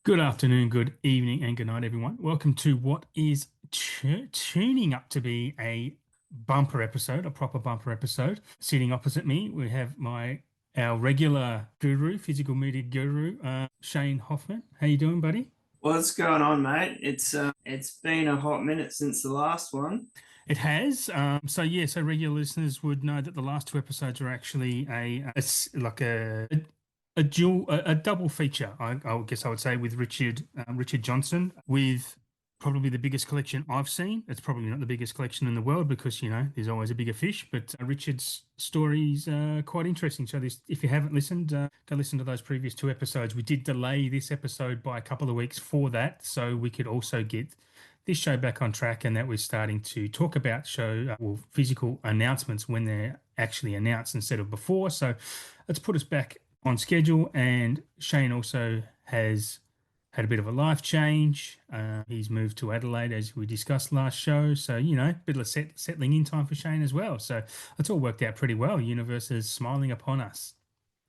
Good afternoon, good evening, and good night, everyone. Welcome to what is tuning up to be a bumper episode, a proper bumper episode. Sitting opposite me, we have our regular guru, physical media guru, Shane Hoffmann. How you doing, buddy? What's going on, mate? It's been a hot minute since the last one. It has. So regular listeners would know that the last two episodes are actually like a double feature. I guess I would say with Richard Johnson, with probably the biggest collection I've seen. It's probably not the biggest collection in the world because there's always a bigger fish. But Richard's stories are quite interesting. So if you haven't listened, go listen to those previous two episodes. We did delay this episode by a couple of weeks for that, so we could also get this show back on track, and that we're starting to talk about physical announcements when they're actually announced instead of before. So let's put us back on schedule. And Shane also has had a bit of a life change. He's moved to Adelaide, as we discussed last show. So, a bit of settling in time for Shane as well. So it's all worked out pretty well. Universe is smiling upon us.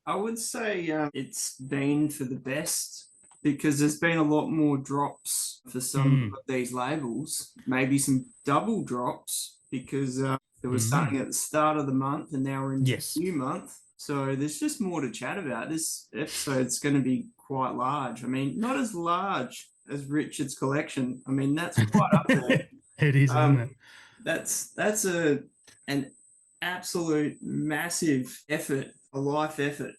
I would say it's been for the best because there's been a lot more drops for some Mm, of these labels, maybe some double drops because there was something mm. at the start of the month and now we're into Yes. a new month. So there's just more to chat about. This episode's going to be quite large. I mean, not as large as Richard's collection. I mean, that's quite up there. It is, isn't it? Um, that's an absolute massive effort, a life effort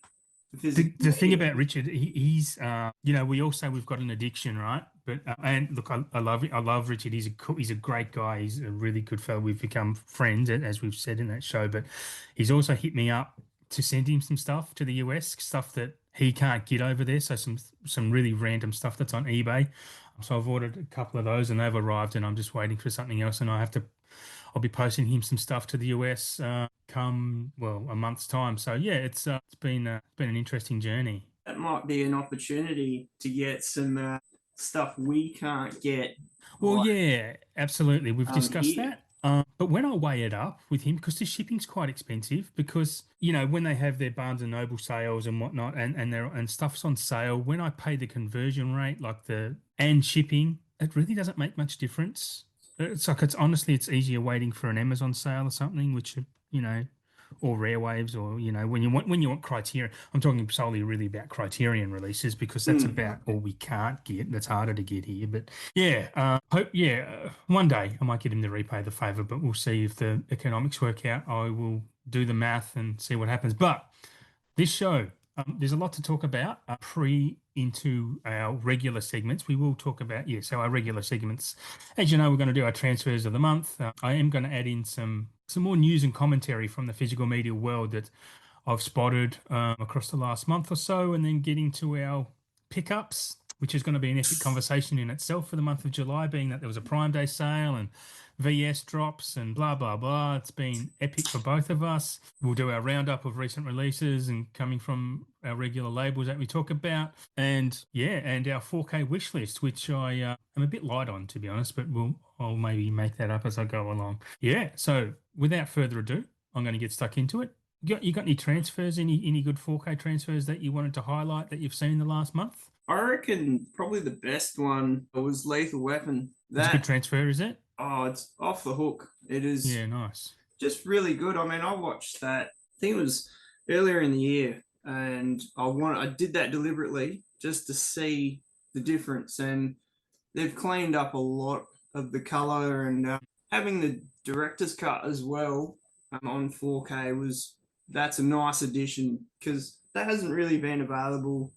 The thing physically. about Richard, he's we all say we've got an addiction, right? But and look, I love it. I love Richard. He's a great guy. He's a really good fellow. We've become friends, as we've said in that show. But he's also hit me up to send him some stuff to the US, stuff that he can't get over there. So some really random stuff that's on eBay. So I've ordered a couple of those, and they've arrived, and I'm just waiting for something else. And I'll be posting him some stuff to the US come a month's time. So yeah, it's been an interesting journey. That might be an opportunity to get some stuff we can't get Well, like yeah, absolutely. We've discussed here. that. But when I weigh it up with him, because the shipping's quite expensive, because when they have their Barnes and Noble sales and whatnot, and stuff's on sale, when I pay the conversion rate, like the and shipping, it really doesn't make much difference. It's honestly, it's easier waiting for an Amazon sale or something, which you know, or Rare Waves, or when you want Criterion. I'm talking solely really about Criterion releases because that's Hmm. about all we can't get. That's harder to get here, but. Yeah, one day I might get him to repay the favor, but we'll see if the economics work out. I will do the math and see what happens. But this show, there's a lot to talk about pre into our regular segments. We will talk about, so our regular segments. As you know, we're going to do our transfers of the month. I am going to add in some more news and commentary from the physical media world that I've spotted across the last month or so, and then get into our pickups, which is going to be an epic conversation in itself for the month of July, being that there was a Prime Day sale and VS drops and blah, blah, blah. It's been epic for both of us. We'll do our roundup of recent releases and coming from our regular labels that we talk about. And yeah, and our 4K wish list, which I am a bit light on, to be honest, but I'll maybe make that up as I go along. Yeah, so without further ado, I'm going to get stuck into it. You got any transfers, any good 4K transfers that you wanted to highlight that you've seen in the last month? I reckon probably the best one was Lethal Weapon. It's a good transfer, is it? It's off the hook. It is Yeah, nice. just really good. I mean, I watched that. I think it was earlier in the year, and I did that deliberately just to see the difference. And they've cleaned up a lot of the color, and having the director's cut as well on 4K that's a nice addition because that hasn't really been available.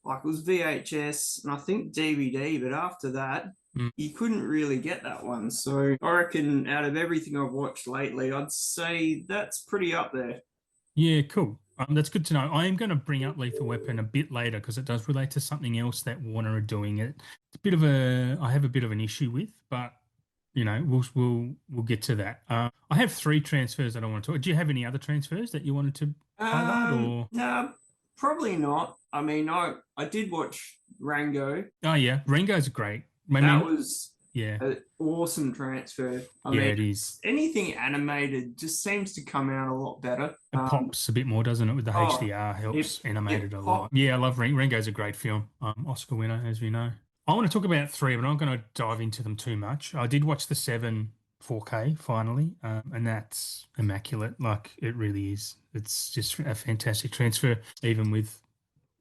Like it was VHS and I think DVD, but after that, Mm. you couldn't really get that one. So I reckon out of everything I've watched lately, I'd say that's pretty up there. Yeah, cool. That's good to know. I am going to bring up Lethal Weapon a bit later because it does relate to something else that Warner are doing. It's a bit of I have a bit of an issue with, but we'll get to that. I have three transfers that I want to talk. Do you have any other transfers that you wanted to highlight or? No, probably not. I mean, I did watch Rango. Oh yeah, Ringo's great. I That mean, was Yeah. An awesome transfer. I Yeah, mean, it is. anything animated just seems to come out a lot better. It pops a bit more, doesn't it? With the Oh, HDR it helps animate it it a lot. pop. Yeah, I love Ringo's a great film. Oscar winner, as we know. I want to talk about three, but I'm not going to dive into them too much. I did watch the seven 4K finally, and that's immaculate. Like it really is. It's just a fantastic transfer, even with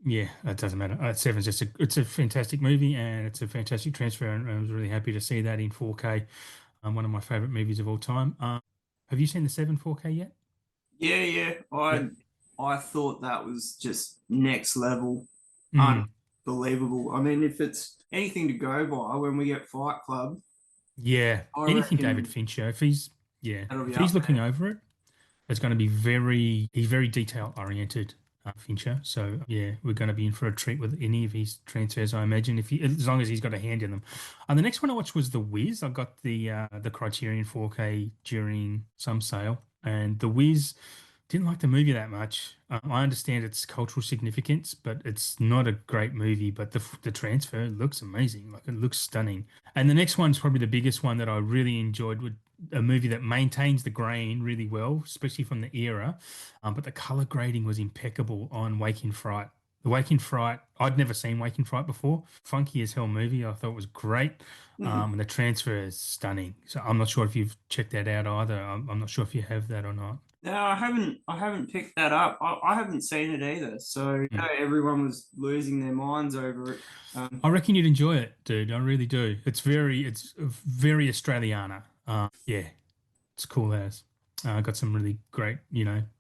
yeah, it doesn't matter. Seven's just it's a fantastic movie and it's a fantastic transfer, and I was really happy to see that in 4K. One of my favorite movies of all time. Have you seen the seven 4K yet? Yeah, yeah. Yep. I thought that was just next level, Mm, unbelievable. I mean, if it's anything to go by when we get Fight Club, yeah. I Anything David reckon Fincher, that'll be if he's up looking there. over it, it's going to be he's very detail oriented, Fincher. So yeah, we're going to be in for a treat with any of his transfers, I imagine, if he, as long as he's got a hand in them. And the next one I watched was The Wiz. I got the Criterion 4K during some sale, and The Wiz didn't like the movie that much. I understand its cultural significance, but it's not a great movie. But the transfer looks amazing. Like it looks stunning. And the next one's probably the biggest one that I really enjoyed with a movie that maintains the grain really well, especially from the era. But the color grading was impeccable on Waking Fright. The Waking Fright, I'd never seen Waking Fright before. Funky as hell movie. I thought it was great. And the transfer is stunning. So I'm not sure if you've checked that out either. I'm not sure if you have that or not. No, I haven't. I haven't picked that up. I haven't seen it either. So Mm. everyone was losing their minds over it. I reckon you'd enjoy it, dude. I really do. It's very Australiana. Yeah, it's cool as. Got some really great,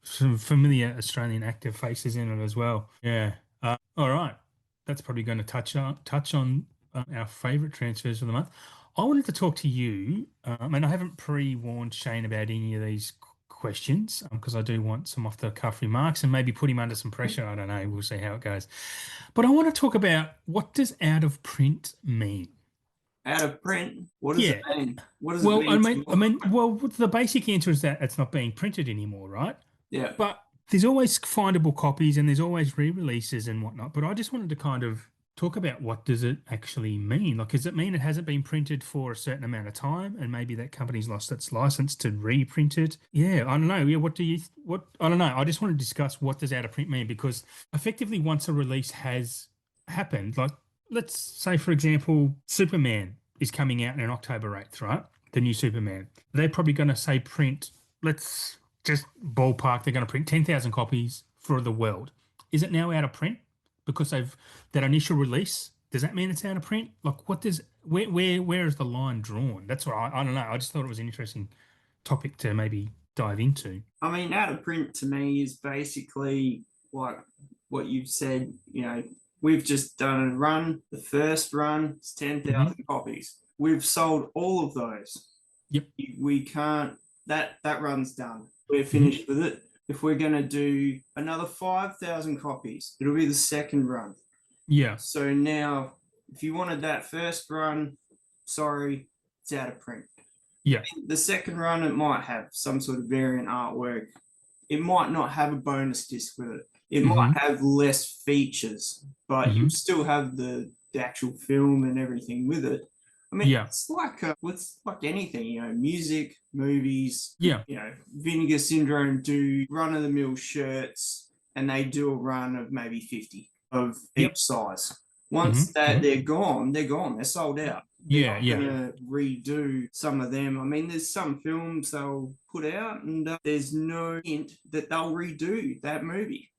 some familiar Australian actor faces in it as well. Yeah. All right. That's probably going to touch on our favorite transfers of the month. I wanted to talk to you, and I haven't pre-warned Shane about any of these questions because I do want some off the cuff remarks and maybe put him under some pressure. I don't know. We'll see how it goes. But I want to talk about what does out of print mean? Out of print. What does it Yeah. mean? What does it Well, mean to you? well, the basic answer is that it's not being printed anymore, right? Yeah. But there's always findable copies and there's always re-releases and whatnot. But I just wanted to kind of talk about what does it actually mean? Like, does it mean it hasn't been printed for a certain amount of time and maybe that company's lost its license to reprint it? Yeah, I don't know. Yeah, I don't know. I just want to discuss what does out of print mean because effectively once a release has happened, like let's say for example, Superman is coming out on October 8th, right? The new Superman. They're probably going to say print, let's just ballpark, they're going to print 10,000 copies for the world. Is it now out of print because they've that initial release? Does that mean it's out of print? Like, where is the line drawn? That's what I don't know. I just thought it was an interesting topic to maybe dive into. I mean, out of print to me is basically like what you've said. We've just done a run. The first run is Hmm. 10,000 copies. We've sold all of those. Yep. We can't. That run's done. We're Hmm. finished with it. If we're going to do another 5,000 copies, it'll be the second run. Yeah. So now, if you wanted that first run, sorry, it's out of print. Yeah. The second run, it might have some sort of variant artwork. It might not have a bonus disc with it. It might Hmm. have less features, but you Hmm. still have the actual film and everything with it. I mean, Yeah. it's like anything, music, movies. Yeah. Vinegar Syndrome do run of the mill shirts, and they do a run of maybe 50 of each Yep. size. Once Hmm. that Hmm. they're gone, they're sold out. They're Yeah. not Yeah. going to redo some of them. I mean, there's some films they'll put out, and there's no hint that they'll redo that movie.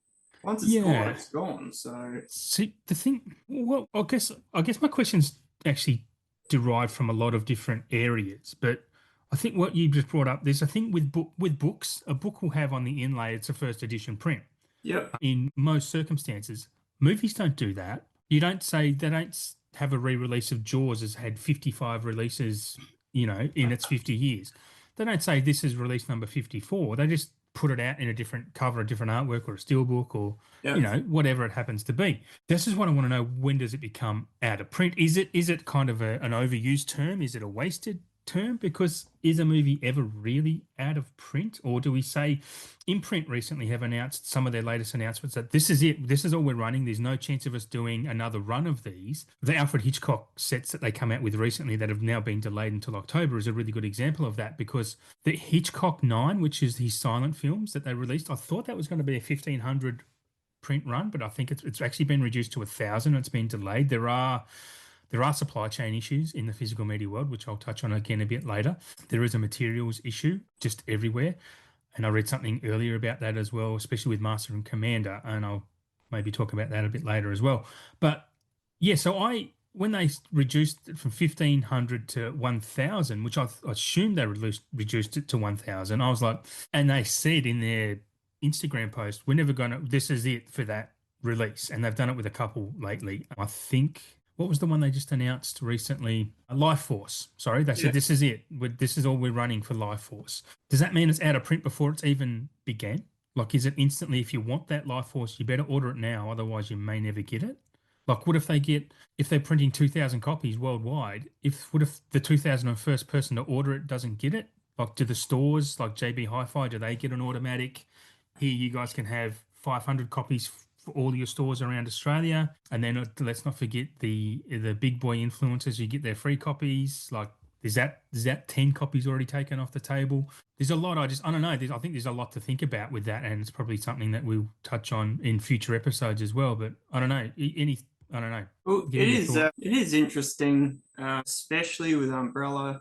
Once it's gone, Yeah. it's gone. So, See, the thing, well, I guess my question's actually derived from a lot of different areas, but I think what you just brought up, there's a thing with books, a book will have on the inlay, it's a first edition print. yep, In most circumstances, movies don't do that. You don't say they don't have a re-release of Jaws has had 55 releases, in its 50 years. They don't say this is release number 54. They just put it out in a different cover, a different artwork, or a steelbook, or yep. whatever it happens to be. This is what I want to know. When does it become out of print? Is it kind of an overused term? Is it a wasted term? Because is a movie ever really out of print? Or do we say Imprint recently have announced some of their latest announcements that this is it, this is all we're running. There's no chance of us doing another run of these. The Alfred Hitchcock sets that they come out with recently that have now been delayed until October is a really good example of that, because the Hitchcock 9, which is his silent films that they released, I thought that was going to be a 1,500 print run, but I think it's actually been reduced to 1,000. It's been delayed. There are supply chain issues in the physical media world, which I'll touch on again a bit later. There is a materials issue just everywhere. And I read something earlier about that as well, especially with Master and Commander, and I'll maybe talk about that a bit later as well. But yeah, so when they reduced it from 1,500 to 1,000, which I assumed they reduced it to 1,000, I was like, and they said in their Instagram post, we're never gonna, this is it for that release. And they've done it with a couple lately. I think, what was the one they just announced recently? Life Force. Sorry, they said this is it. This is all we're running for Life Force. Does that mean it's out of print before it's even began? Like, is it instantly, if you want that Life Force, you better order it now, otherwise you may never get it? Like, what if if they're printing 2,000 copies worldwide, what if the 2,001st person to order it doesn't get it? Like, do the stores, like JB Hi-Fi, do they get an automatic, here, you guys can have 500 copies for all your stores around Australia? And then let's not forget the big boy influencers, you get their free copies. Like, is that 10 copies already taken off the table? There's a lot. I don't know. I think there's a lot to think about with that, and it's probably something that we'll touch on in future episodes as well. But I don't know. I don't know. Well, it is interesting, especially with Umbrella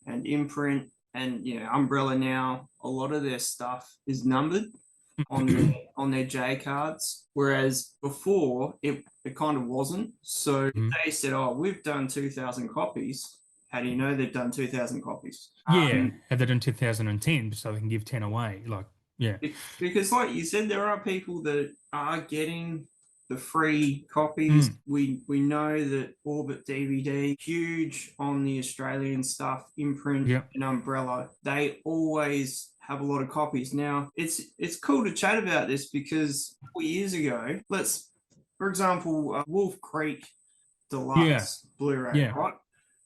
and Imprint, and Umbrella now. A lot of their stuff is numbered on their J cards, whereas before it kind of wasn't. So they said, "Oh, we've done 2,000 copies." How do you know they've done 2,000 copies? Yeah, have they done 2010 so they can give 10 away? Like, yeah, because like you said, there are people that are getting the free copies. We know that Orbit DVD, huge on the Australian stuff, Imprint and Umbrella. They always have a lot of copies. Now, it's cool to chat about this because 4 years ago, for example, Wolf Creek Deluxe Blu-ray, right?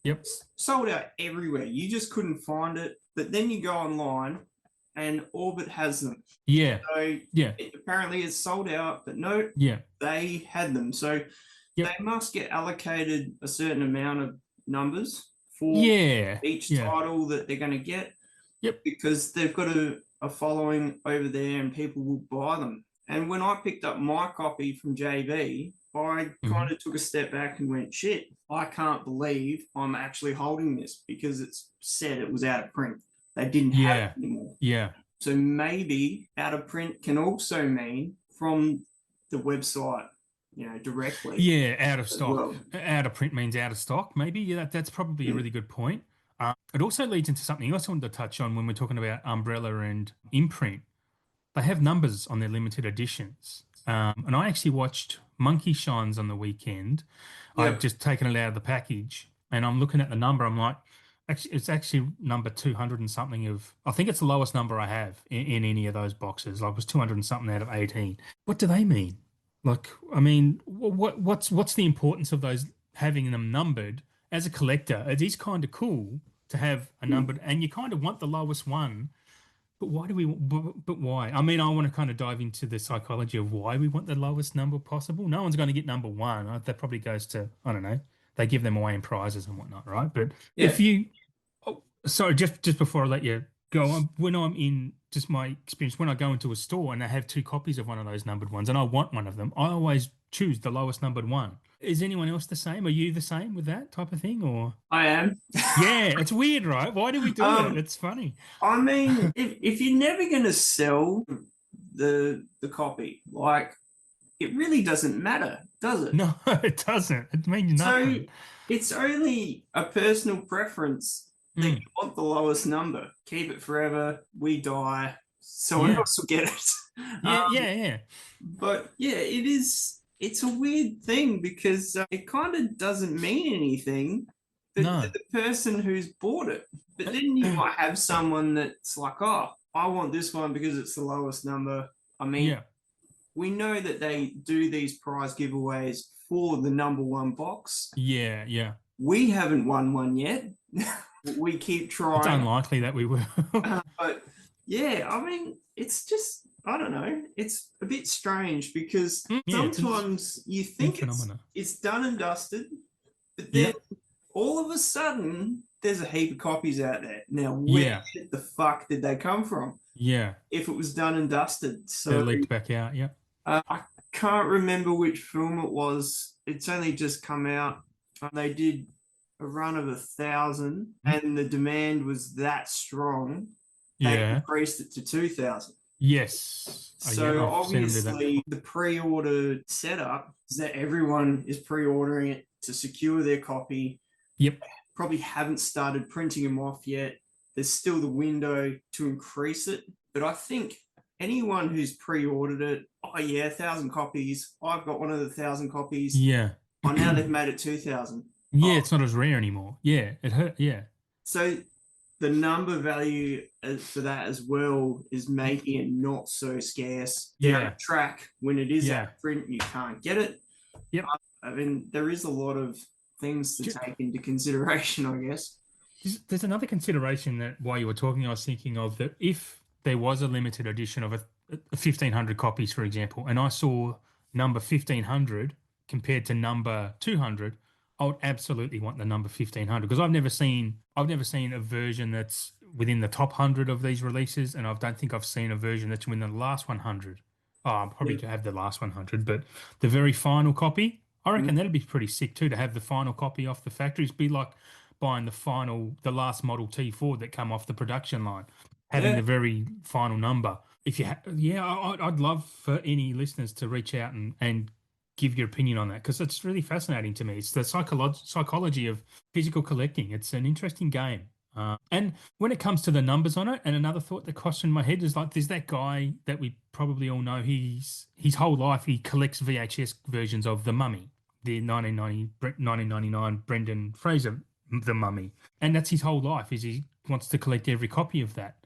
Yep. Sold out everywhere. You just couldn't find it. But then you go online and Orbit has them. Yeah. So apparently it's sold out, but no, they had them. So they must get allocated a certain amount of numbers for each title that they're going to get. Yep. Because they've got a following over there and people will buy them. And when I picked up my copy from JB, I kind of took a step back and went, shit, I can't believe I'm actually holding this because it's said it was out of print. They didn't have it anymore. Yeah. So maybe out of print can also mean from the website, directly. Yeah, out of stock. Well. Out of print means out of stock, maybe. Yeah, that's probably a really good point. It also leads into something else I wanted to touch on when we're talking about Umbrella and Imprint. They have numbers on their limited editions. And I actually watched Monkey Shines on the weekend. I've just taken it out of the package and I'm looking at the number. I'm like, it's actually number 200 and something I think it's the lowest number I have in any of those boxes. Like, it was 200 and something out of 18. What do they mean? Like, I mean, what's the importance of those, having them numbered? As a collector, it is kind of cool to have a numbered, and you kind of want the lowest one. But why do we? But why? I mean, I want to kind of dive into the psychology of why we want the lowest number possible. No one's going to get number one. That probably goes to, I don't know. They give them away in prizes and whatnot, right? But if you, sorry, just before I let you go, when I'm in, just my experience, when I go into a store and they have 2 copies of one of those numbered ones, and I want one of them, I always choose the lowest numbered one. Is anyone else the same? Are you the same with that type of thing, or? I am. Yeah, it's weird, right? Why do we do it? It's funny. I mean, if you're never going to sell the copy, like, it really doesn't matter, does it? No, it doesn't. It means nothing. So it's only a personal preference that you want the lowest number. Keep it forever. We die. Someone else will get it. Yeah. But yeah, it's a weird thing because it kind of doesn't mean anything to the person who's bought it. But then you might have someone that's like, oh, I want this one because it's the lowest number. I mean, we know that they do these prize giveaways for the number one box. Yeah. We haven't won one yet. we keep It's trying. unlikely that we will. But yeah, I mean, it's just, I don't know. It's a bit strange because Yeah, it's a sometimes you weird think phenomena. it's done and dusted, but then Yeah, all of a sudden there's a heap of copies out there. Now, where yeah, the fuck did they come from? yeah. If it was done and dusted. They're So leaked back out. Yeah. I can't remember which film it was. It's only just come out. They did a run of 1,000, and the demand was that strong. They Yeah. increased it to 2,000. Yes. Oh, yeah. So I've seen them do that obviously, before. the pre-order setup is that everyone is pre-ordering it to secure their copy. Yep. Probably haven't started printing them off yet. There's still the window to increase it, but I think anyone who's pre-ordered it, oh yeah, 1,000 copies. I've got one of the 1,000 copies. Yeah. Oh, now they've made it 2,000. Yeah, Oh, it's not as rare anymore. Yeah, it hurt. Yeah. so the number value for that as well is making it not so scarce. Down Yeah. the track, when it is Yeah. out of print, you can't get it. Yep. I mean, there is a lot of things to take into consideration, I guess. There's another consideration that while you were talking, I was thinking of that if there was a limited edition of a 1,500 copies, for example, and I saw number 1,500 compared to number 200, I would absolutely want the number 1,500 because I've never seen a version that's within the top 100 of these releases, and I don't think I've seen a version that's within the last 100. Oh, I'll probably have the last 100, but the very final copy, I reckon that'd be pretty sick too to have the final copy off the factories. Be like buying the last Model T Ford that come off the production line, having Yeah. the very final number. If yeah, I'd love for any listeners to reach out and give your opinion on that because it's really fascinating to me. It's the psychology of physical collecting. It's an interesting game. And when it comes to the numbers on it, and another thought that crossed in my head is like, there's that guy that we probably all know. His whole life he collects VHS versions of The Mummy, the 1999 Brendan Fraser The Mummy, and that's his whole life. Is he wants to collect every copy of that.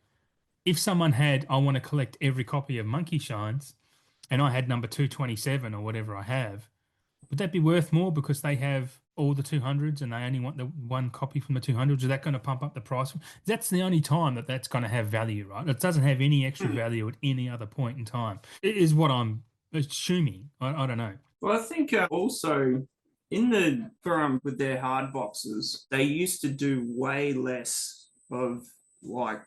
If someone had, I want to collect every copy of Monkey Shines, and I had number 227 or whatever I have, would that be worth more because they have all the 200s and they only want the one copy from the 200s? Is that going to pump up the price? That's the only time that that's going to have value, right? It doesn't have any extra value at any other point in time. It is what I'm assuming. I don't know. Well, I think also with their hard boxes, they used to do way less of like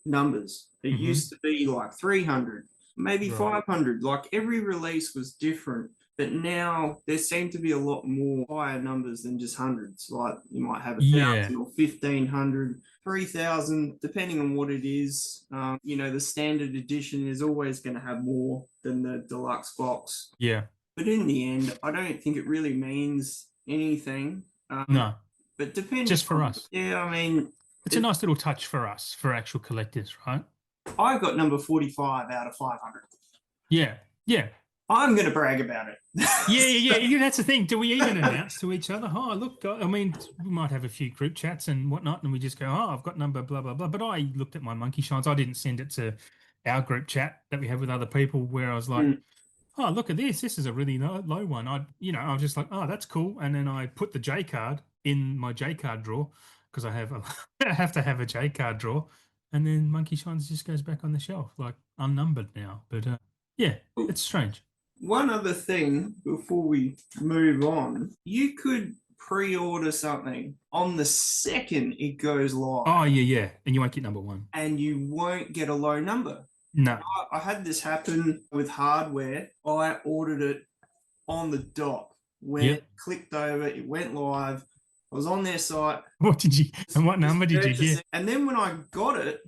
numbers. It used to be like 300, maybe Right. 500. Like every release was different. But now there seem to be a lot more higher numbers than just hundreds. Like you might have 1,000 or 1,500, 3,000, depending on what it is. The standard edition is always going to have more than the deluxe box. Yeah. But in the end, I don't think it really means anything. No. But depending Just for us. Yeah, I mean, it's a nice little touch for us, for actual collectors, right? I got number 45 out of 500. Yeah. Yeah. I'm going to brag about it. Yeah. That's the thing. Do we even announce to each other? Oh, look, I mean, we might have a few group chats and whatnot, and we just go, oh, I've got number blah, blah, blah. But I looked at my Monkey Shines. I didn't send it to our group chat that we have with other people where I was like, oh, look at this. This is a really low one. I was just like, oh, that's cool. And then I put the J card in my J card drawer because I have to have a J card drawer. And then Monkey Shines just goes back on the shelf, like unnumbered now. But yeah, it's strange. One other thing before we move on, you could pre-order something on the second it goes live. Oh, yeah. And you won't get number one. And you won't get a low number. No. I had this happen with hardware. I ordered it on the dot. When it clicked over, it went live. I was on their site. What number did you get? And then when I got it,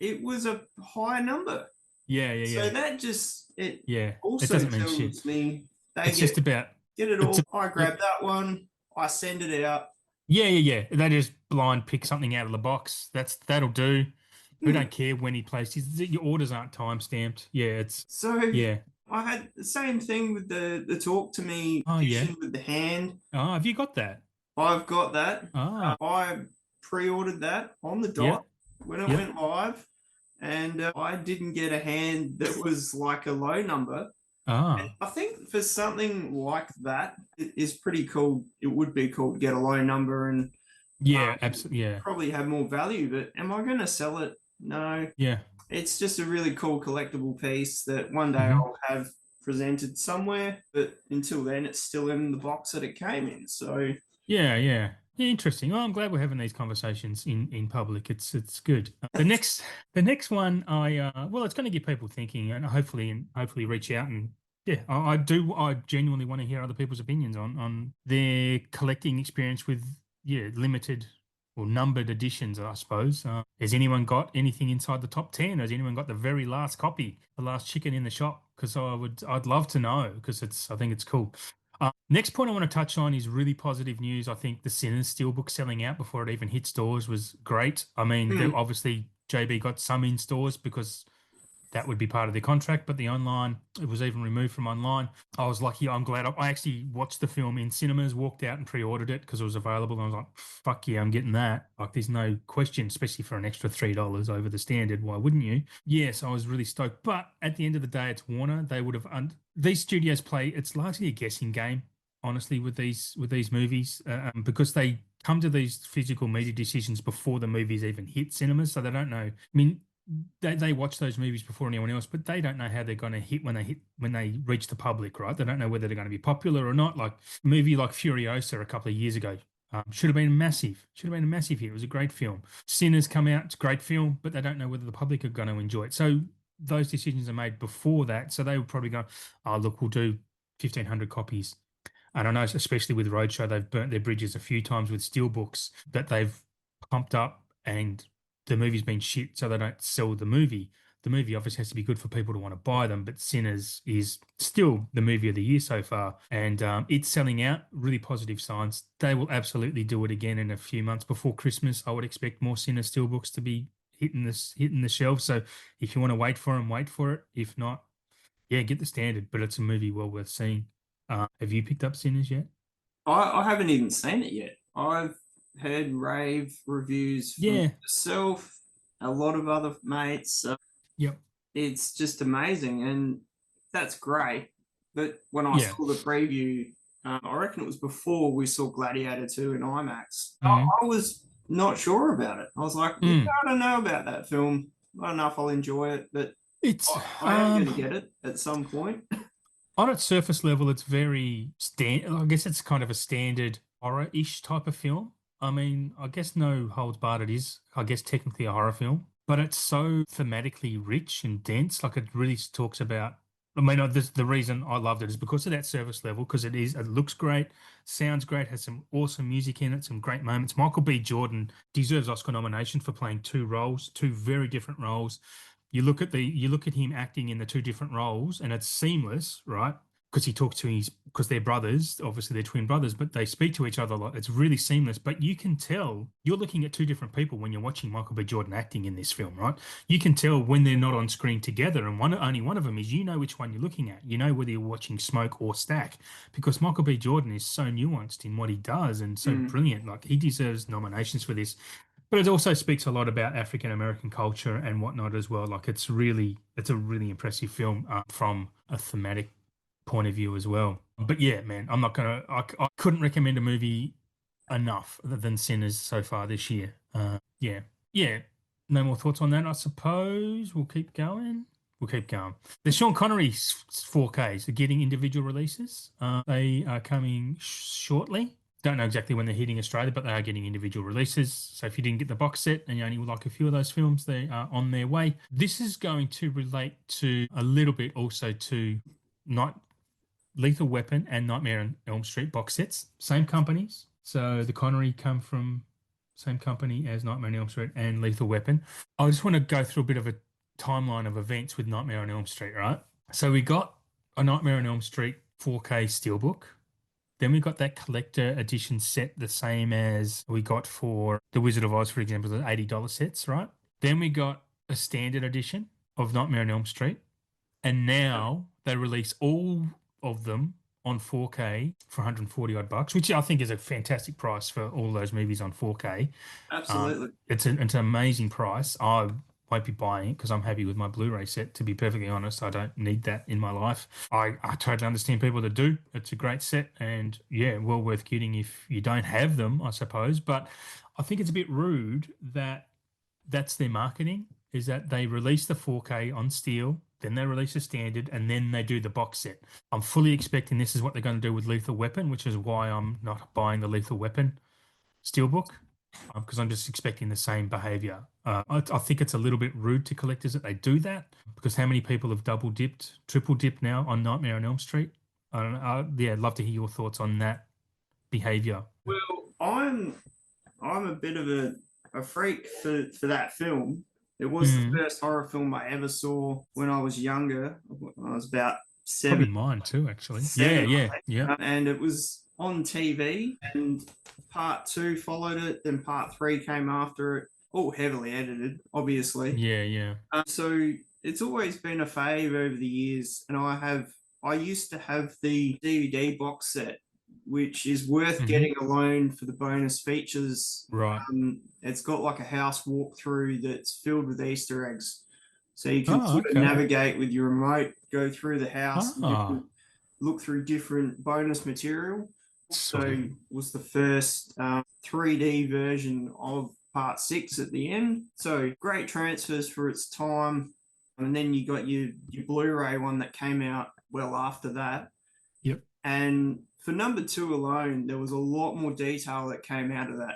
it was a high number. Yeah. So that just also it doesn't mean tells shit. me it's just about get it all. I grab that one, I send it out. Yeah. They just blind pick something out of the box. That'll do. We don't care when he places. Your orders aren't time stamped. Yeah, I had the same thing with the Talk to Me edition with the hand. Oh, have you got that? I've got that. I pre-ordered that on the dot when it went live. And I didn't get a hand that was like a low number. And I think for something like that, it is pretty cool. It would be cool to get a low number and Yeah, absolutely. Yeah, probably have more value, but am I going to sell it? No. yeah. It's just a really cool collectible piece that one day Hmm. I'll have presented somewhere, but until then, it's still in the box that it came in. So, Yeah, yeah. Yeah, interesting. Well, I'm glad we're having these conversations in public. It's good. The next one well, it's going to get people thinking and hopefully reach out and yeah, I genuinely want to hear other people's opinions on their collecting experience with limited or numbered editions, I suppose. Has anyone got anything inside the top 10? Has anyone got the very last copy, the last chicken in the shop? Because I'd love to know because I think it's cool. Next point I want to touch on is really positive news. I think the Sinners Steelbook selling out before it even hit stores was great. I mean, obviously JB got some in stores because that would be part of the contract, but the online, it was even removed from online. I was lucky. I'm glad. I actually watched the film in cinemas, walked out and pre-ordered it because it was available. And I was like, fuck yeah, I'm getting that. Like, there's no question, especially for an extra $3 over the standard. Why wouldn't you? Yes, I was really stoked. But at the end of the day, it's Warner. They would have, these studios play, it's largely a guessing game, honestly, with these movies, because they come to these physical media decisions before the movies even hit cinemas. So they don't know. I mean, they watch those movies before anyone else, but they don't know how they're going to hit when they reach the public, right? They don't know whether they're going to be popular or not. Like a movie like Furiosa a couple of years ago should have been massive. Should have been a massive hit. It was a great film. Sinners come out, it's a great film, but they don't know whether the public are going to enjoy it. So those decisions are made before that. So they would probably go, "Oh, look, we'll do 1,500 copies." And I know, especially with Roadshow, they've burnt their bridges a few times with steelbooks that they've pumped up and the movie's been shit, so they don't sell the movie. The movie obviously has to be good for people to want to buy them, but Sinners is still the movie of the year so far, and it's selling out. Really positive signs. They will absolutely do it again in a few months before Christmas. I would expect more Sinners steelbooks to be hitting the shelves. So if you want to wait for them, wait for it. If not, yeah, get the standard. But it's a movie well worth seeing. Have you picked up Sinners yet? I haven't even seen it yet. I've heard rave reviews from Yeah. yourself, a lot of other mates. Yep. It's just amazing, and that's great. But when I Yeah. saw the preview, I reckon it was before we saw Gladiator 2 in IMAX. Mm. I was not sure about it. I was like, yeah, Mm. I don't know about that film. I don't know if I'll enjoy it, but It's I am going to get it at some point. on its surface level, it's very I guess it's kind of a standard horror-ish type of film. I mean, I guess no holds barred it is, I guess technically a horror film, but it's so thematically rich and dense. Like it really talks about. I mean, the reason I loved it is because of that surface level, because it looks great, sounds great, has some awesome music in it, some great moments. Michael B. Jordan deserves Oscar nomination for playing two roles, two very different roles. You look at him acting in the two different roles, and it's seamless, right? Because he talks to because they're brothers, obviously they're twin brothers, but they speak to each other a lot. It's really seamless. But you can tell you're looking at two different people when you're watching Michael B. Jordan acting in this film, right? You can tell when they're not on screen together, and only one of them is, you know which one you're looking at. You know whether you're watching Smoke or Stack, because Michael B. Jordan is so nuanced in what he does and so Mm. brilliant. Like he deserves nominations for this. But it also speaks a lot about African American culture and whatnot as well. Like it's a really impressive film from a thematic point of view as well. But yeah, man, I'm not gonna. I couldn't recommend a movie enough other than Sinners so far this year. Yeah, yeah. No more thoughts on that. I suppose we'll keep going. We'll keep going. The Sean Connery 4Ks are getting individual releases. They are coming shortly. Don't know exactly when they're hitting Australia, but they are getting individual releases. So if you didn't get the box set and you only like a few of those films, they are on their way. This is going to relate to a little bit also to not Lethal Weapon and Nightmare on Elm Street box sets, same companies. So the Connery come from same company as Nightmare on Elm Street and Lethal Weapon. I just want to go through a bit of a timeline of events with Nightmare on Elm Street, right? So we got a Nightmare on Elm Street 4K steelbook. Then we got that collector edition set, the same as we got for The Wizard of Oz, for example, the $80 sets, right? Then we got a standard edition of Nightmare on Elm Street. And now they release all of them on 4K for 140 odd bucks, which I think is a fantastic price for all those movies on 4K. Absolutely. It's an amazing price. won't be buying it because I'm happy with my Blu-ray set. To be perfectly honest, I don't need that in my life. I totally understand people that do. It's a great set and yeah, well worth getting if you don't have them, I suppose. But I think it's a bit rude that that's their marketing, is that they release the 4K on steel, then they release a standard, and then they do the box set. I'm fully expecting this is what they're going to do with Lethal Weapon, which is why I'm not buying the Lethal Weapon steelbook, because I'm just expecting the same behavior. I think it's a little bit rude to collectors that they do that, because how many people have double dipped, triple dipped now on Nightmare on Elm Street? I don't know. Yeah, I'd love to hear your thoughts on that behavior. Well, I'm a bit of a freak for that film. It was the Mm, first horror film I ever saw when I was younger. I was about probably seven, mine too, actually. Yeah, seven, yeah, I think. yeah. And it was on TV. And part two followed it. Then part three came after it. All heavily edited, obviously. Yeah, yeah. So it's always been a fave over the years, and I used to have the DVD box set, which is worth Hmm. getting alone for the bonus features. Right. It's got like a house walkthrough that's filled with Easter eggs, so you can Oh, sort of okay. navigate with your remote, go through the house, and Ah, look through different bonus material. sweet. So was the first 3D version of part six at the end. So great transfers for its time. And then you got your Blu-ray one that came out well after that. Yep. And for number two alone, there was a lot more detail that came out of that.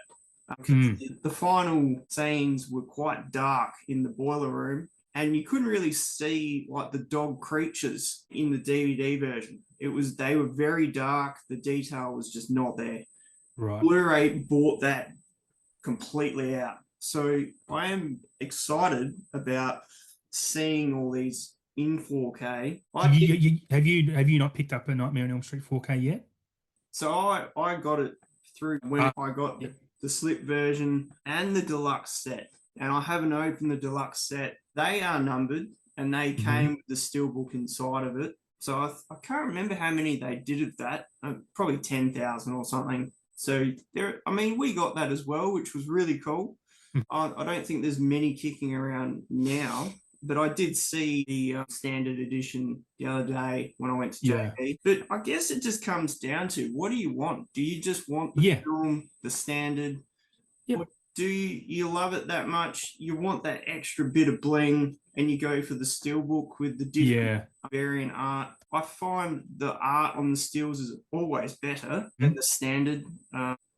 Because Mm, the final scenes were quite dark in the boiler room, and you couldn't really see like the dog creatures in the DVD version. They were very dark. The detail was just not there. right. Blu-ray bought that completely out. So I am excited about seeing all these in 4K. I picked, Have you not picked up a Nightmare on Elm Street 4K yet? so I got it through when Uh, I got yep. the slip version and the deluxe set. And I haven't opened the deluxe set. They are numbered and they Hmm. came with the steelbook inside of it. So I can't remember how many they did of that. Probably 10,000 or something. So I mean, we got that as well, which was really cool. I don't think there's many kicking around now, but I did see the standard edition the other day when I went to Yeah. JB. But I guess it just comes down to, what do you want? Do you just want the Yeah. film, the standard, or Yep. do you love it that much? You want that extra bit of bling, and you go for the steelbook with the different Yeah. variant art. I find the art on the steels is always better than Mm. the standard.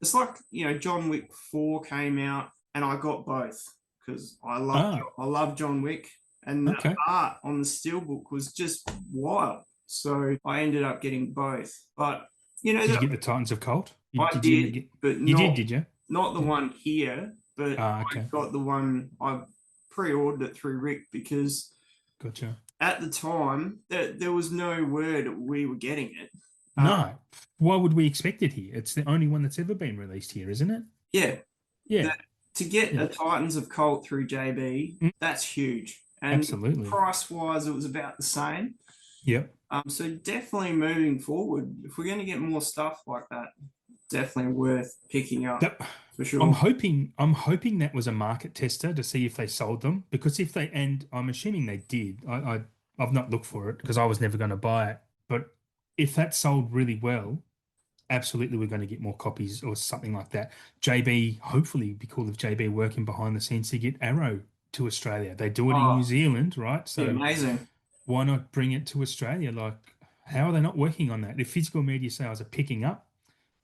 It's like, John Wick 4 came out, and I got both because Ah, I love John Wick, and the okay. art on the steelbook was just wild. So I ended up getting both. But Did you that get the Titans of Colt? I Did you end up did, get? but You did you? not the Yeah. one here, but Ah, I okay. got the one I pre-ordered it through Rick because Gotcha. at the time there was no word we were getting it. Uh, No. Why would we expect it here? It's the only one that's ever been released here, isn't it? yeah, Yeah. that to get Yeah. a Titans of Colt through JB, Mm, that's huge. And absolutely. price wise, it was about the same. Yep. So definitely moving forward, if we're going to get more stuff like that, definitely worth picking up That for sure. I'm hoping that was a market tester to see if they sold them, because if they, and I'm assuming they did. I've not looked for it because I was never going to buy it. But if that sold really well, absolutely we're going to get more copies or something like that. JB, hopefully be cool if JB working behind the scenes to get Arrow to Australia. They do it in New Oh, Zealand, right? be So amazing. why not bring it to Australia? Like, how are they not working on that? If physical media sales are picking up,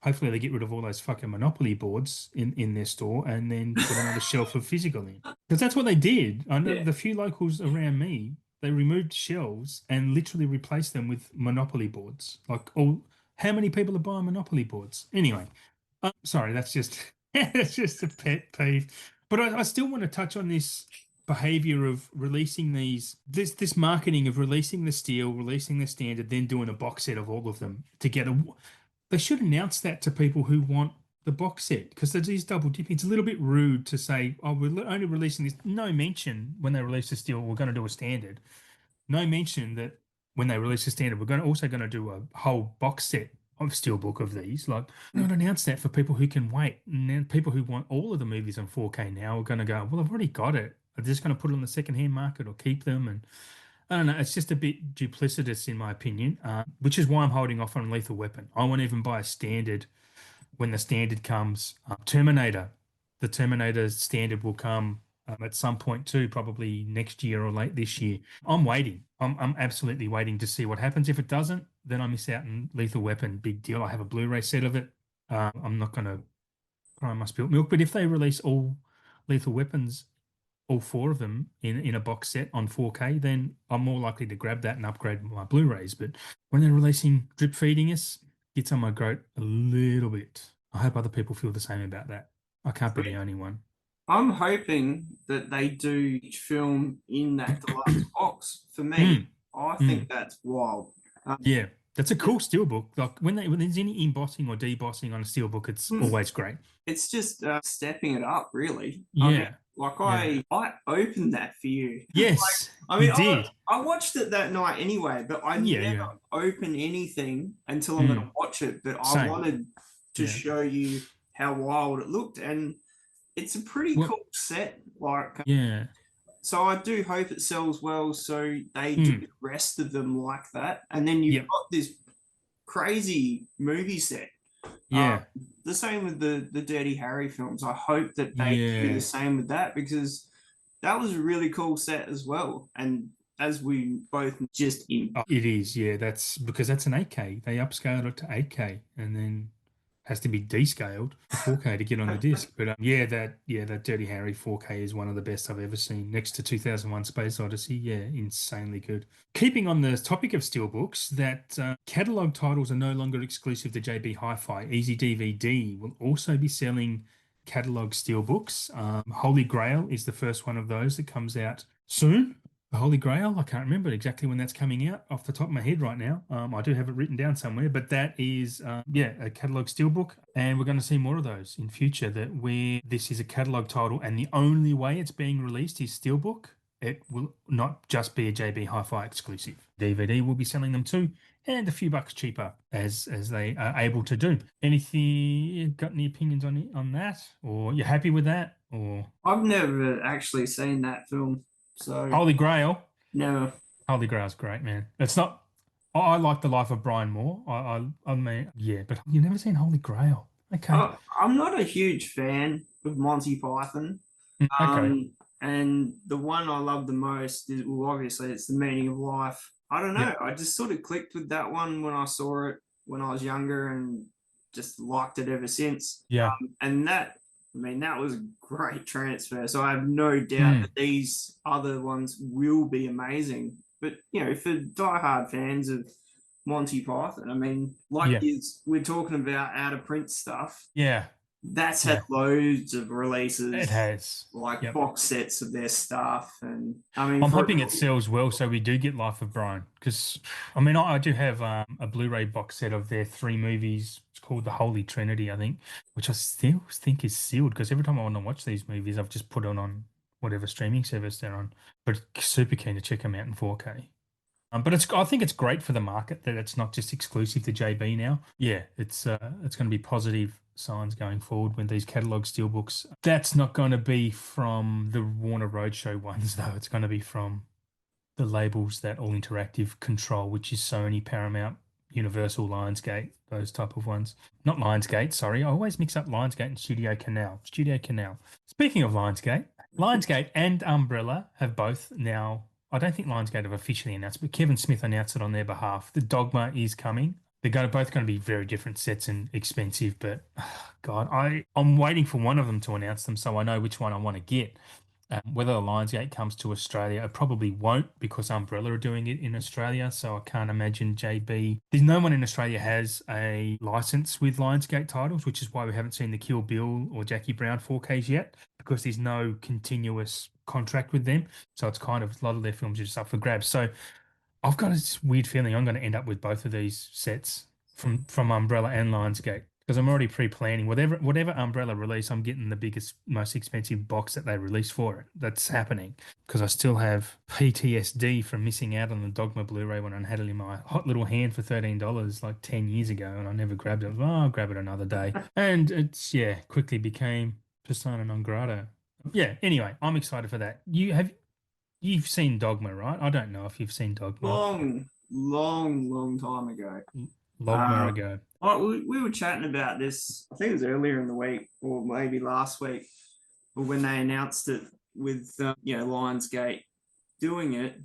hopefully they get rid of all those fucking Monopoly boards in their store and then put another shelf of physical in. Because that's what they did. I know Yeah. the few locals around me, they removed shelves and literally replaced them with Monopoly boards. Like, all, how many people are buying Monopoly boards? Anyway, sorry, that's just that's just a pet peeve. But I still want to touch on this behavior of releasing this marketing of releasing the steel, releasing the standard, then doing a box set of all of them together. They should announce that to people who want the box set, because there's these double dipping. It's a little bit rude to say, "Oh, we're only releasing this." No mention when they release the steel, we're going to do a standard. No mention that when they release the standard, we're also going to do a whole box set of steelbook of these. Like, not announce that for people who can wait, and then people who want all of the movies on 4K now are going to go, "Well, I've already got it. Are they just going to put it on the secondhand market or keep them? And I don't know. It's just a bit duplicitous in my opinion, which is why I'm holding off on Lethal Weapon. I won't even buy a standard when the standard comes. Terminator, the Terminator standard will come at some point too, probably next year or late this year. I'm waiting. I'm absolutely waiting to see what happens. If it doesn't, then I miss out on Lethal Weapon. Big deal. I have a Blu-ray set of it. I'm not going to cry my spilt milk. But if they release all Lethal Weapons, all four of them in a box set on 4K, then I'm more likely to grab that and upgrade my Blu-rays. But when they're releasing drip feeding us, gets on my goat a little bit. I hope other people feel the same about that. I can't be the only one. I'm hoping that they do film in that deluxe box. For me, Mm, I think mm. that's wild. Um, Yeah, that's a cool steelbook. Like when there's any embossing or debossing on a steelbook, it's always great. it's just stepping it up, really. I mean, Yeah, like yeah. I opened that for you. Yes, I you mean, did. I watched it that night anyway, but I Yeah, never yeah. open anything until I'm going to Mm, watch it. But I same. wanted to Yeah. show you how wild it looked, and it's a pretty Well, cool set. Like, yeah. so I do hope it sells well, so they do Mm, the rest of them like that, and then you've yep. got this crazy movie set. Um, Yeah. the same with the Dirty Harry films. I hope that they do the Yeah. same with that because that was a really cool set as well. And as we both just in, Oh, it is, yeah. That's because that's an 8K. They upscaled it to 8K and then has to be descaled to 4K to get on the disc. But that Dirty Harry 4K is one of the best I've ever seen. Next to 2001 Space Odyssey, yeah, insanely good. Keeping on the topic of steelbooks, that catalog titles are no longer exclusive to JB Hi-Fi. Easy DVD will also be selling catalog steelbooks. Holy Grail is the first one of those that comes out soon. The Holy Grail, I can't remember exactly when that's coming out off the top of my head right now. I do have it written down somewhere, but that is, a catalog steelbook, and we're going to see more of those in future. That where this is a catalog title, and the only way it's being released is steelbook. It will not just be a JB Hi-Fi exclusive. DVD will be selling them too, and a few bucks cheaper as they are able to do. Anything? Got any opinions on that, or you're happy with that, or I've never actually seen that film, so Holy Grail? never. Holy Grail's great, man. It's not. I like the life of Brian more. I mean, yeah, but you've never seen Holy Grail. Okay. I'm not a huge fan of Monty Python. Okay. And the one I love the most is, well, obviously, it's The Meaning of Life. I don't know. Yep. I just sort of clicked with that one when I saw it when I was younger and just liked it ever since. Yeah. And that, I mean, that was a great transfer. So I have no doubt Mm. that these other ones will be amazing. But, for diehard fans of Monty Python, I mean, like Yeah. we're talking about out of print stuff, Yeah. that's had Yeah. loads of It releases, has. like Yep. box sets of their stuff, and I mean, I'm hoping it sells well so we do get Life of Brian. Because, I mean, I do have a Blu-ray box set of their three movies. It's called The Holy Trinity, I think, which I still think is sealed because every time I want to watch these movies, I've just put it on whatever streaming service they're on. But super keen to check them out in 4K. But I think it's great for the market that it's not just exclusive to JB now. Yeah, it's going to be positive signs going forward when these catalog steelbooks. That's not going to be from the Warner Roadshow ones though. It's going to be from the labels that All Interactive control, which is Sony, Paramount, Universal, Lionsgate, those type of ones. Not Lionsgate, sorry. I always mix up Lionsgate and Studio Canal. Studio Canal. Speaking of Lionsgate, Lionsgate and Umbrella have both now. I don't think Lionsgate have officially announced, but Kevin Smith announced it on their behalf. The Dogma is coming. Both going to be very different sets and expensive, but God, I'm waiting for one of them to announce them so I know which one I want to get. Whether the Lionsgate comes to Australia, it probably won't because Umbrella are doing it in Australia. So I can't imagine JB. There's no one in Australia has a license with Lionsgate titles, which is why we haven't seen the Kill Bill or Jackie Brown 4Ks yet, because there's no continuous contract with them. So it's kind of a lot of their films are just up for grabs. So I've got this weird feeling I'm going to end up with both of these sets from Umbrella and Lionsgate because I'm already pre-planning whatever Umbrella release, I'm getting the biggest, most expensive box that they release for it. That's happening because I still have PTSD from missing out on the Dogma Blu-ray when I had it in my hot little hand for $13 like 10 years ago, and I never grabbed it. Oh, I'll grab it another day, and it's quickly became persona non grata. Yeah. Anyway, I'm excited for that. You've seen Dogma, right? I don't know if you've seen Dogma. Long, long, long time ago. Logma ago. We were chatting about this. I think it was earlier in the week, or maybe last week, or when they announced it with Lionsgate doing it,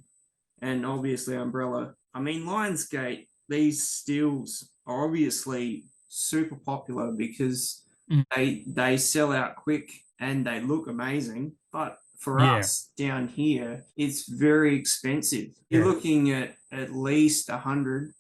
and obviously Umbrella. I mean, Lionsgate. These stills are obviously super popular because Mm. they sell out quick and they look amazing. But for Yeah. us down here, it's very expensive. You're Yeah. looking at least 100,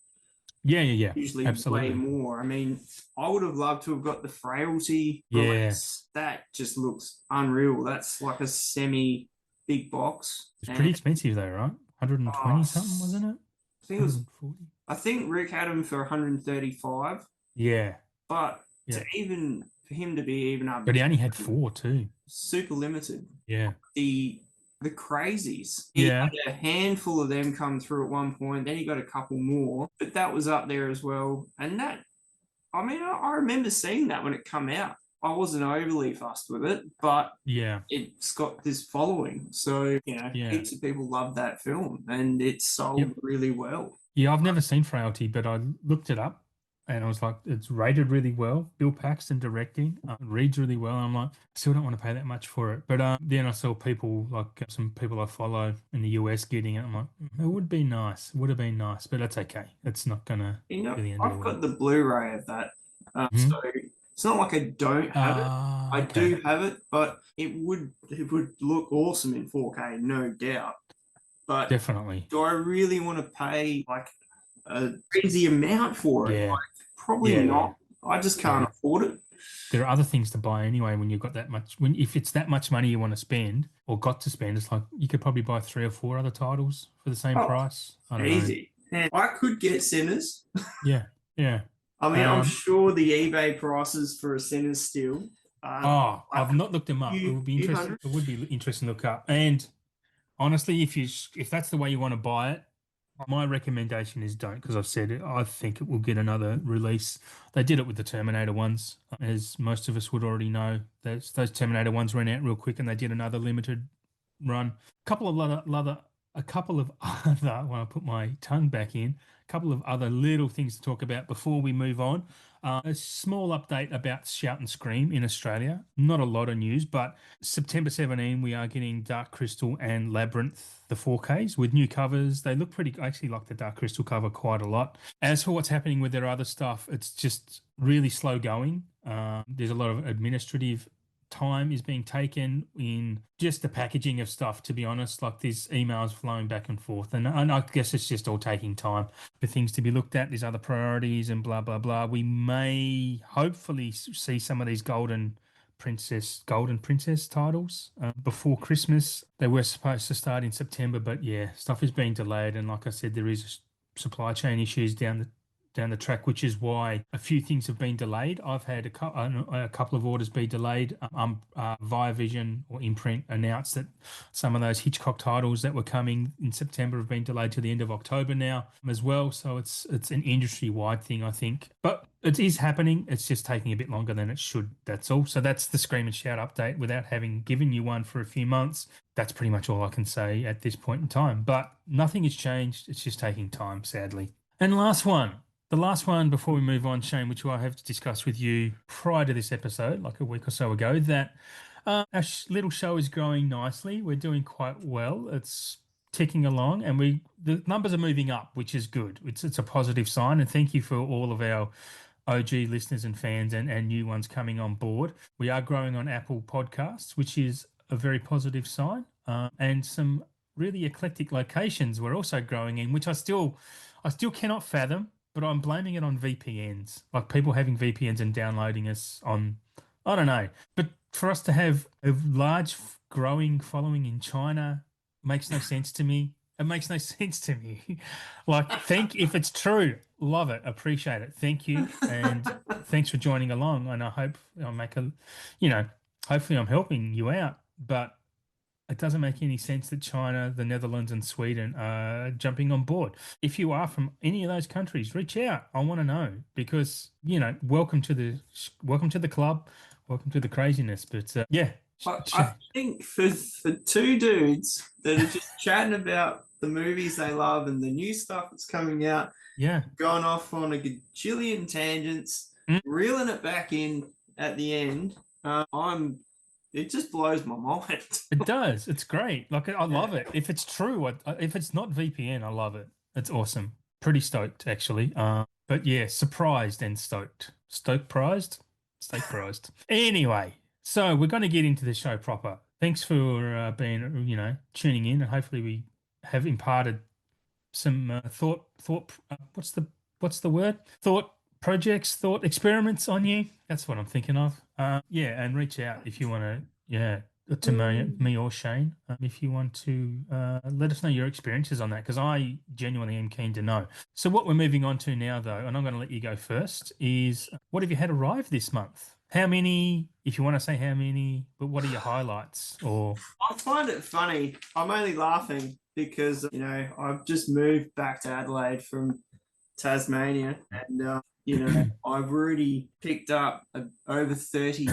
Yeah. Yeah. Yeah. usually way Absolutely. more. I mean, I would have loved to have got the Frailty Yeah. release. That just looks unreal. That's like a semi big box. It's And pretty expensive though, right? oh, 120 something, wasn't it? I think it was, 140. I think Rick had him for 135, Yeah. but Yeah. for him to be even up But he only had there, four too. super limited. Yeah. The crazies. He Yeah. had a handful of them come through at one point, then he got a couple more, but that was up there as well. And that, I mean, I remember seeing that when it come out. I wasn't overly fussed with it, but Yeah. it's got this following. So, Yeah. heaps of people love that film and it sold Yep. really well. Yeah, I've never seen Frailty, but I looked it up and I was like, it's rated really well. Bill Paxton directing, reads really well. I'm like, I still don't want to pay that much for it. But then I saw people like some people I follow in the US getting it. I'm like, it would be nice. Would have been nice, but that's okay. It's not gonna be the end of the I've world. got the Blu-ray of that, Hmm. so it's not like I don't have it. I Okay. do have it, but it would look awesome in 4K, no doubt. But Definitely. do I really want to pay like a crazy amount for it? Yeah. Like, probably Yeah. Yeah. not. I just No, can't afford it. there are other things to buy anyway when you've got that much. When if it's that much money you want to spend or got to spend, it's like you could probably buy three or four other titles for the same Oh, price. I don't know. easy. And I could get Sinners. Yeah, yeah. I mean, I'm Um, sure the eBay prices for a Sinners still like I've not looked them up. It few would be few interesting. hundred. It would be interesting to look up. And honestly, if that's the way you want to buy it, my recommendation is don't, because I've said it. I think it will get another release. They did it with the Terminator ones, as most of us would already know. Those Terminator ones ran out real quick, and they did another limited run. A couple of other. When I put my tongue back in, a couple of other little things to talk about before we move on. A small update about Shout and Scream in Australia. Not a lot of news, but September 17, we are getting Dark Crystal and Labyrinth, the 4Ks, with new covers. They look pretty, I actually like the Dark Crystal cover quite a lot. As for what's happening with their other stuff, it's just really slow going. There's a lot of administrative time is being taken in just the packaging of stuff, to be honest. Like there's emails flowing back and forth. And I guess it's just all taking time for things to be looked at. There's other priorities and blah, blah, blah. We may hopefully see some of these golden princess titles before Christmas. They were supposed to start in September, but yeah, stuff is being delayed. And like I said, there is supply chain issues down the track, which is why a few things have been delayed. I've had a couple of orders be delayed. Via Vision or Imprint announced that some of those Hitchcock titles that were coming in September have been delayed to the end of October now as well. So it's an industry-wide thing, I think. But it is happening. It's just taking a bit longer than it should. That's all. So that's the Scream and Shout update. Without having given you one for a few months, that's pretty much all I can say at this point in time. But nothing has changed. It's just taking time, sadly. And the last one before we move on, Shane, which I have to discuss with you prior to this episode, like a week or so ago, that our little show is growing nicely. We're doing quite well. It's ticking along, and the numbers are moving up, which is good. It's a positive sign, and thank you for all of our OG listeners and fans and new ones coming on board. We are growing on Apple Podcasts, which is a very positive sign, and some really eclectic locations we're also growing in, which I still cannot fathom, but I'm blaming it on VPNs, like people having VPNs and downloading us on, I don't know. But for us to have a large growing following in China makes no sense to me. It makes no sense to me. Like, if it's true, love it, appreciate it. Thank you. And thanks for joining along. And I hope I'll you know, hopefully I'm helping you out. But it doesn't make any sense that China, the Netherlands, and Sweden are jumping on board. If you are from any of those countries, reach out. I want to know because welcome to the club, welcome to the craziness. But yeah, I think for two dudes that are just chatting about the movies they love and the new stuff that's coming out, Yeah. going off on a gajillion tangents, Mm. reeling it back in at the end, it just blows my mind. It does. It's great. Like I love it. If it's true, if it's not VPN, I love it. It's awesome. Pretty stoked actually. But yeah, surprised and stoked. Stoked prized, stoked prized. Anyway, so we're going to get into the show proper. Thanks for being, tuning in, and hopefully we have imparted some what's the word? Thought projects, thought experiments on you. That's what I'm thinking of. Yeah, and reach out if you want to. Yeah, to me or Shane, if you want to let us know your experiences on that, because I genuinely am keen to know. So what we're moving on to now, though, and I'm going to let you go first, is what have you had arrive this month? How many, if you want to say how many, but what are your highlights? Or I find it funny. I'm only laughing because I've just moved back to Adelaide from Tasmania, and I've already picked up over 30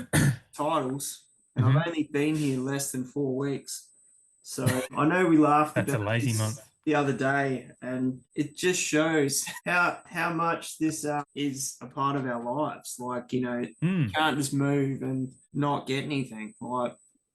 titles, and Mhm. I've only been here less than 4 weeks. So I know we laughed That's a about lazy this month. the other day, and it just shows how much this is a part of our lives. Like you can't just move and not get anything. Like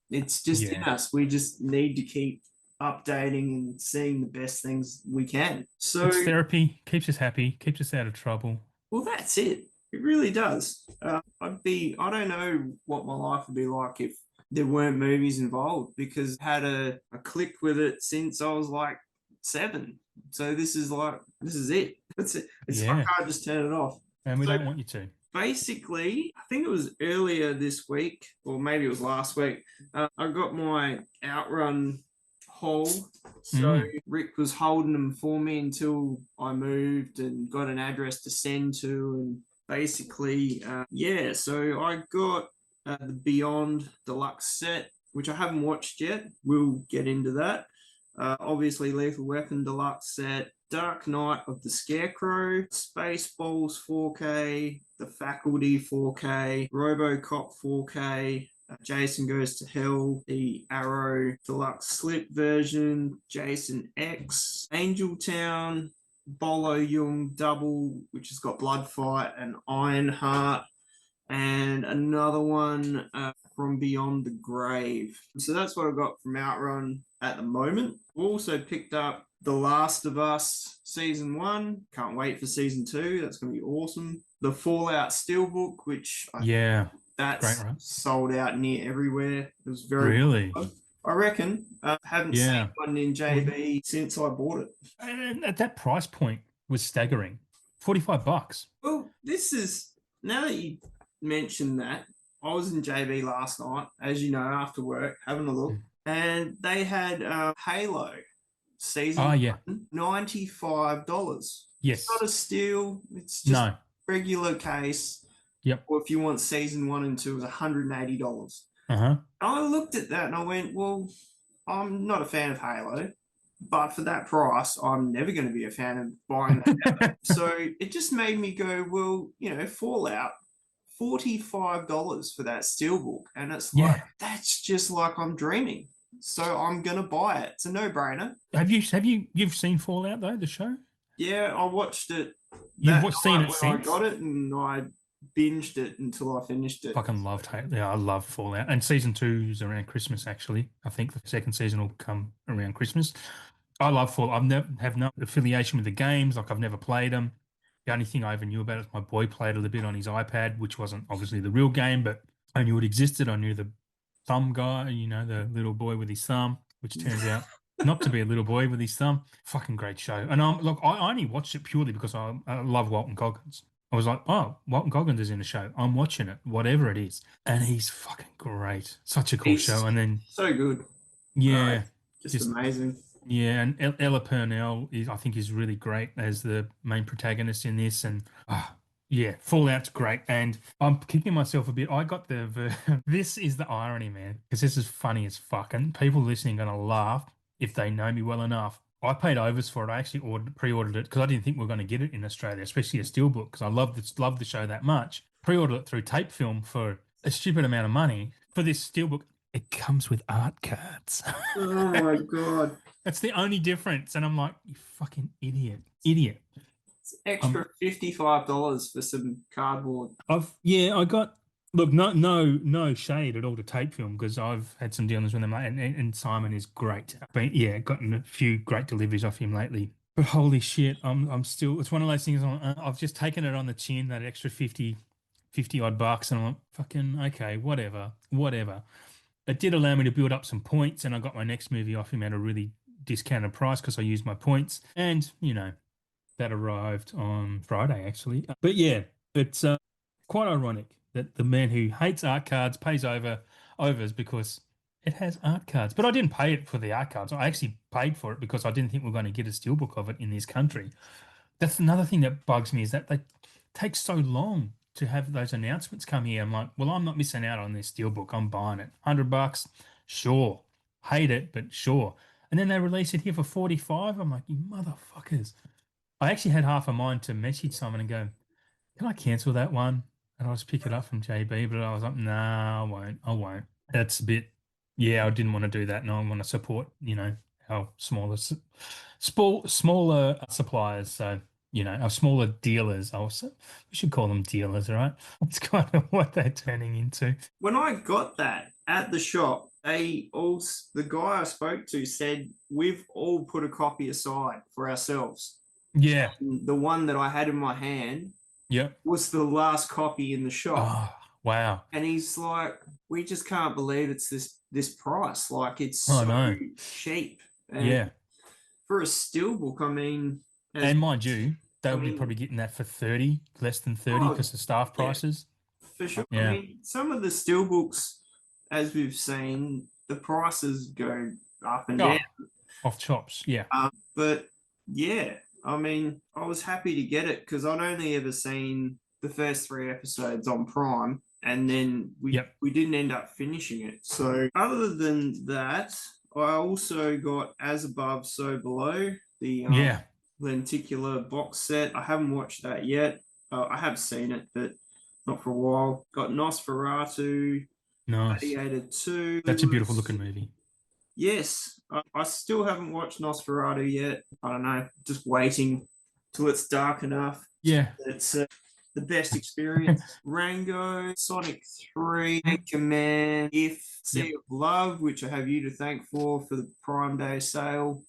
it's just in Yeah. us. We just need to keep updating and seeing the best things we can. So, It's therapy, keeps us happy, keeps us out of trouble. well, that's it. It really does. I don't know what my life would be like if there weren't movies involved, because I had a click with it since I was like 7. So this is it. That's it. I Yeah. can't just turn it off. And we So don't want you to. basically, I think it was earlier this week, or maybe it was last week. I got my Outrun haul. So Rick was holding them for me until I moved and got an address to send to, and basically, yeah. So I got the Beyond Deluxe set, which I haven't watched yet. We'll get into that. Obviously, Lethal Weapon Deluxe set, Dark Knight of the Scarecrow, Spaceballs 4K, The Faculty 4K, RoboCop 4K, Jason Goes to Hell, the Arrow Deluxe Slip version, Jason X, Angel Town, Bolo Young Double, which has got Blood Fight and Ironheart, and another one from Beyond the Grave. So that's what I got from Outrun at the moment. Also picked up The Last of Us Season 1. Can't wait for Season 2. That's going to be awesome. The Fallout Steelbook, which that's great, right? sold out near everywhere. It was very Really? popular. I reckon. Haven't seen Yeah. one in JB since I bought it. And at that price point was staggering. $45. Well, this is, now that you mentioned that, I was in JB last night, as you know, after work, having a look, and they had Halo Oh, season yeah. one, $95. It's Yes. not a steal, it's just No. regular case. Yep. Or if you want season 1 and 2, it was $180. Uh-huh. I looked at that and I went, well, I'm not a fan of Halo, but for that price, I'm never going to be a fan of buying that. So it just made me go, well, Fallout, $45 for that steelbook, and it's like Yeah. that's just like I'm dreaming. So I'm gonna buy it. It's a no-brainer. You've seen Fallout though, the show? Yeah, I watched it You've that seen night it when I since? got it, and I binged it until I finished it. Fucking loved Halo. Yeah, I love Fallout. And season 2 is around Christmas, actually. I think the second season will come around Christmas. I love Fallout. I've never have no affiliation with the games. Like I've never played them. The only thing I ever knew about it is my boy played a little bit on his iPad, which wasn't obviously the real game, but I knew it existed. I knew the thumb guy, the little boy with his thumb, which turns out not to be a little boy with his thumb. Fucking great show. And look, I only watched it purely because I love Walton Goggins. I was like, oh, Walton Goggins is in the show. I'm watching it, whatever it is. And he's fucking great. Such a cool show. He's And then, so good. yeah, Just just amazing. yeah, and Ella Purnell I think is really great as the main protagonist in this, and yeah, Fallout's great. And I'm kicking myself a bit. I got this is the irony, man, because this is funny as fuck, and people listening are gonna laugh if they know me well enough. I paid overs for it. I actually pre-ordered it because I didn't think we were going to get it in Australia, especially a steelbook, because I love the show that much. Pre-ordered it through Tape Film for a stupid amount of money for this steelbook. It comes with art cards. Oh my god. That's the only difference. And I'm like, you fucking idiot. Idiot. It's extra $55 for some cardboard. I got look, no shade at all to Tape Film because I've had some dealings with them, and Simon is great. But yeah, gotten a few great deliveries off him lately. But holy shit, I'm still. It's one of those things. I've just taken it on the chin, that extra 50 odd bucks, and I'm like, fucking okay, whatever. It did allow me to build up some points, and I got my next movie off him at a really discounted price because I used my points, and that arrived on Friday actually. But yeah, it's quite ironic that the man who hates art cards pays overs because it has art cards. But I didn't pay it for the art cards. I actually paid for it because I didn't think we are going to get a steelbook of it in this country. That's another thing that bugs me is that they take so long to have those announcements come here. I'm like, well, I'm not missing out on this steelbook. I'm buying it. $100, sure. Hate it, but sure. And then they release it here for 45. I'm like, you motherfuckers. I actually had half a mind to message someone and go, can I cancel that one? And I'll just pick it up from JB. But I was like, nah, I won't. I won't. That's a bit, yeah, I didn't want to do that. And I want to support, our smaller suppliers. So, our smaller dealers also. We should call them dealers, right? That's kind of what they're turning into. When I got that at the shop, the guy I spoke to said we've all put a copy aside for ourselves. Yeah. The one that I had in my hand Yep. was the last copy in the shop. Oh, wow. And he's like, we just can't believe it's this price. Like it's Oh, so no. cheap. And Yeah. for a steelbook, I mean, And mind you, they'll be mean, probably getting that for 30, less than 30 because of staff prices. For sure. Yeah. I mean, some of the steelbooks, as we've seen, the prices go up and down. Off chops, yeah. But yeah, I mean, I was happy to get it because I'd only ever seen the first 3 episodes on Prime, and then we didn't end up finishing it. So other than that, I also got As Above, So Below, the lenticular box set. I haven't watched that yet. I have seen it, but not for a while. Got Nosferatu, Nice. Gladiator 2. That's a beautiful looking movie. Yes, I still haven't watched Nosferatu yet. I don't know, just waiting till it's dark enough. Yeah. It's the best experience. Rango, Sonic 3, Anchorman, If, Sea of Love, which I have you to thank for the Prime Day sale,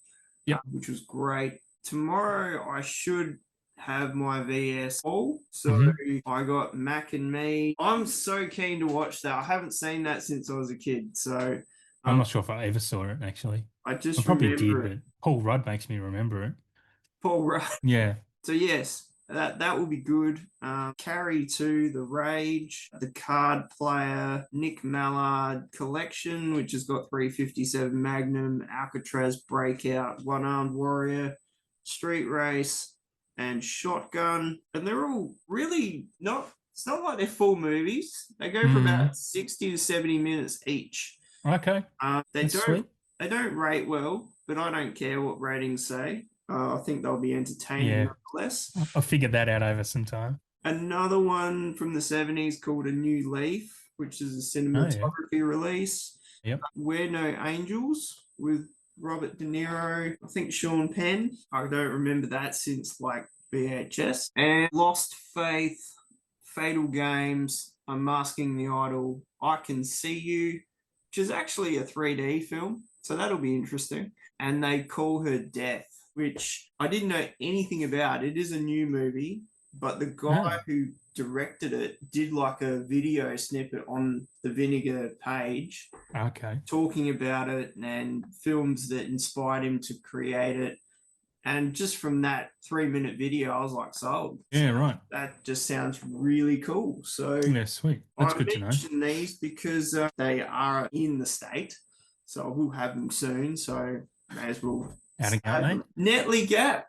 which was great. Tomorrow I should have my VS all. So I got Mac and Me. I'm so keen to watch that. I haven't seen that since I was a kid. So I'm not sure if I ever saw it actually. I probably did, but Paul Rudd makes me remember it. Paul Rudd. Yeah. So yes, that will be good. Carrie 2, The Rage, The Card Player, Nick Mallard Collection, which has got 357 Magnum, Alcatraz Breakout, One Armed Warrior, Street Race, and Shotgun. And they're all really it's not like they're full movies. They go for about 60 to 70 minutes each. Okay. They don't rate well, but I don't care what ratings say. I think they'll be entertaining nonetheless. I'll figure that out over some time. Another one from the 70s called A New Leaf, which is a cinematography release. Yep. We're No Angels with Robert De Niro. I think Sean Penn. I don't remember that since like VHS. And Lost Faith, Fatal Games, Unmasking the Idol, I Can See You, which is actually a 3D film. So that'll be interesting. And They Call Her Death, which I didn't know anything about. It is a new movie, but the guy who directed it did like a video snippet on the Vinegar page. Okay. Talking about it and films that inspired him to create it. And just from that 3-minute video, I was like, sold. Yeah, right. That just sounds really cool. So yeah, sweet. That's good to know. I mention these because they are in the state. So we'll have them soon. So may as well. Out of Gap, mate? Netley Gap.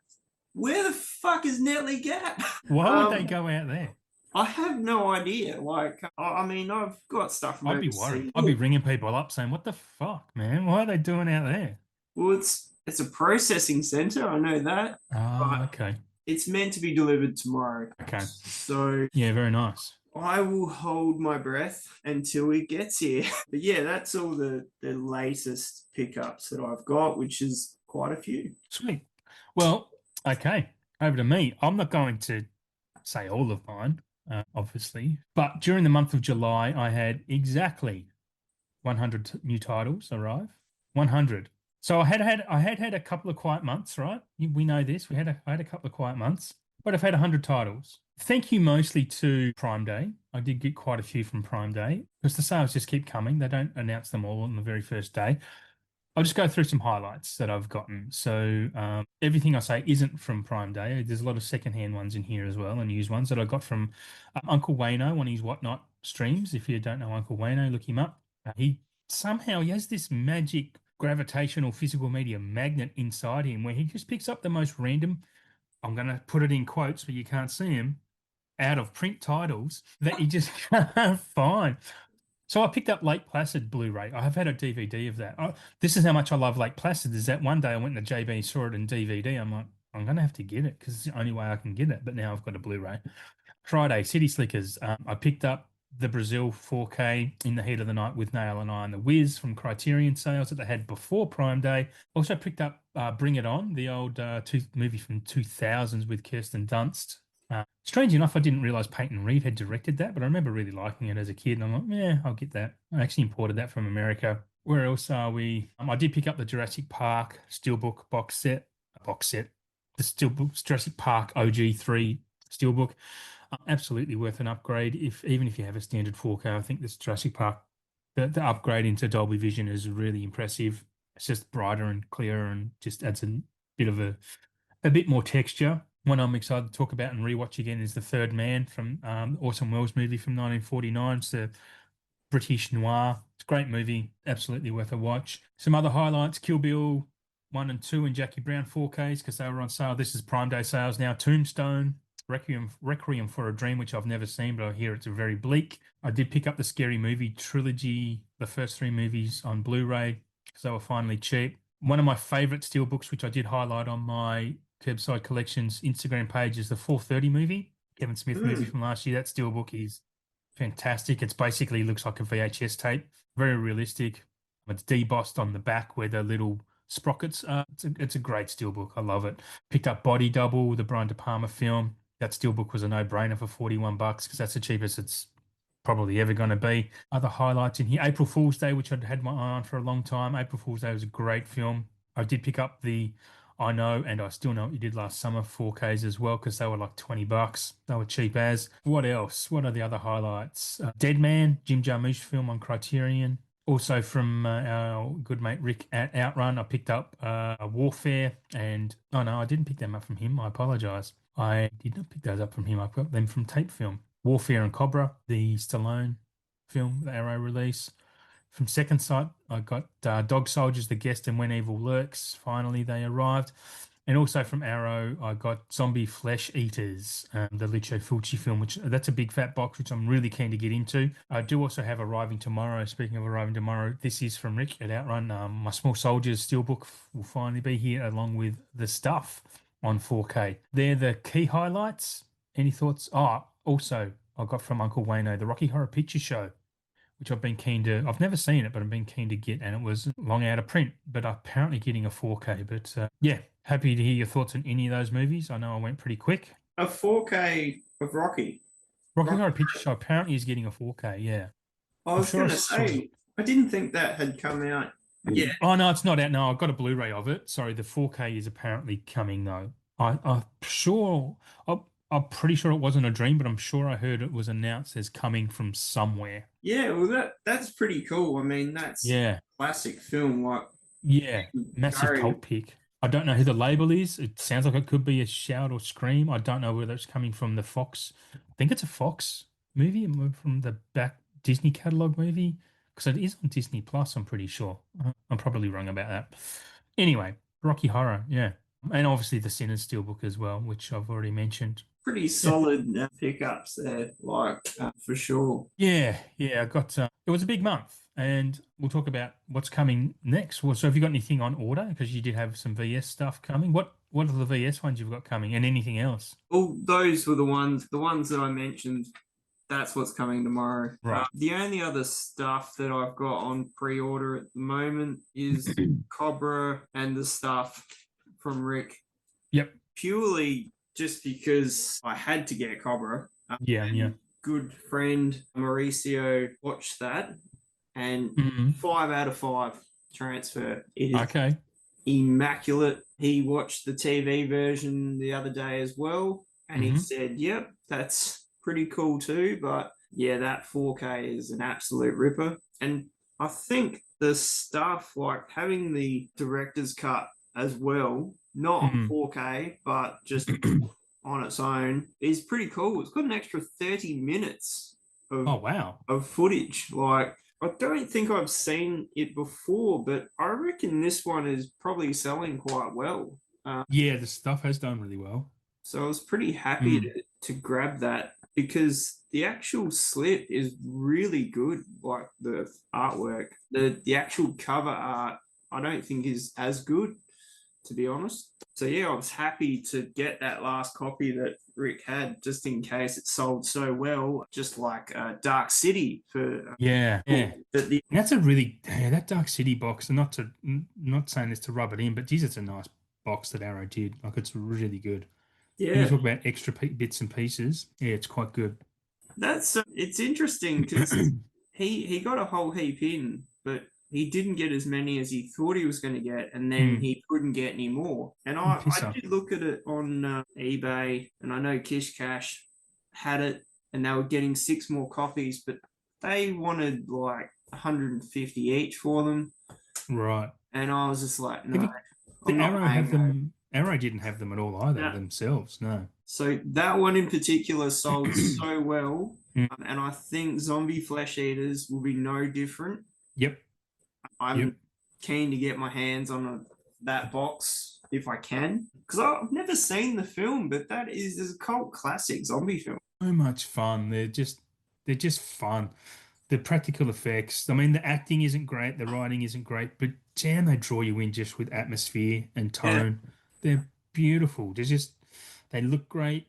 Where the fuck is Netley Gap? Why would they go out there? I have no idea. Like, I mean, I've got stuff from I'd be worried. I'd be ringing people up saying, what the fuck, man? Why are they doing out there? Well, it's a processing center. I know that. Oh, okay. It's meant to be delivered tomorrow. Okay. So yeah, very nice. I will hold my breath until it gets here. But yeah, that's all the latest pickups that I've got, which is quite a few. Sweet. Well, okay, over to me. I'm not going to say all of mine, obviously, but during the month of July, I had exactly 100 new titles arrive. 100. So I had a couple of quiet months, right? We know this. I had a couple of quiet months, but I've had 100 titles. Thank you mostly to Prime Day. I did get quite a few from Prime Day because the sales just keep coming. They don't announce them all on the very first day. I'll just go through some highlights that I've gotten. So everything I say isn't from Prime Day. There's a lot of secondhand ones in here as well and used ones that I got from Uncle Wayno on his Whatnot streams. If you don't know Uncle Wayno, look him up. He has this magic gravitational physical media magnet inside him where he just picks up the most random, I'm going to put it in quotes but you can't see him, out of print titles that you just can't find. So I picked up Lake Placid Blu-ray. I have had a DVD of that. This is how much I love Lake Placid. Is that one day I went to JB, saw it in DVD. I'm like, I'm gonna have to get it because it's the only way I can get it. But now I've got a Blu-ray. Friday, City Slickers. I picked up the Brazil 4K in the heat of the night with Nail and I and the Wiz from Criterion sales that they had before Prime Day. Also picked up Bring It On, the old movie from 2000s with Kirsten Dunst. Strange enough, I didn't realize Peyton Reed had directed that, but I remember really liking it as a kid. And I'm like, yeah, I'll get that. I actually imported that from America. Where else are we? I did pick up the Jurassic Park Steelbook box set. The Steelbook Jurassic Park OG3 Steelbook. Absolutely worth an upgrade. Even if you have a standard 4K, I think this Jurassic Park, the upgrade into Dolby Vision is really impressive. It's just brighter and clearer and just adds bit of a bit more texture. One I'm excited to talk about and rewatch again is The Third Man from Orson Welles movie from 1949. It's a British noir. It's a great movie, absolutely worth a watch. Some other highlights: Kill Bill 1 and 2 and Jackie Brown 4Ks because they were on sale. This is Prime Day sales now. Tombstone, Requiem for a Dream, which I've never seen, but I hear it's very bleak. I did pick up the Scary Movie trilogy, the first three movies on Blu-ray because they were finally cheap. One of my favorite steelbooks, which I did highlight on my KerbSide Collection's Instagram page, is the 4:30 movie, Kevin Smith movie from last year. That steelbook is fantastic. It's basically looks like a VHS tape, very realistic. It's debossed on the back where the little sprockets are. It's a great steelbook. I love it. Picked up Body Double, the Brian De Palma film. That steelbook was a no-brainer for $41 because that's the cheapest it's probably ever going to be. Other highlights in here: April Fool's Day, which I'd had my eye on for a long time. April Fool's Day was a great film. I did pick up the I Know and I Still Know What You Did Last Summer 4Ks as well because they were like $20. They were cheap as. What else? What are the other highlights? Dead Man, Jim Jarmusch film on Criterion. Also from our good mate Rick at Outrun, I picked up Warfare and oh no, I didn't pick them up from him. I apologize. I did not pick those up from him. I got them from Tape Film. Warfare and Cobra, the Stallone film, the Arrow release. From Second Sight, I got Dog Soldiers, The Guest, and When Evil Lurks. Finally, they arrived. And also from Arrow, I got Zombie Flesh Eaters, the Lucio Fulci film, which that's a big fat box, which I'm really keen to get into. I do also have arriving tomorrow. Speaking of arriving tomorrow, this is from Rick at Outrun. My Small Soldiers steelbook will finally be here, along with the stuff on 4K. They're the key highlights. Any thoughts? Oh, also, I got from Uncle Wayno the Rocky Horror Picture Show, which I've been keen to. I've never seen it, but I've been keen to get, and it was long out of print, but apparently getting a 4K. But yeah, happy to hear your thoughts on any of those movies. I know I went pretty quick. A 4K of Rocky. Rocky Horror Picture Show apparently is getting a 4K. Yeah, I was going to say, I didn't think that had come out yet. Oh no, it's not out. No, I've got a Blu-ray of it. Sorry, the 4K is apparently coming though. I'm sure. I'm pretty sure it wasn't a dream, but I'm sure I heard it was announced as coming from somewhere. Yeah, well, that's pretty cool. I mean, that's Yeah, classic film. Like, yeah, massive Gary, cult pick. I don't know who the label is. It sounds like it could be a Shout or Scream. I don't know whether it's coming from the Fox. I think it's a Fox movie from the back Disney catalog movie because it is on Disney Plus. I'm pretty sure. I'm probably wrong about that. Anyway, Rocky Horror, yeah, and obviously the Sinners Steelbook as well, which I've already mentioned. pretty solid pickups there, like for sure. Yeah, I got. It was a big month, and we'll talk about what's coming next. Well, so have you got anything on order? Because you did have some VS stuff coming. What are the VS ones you've got coming, and anything else? Well, those were the ones that I mentioned That's what's coming tomorrow. Right. The only other stuff that I've got on pre-order at the moment is Cobra and the stuff from Rick. Yep. Purely just because I had to get Cobra. Yeah. Yeah. And good friend Mauricio watched that, and Mhm. 5 out of 5 transfer. It is Okay. immaculate. He watched the TV version the other day as well, and he Hmm. said, "Yep, that's pretty cool too." But yeah, that 4K is an absolute ripper. And I think the stuff like having the director's cut as well, not Mm. 4K, but just on its own, is pretty cool. It's got an extra 30 minutes Oh, of wow. footage. Like I don't think I've seen it before, but I reckon this one is probably selling quite well. Yeah, the stuff has done really well. So I was pretty happy Mm. to grab that because the actual slip is really good. Like the artwork, the actual cover art, I don't think is as good, to be honest. So yeah, I was happy to get that last copy that Rick had, just in case it sold so well, just like Dark City for Yeah. Yeah. But the And that's a really that Dark City box. And not saying this to rub it in, but geez, it's a nice box that Arrow did. Like it's really good. When you yeah, talk about extra bits and pieces, yeah, it's quite good. that's it's interesting because he got a whole heap in, but he didn't get as many as he thought he was going to get, and then Mm. he couldn't get any more. And I Pisser. did look at it on eBay, and I know Kish Cash had it, and they were getting 6 more copies, but they wanted like 150 each for them, Right. and I was just like, Have no, you, I'm did not Arrow have paying that. them? Arrow didn't have them at all either No. themselves. No. So that one in particular sold so well, Mm. and I think zombie flesh eaters will be no different. Yep. Yep. I'm keen to get my hands on that box if I can, because I've never seen the film, but that is a cult classic zombie film. So much fun. They're just fun. The practical effects. I mean, the acting isn't great, the writing isn't great, but damn, they draw you in just with atmosphere and Yeah, tone. They're beautiful. They look great.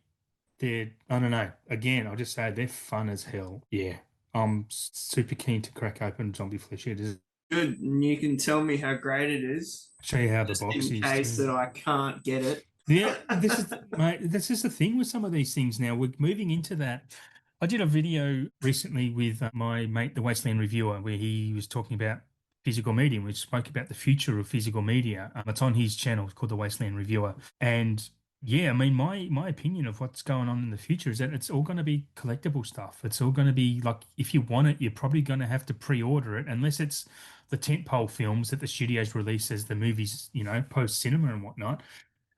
I don't know. Again, I'll just say they're fun as hell. Yeah. I'm super keen to crack open Zombie Flesh Eaters. good. And you can tell me how great it is, Show you how the just box in is case too. that I can't get it. Yeah, this is the thing with some of these things now. We're moving into that. I did a video recently with my mate, the Wasteland Reviewer, where he was talking about physical media. We spoke about the future of physical media. It's on his channel. It's called the Wasteland Reviewer. And yeah, I mean, my opinion of what's going on in the future is that it's all going to be collectible stuff. It's all going to be like, if you want it, you're probably going to have to pre-order it, unless it's the tentpole films that the studios release as the movies, post cinema and whatnot.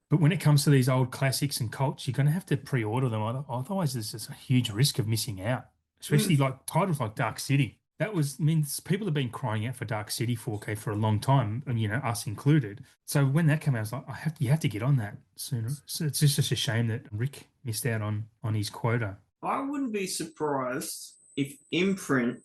But when it comes to these old classics and cults, you're going to have to pre-order them. Otherwise, there's just a huge risk of missing out, especially Mm. like titles like Dark City. That was, I mean, people have been crying out for Dark City 4K for a long time, and us included. So when that came out, I was like, you have to get on that sooner. So it's just a shame that Rick missed out on his quota. I wouldn't be surprised if Imprint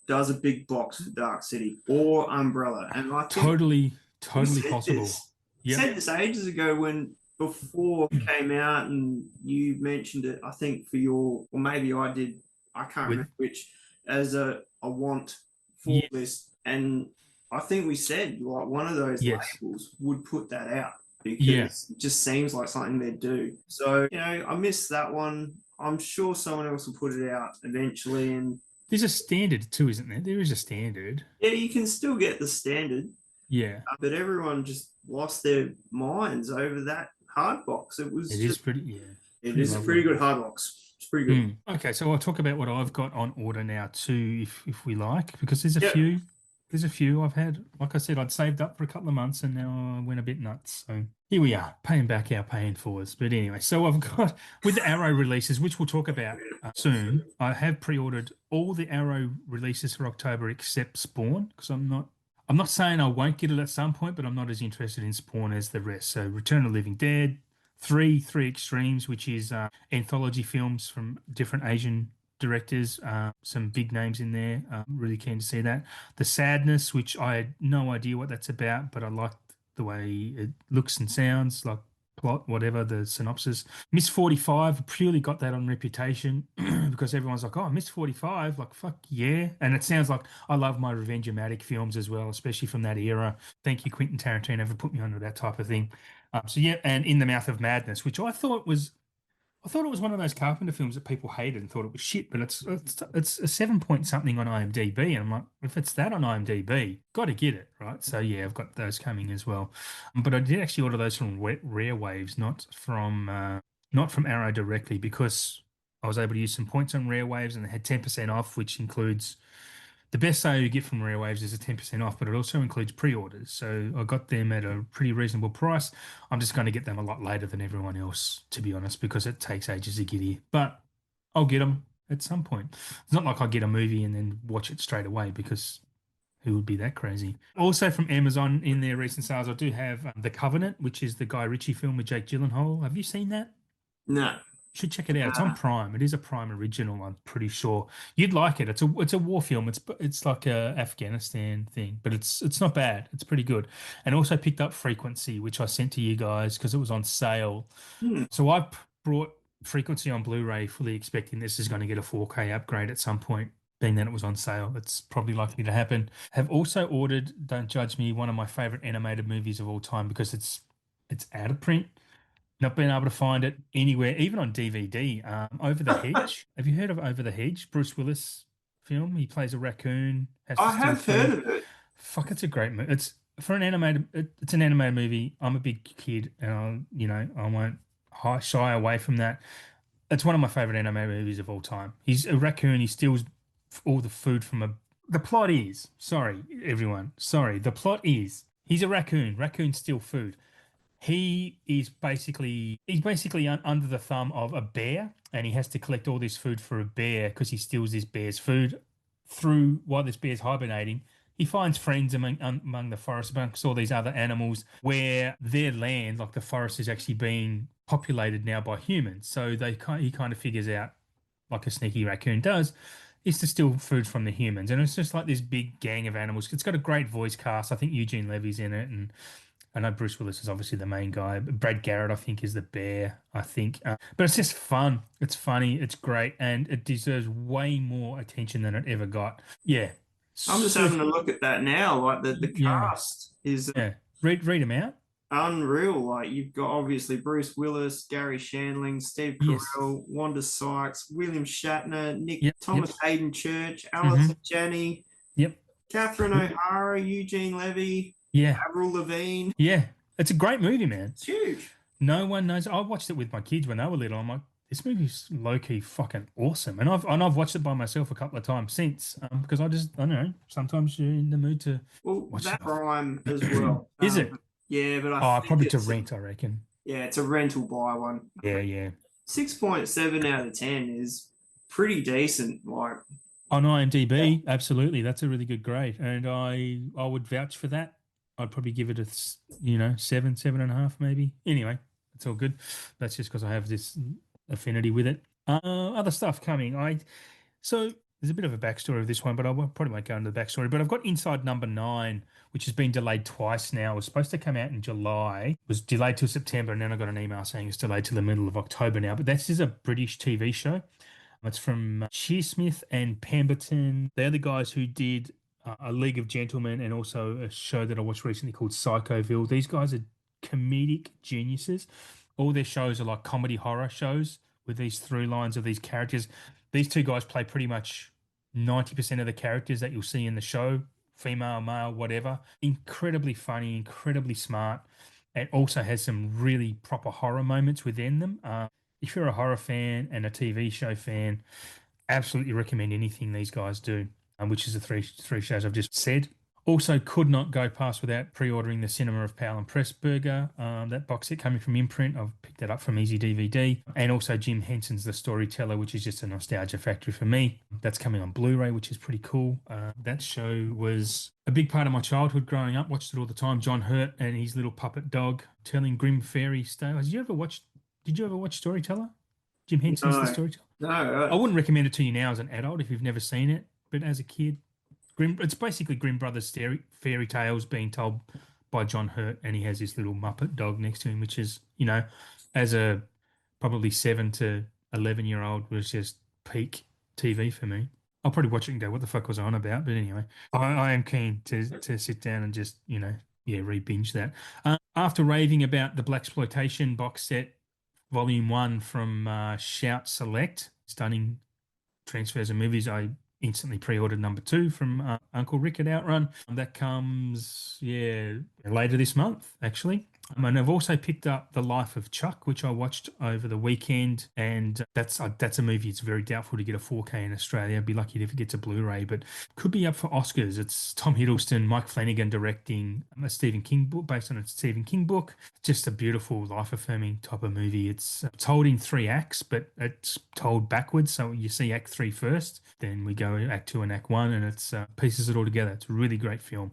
does a big box for Dark City or Umbrella, and I think Totally, we totally said possible. this. We Yep. said this ages ago when before it came out, and you mentioned it. I think for your, or maybe I did. I can't With remember which. As a want for yeah, this, and I think we said like one of those yes, labels would put that out yeah. because it just seems like something they'd do. So I missed that one. I'm sure someone else will put it out eventually, and There's a standard too, isn't there? There is a standard. yeah, you can still get the standard. Yeah. But everyone just lost their minds over that hard box. It was It is just, pretty, yeah, it pretty is a pretty lovely. good hard box. It's pretty good. Okay, so I'll talk about what I've got on order now too, if we like, because there's a Yeah. few. There's a few I've had. Like I said, I'd saved up for a couple of months, and now I went a bit nuts. So here we are, paying back our paying fors. But anyway, so I've got with the Arrow releases, which we'll talk about soon. I have pre-ordered all the Arrow releases for October except Spawn, because I'm not saying I won't get it at some point, but I'm not as interested in Spawn as the rest. So Return of the Living Dead, Three Extremes, which is anthology films from different Asian directors, some big names in there. Really keen to see that. The Sadness, which I had no idea what that's about, but I liked the way it looks and sounds, like plot, whatever the synopsis. Miss 45 purely got that on reputation because everyone's like, oh, Miss 45, like, fuck yeah. And it sounds like I love my Revenge-O-Matic films as well, especially from that era. Thank you, Quentin Tarantino, for putting me onto that type of thing. So yeah, and In the Mouth of Madness, which I thought it was one of those Carpenter films that people hated and thought it was shit, but it's a 7 point something on IMDb, and I'm like, if it's that on IMDb, got to get it, right? So yeah, I've got those coming as well. But I did actually order those from Rare Waves, not from Arrow directly, because I was able to use some points on Rare Waves, and they had 10% off, which includes the best sale you get from Rare Waves is a 10% off, but it also includes pre-orders. So I got them at a pretty reasonable price. I'm just going to get them a lot later than everyone else, to be honest, because it takes ages to get here. But I'll get them at some point. It's not like I get a movie and then watch it straight away, because who would be that crazy? Also from Amazon in their recent sales, I do have The Covenant, which is the Guy Ritchie film with Jake Gyllenhaal. Have you seen that? No. Should check it out. It's on Uh, Prime. It is a Prime original, I'm pretty sure. You'd like it. It's a war film. It's like a Afghanistan thing, but it's not bad. It's pretty good. And also picked up Frequency, which I sent to you guys because it was on sale. hmm. So brought Frequency on Blu-ray, fully expecting this is going to get a 4K upgrade at some point. Being that it was on sale, it's probably likely to happen. Have also ordered, don't judge me, one of my favorite animated movies of all time because it's out of print. Not being able to find it anywhere, even on DVD. Over the Hedge. Have you heard of Over the Hedge? Bruce Willis film. He plays a raccoon, has to I steal have heard food. of it. Fuck, it's a great movie. It's for an animated. It's an animated movie. I'm a big kid, and I won't shy away from that. It's one of my favorite animated movies of all time. He's a raccoon. He steals all the food from a. The plot is, sorry, everyone. Sorry. The plot is he's a raccoon. Raccoons steal food. He's basically under the thumb of a bear, and he has to collect all this food for a bear because he steals this bear's food through while this bear's hibernating. He finds friends among the forest, amongst all these other animals, where their land, like the forest, is actually being populated now by humans. So he kind of figures out, like a sneaky raccoon does, is to steal food from the humans, and it's just like this big gang of animals. It's got a great voice cast. I think Eugene Levy's in it, and I know Bruce Willis is obviously the main guy. But Brad Garrett, I think, is the bear. I think, but it's just fun. It's funny. It's great, and it deserves way more attention than it ever got. Yeah, I'm just so having a look at that now. Like the yeah, cast is yeah. Read them out. unreal. Like you've got obviously Bruce Willis, Gary Shandling, Steve Yes. Carell, Wanda Sykes, William Shatner, Nick Yep. Yep. Thomas Hayden Church, Hmm. Alison Janney, Yep. Catherine Yep. O'Hara, Eugene Levy, Yeah. Avril Lavigne. Yeah. It's a great movie, man. It's huge. No one knows. I watched it with my kids when they were little. I'm like, this movie's low key fucking awesome, and I've watched it by myself a couple of times since, because I don't know. Sometimes you're in the mood to Well, watch that stuff. Prime as well. Is it? Yeah, but I Oh, think probably to rent, I reckon. it's a rental buy one. Yeah, yeah. 6.7 out of 10 is pretty decent. Like, On yeah. IMDb, absolutely. That's a really good grade, and I would vouch for that. I'd probably give it seven, 7.5, maybe. Anyway, it's all good. That's just because I have this affinity with it. Other stuff coming. So there's a bit of a backstory of this one, but probably won't go into the backstory. But I've got Inside Number Nine, which has been delayed twice now. It was supposed to come out in July, was delayed till September, and then I got an email saying it's delayed till the middle of October now. But this is a British TV show. It's from Shearsmith and Pemberton. They're the guys who did A League of Gentlemen and also a show that I watched recently called Psychoville. These guys are comedic geniuses. All their shows are like comedy horror shows with these through lines of these characters. These two guys play pretty much 90% of the characters that you'll see in the show, female, male, whatever. Incredibly funny, incredibly smart, and also has some really proper horror moments within them. If you're a horror fan and a TV show fan, absolutely recommend anything these guys do, which is the three shows I've just said. Also, could not go past without pre-ordering the Cinema of Powell and Pressburger. That box set coming from Imprint. I've picked that up from Easy DVD. And also Jim Henson's The Storyteller, which is just a nostalgia factory for me. That's coming on Blu-ray, which is pretty cool. That show was a big part of my childhood growing up. Watched it all the time. John Hurt and his little puppet dog telling grim fairy tales. Did you ever watch Storyteller? Jim Henson's The No, Storyteller? no. I wouldn't recommend it to you now as an adult if you've never seen it, but as a kid, it's basically Grimm Brothers fairy tales being told by John Hurt, and he has this little Muppet dog next to him, which is, you know, as a probably 7 to 11-year-old, was just peak TV for me. I'll probably watch it and go, what the fuck was I on about? But anyway, I am keen to sit down and just, yeah, re-binge that. After raving about the Blaxploitation box set, Volume 1 from Shout Select, stunning transfers and movies, I instantly pre-ordered number 2 from Uncle Rick at Outrun. That comes, yeah, later this month, actually. And I've also picked up The Life of Chuck, which I watched over the weekend, and that's a movie. It's very doubtful to get a 4K in Australia. I'd be lucky if it gets a Blu-ray, but could be up for Oscars. It's Tom Hiddleston, Mike Flanagan directing a Stephen King book based on a Stephen King book. Just a beautiful, life-affirming type of movie. It's told in 3 acts, but it's told backwards. So you see Act 3 first, then we go Act 2 and Act 1, and it's pieces it all together. It's a really great film.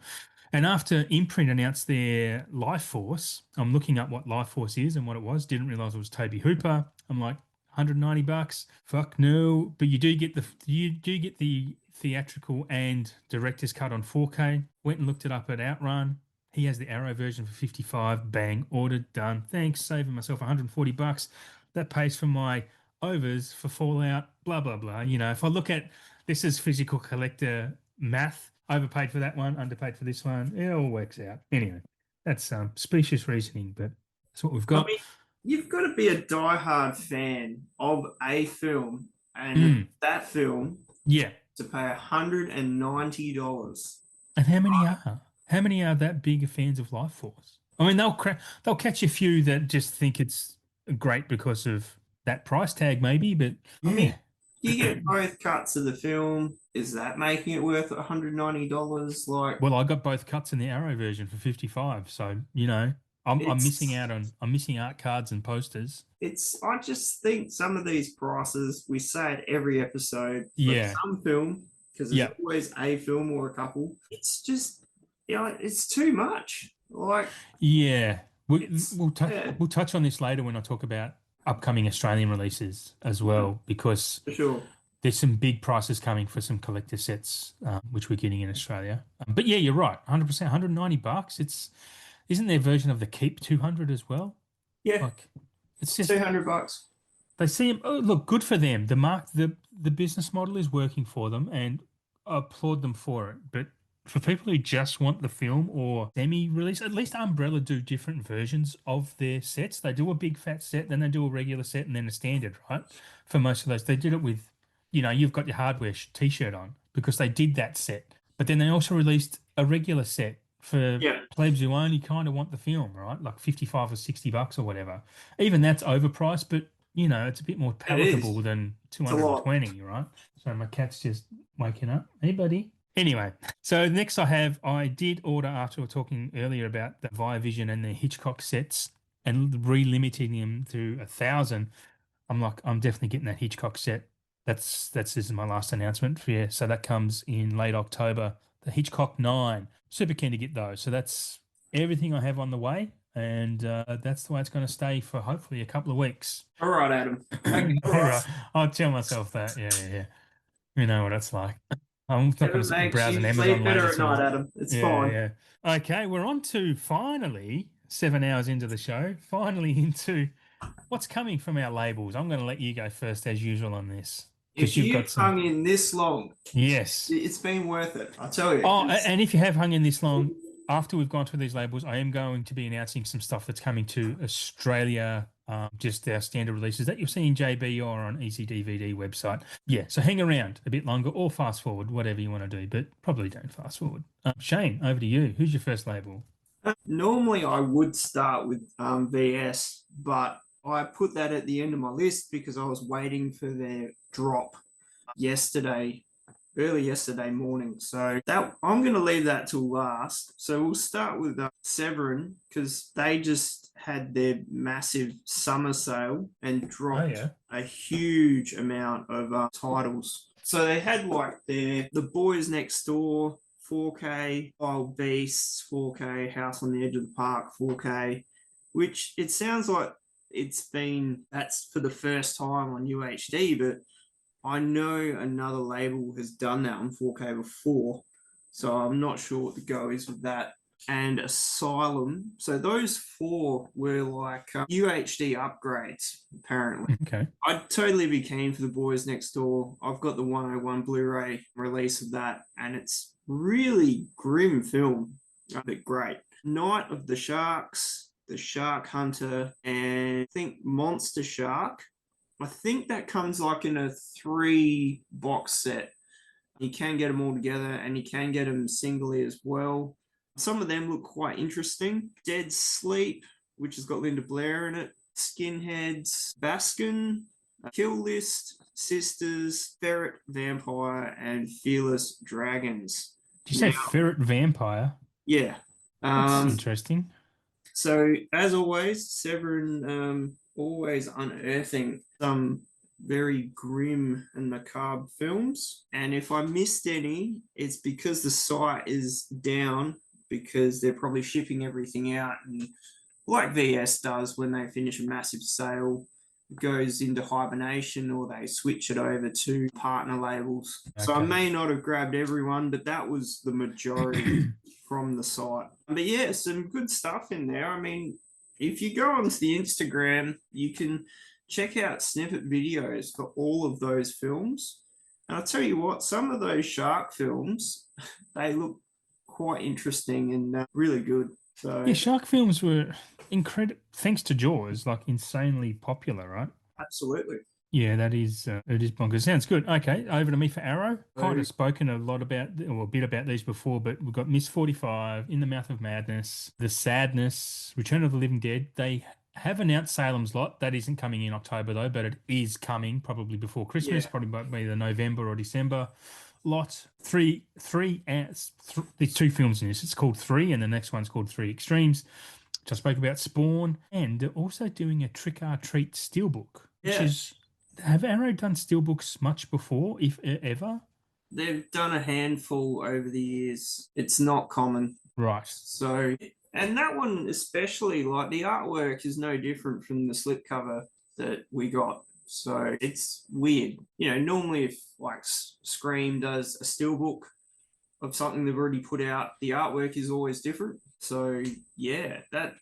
And after Imprint announced their Life Force, I'm looking up what Life Force is and what it was. Didn't realize it was Toby Hooper. I'm like, $190? Fuck no. But you do get the theatrical and director's cut on 4K. Went and looked it up at Outrun. He has the Arrow version for 55. Bang, ordered, done. Thanks, saving myself $140. That pays for my overs for Fallout. Blah blah blah. If I look at this as physical collector math. Overpaid for that one, underpaid for this one. It all works out. Anyway, that's specious reasoning, but that's what we've got. I mean, you've got to be a diehard fan of a film, and that film, yeah, to pay $190. And how many are? How many are that big fans of Life Force? I mean, they'll catch a few that just think it's great because of that price tag, maybe. But yeah. You get both cuts of the film. Is that making it worth $190? Well, I got both cuts in the Arrow version for 55. So, I'm missing out on art cards and posters. I just think some of these prices, we say it every episode, for some film, because there's always a film or a couple. It's just, it's too much. We'll touch on this later when I talk about upcoming Australian releases as well, because for sure there's some big prices coming for some collector sets, which we're getting in Australia. But yeah, you're right, 100%, $190. Isn't their version of the Keep 200 as well? Yeah, it's just $200. They see them. Oh, look, good for them. The business model is working for them, and I applaud them for it. But for people who just want the film or semi-release, at least Umbrella do different versions of their sets. They do a big fat set, then they do a regular set, and then a standard, right? For most of those, they did it with, you've got your hardware t-shirt on because they did that set. But then they also released a regular set for plebs who only kind of want the film, right? Like 55 or $60 or whatever. Even that's overpriced, but it's a bit more palatable than 220, right? So my cat's just waking up. Hey, buddy. Anyway, so next I did order, after we were talking earlier about the Viavision and the Hitchcock sets and re-limiting them to 1,000. I'm definitely getting that Hitchcock set. This is my last announcement for you. So that comes in late October, the Hitchcock 9. Super keen to get those. So that's everything I have on the way. And that's the way it's going to stay for hopefully a couple of weeks. All right, Adam. All right. I'll tell myself that. Yeah. You know what it's like. I'm not going to sit browsing Amazon better at night, Adam. It's fine. Yeah. Okay, we're on to finally 7 hours into the show. Finally into what's coming from our labels. I'm going to let you go first, as usual, on this. If you've hung in this long, yes, it's been worth it. I'll tell you. Oh, and if you have hung in this long, after we've gone through these labels, I am going to be announcing some stuff that's coming to Australia. Just our standard releases that you'll see in JB or on Easy DVD website. Yeah, so hang around a bit longer or fast forward, whatever you want to do, but probably don't fast forward. Shane, over to you. Who's your first label? Normally I would start with VS, but I put that at the end of my list because I was waiting for their drop early yesterday morning. So that I'm going to leave that till last. So we'll start with Severin because they just had their massive summer sale and dropped a huge amount of titles. So they had like The Boys Next Door 4K, Wild Beasts 4K, House on the Edge of the Park 4K, which it sounds like that's for the first time on UHD, but I know another label has done that on 4K before, so I'm not sure what the go is with that. and Asylum. So those four were like UHD upgrades, apparently. Okay. I'd totally be keen for The Boys Next Door. I've got the 101 Blu-ray release of that, and it's really grim film, but great. Night of the Sharks, The Shark Hunter, and I think Monster Shark. I think that comes like in a 3-box set. You can get them all together, and you can get them singly as well. Some of them look quite interesting. Dead Sleep, which has got Linda Blair in it. Skinheads, Baskin, Kill List, Sisters, Ferret Vampire, and Fearless Dragons. Did you say ferret vampire? Yeah. That's interesting. So, as always, Severin always unearthing some very grim and macabre films. And if I missed any, it's because the site is down because they're probably shipping everything out. And like VS does when they finish a massive sale, it goes into hibernation or they switch it over to partner labels. Okay. So I may not have grabbed everyone, but that was the majority from the site. But yeah, some good stuff in there. I mean, if you go onto the Instagram, you can check out snippet videos for all of those films. And I'll tell you what, some of those shark films, they look quite interesting and really good. So yeah, shark films were incredible, thanks to Jaws, like insanely popular, right? Absolutely. Yeah, that is it is bonkers. Sounds good. Okay, over to me for Arrow. Kind of spoken a lot about, or a bit about these before, but we've got Miss 45, In the Mouth of Madness, The Sadness, Return of the Living Dead. They have announced Salem's Lot. That isn't coming in October though, but it is coming probably before Christmas, probably by either November or December. Lot there's 2 films in this. It's called 3, and the next one's called 3 Extremes, which I spoke about. Spawn, and they're also doing a Trick or Treat steelbook, which is. Have Arrow done steelbooks much before, if ever? They've done a handful over the years. It's not common. Right. So, and that one especially, like the artwork is no different from the slipcover that we got. So it's weird. You know, normally if like Scream does a steelbook of something they've already put out, the artwork is always different. So yeah,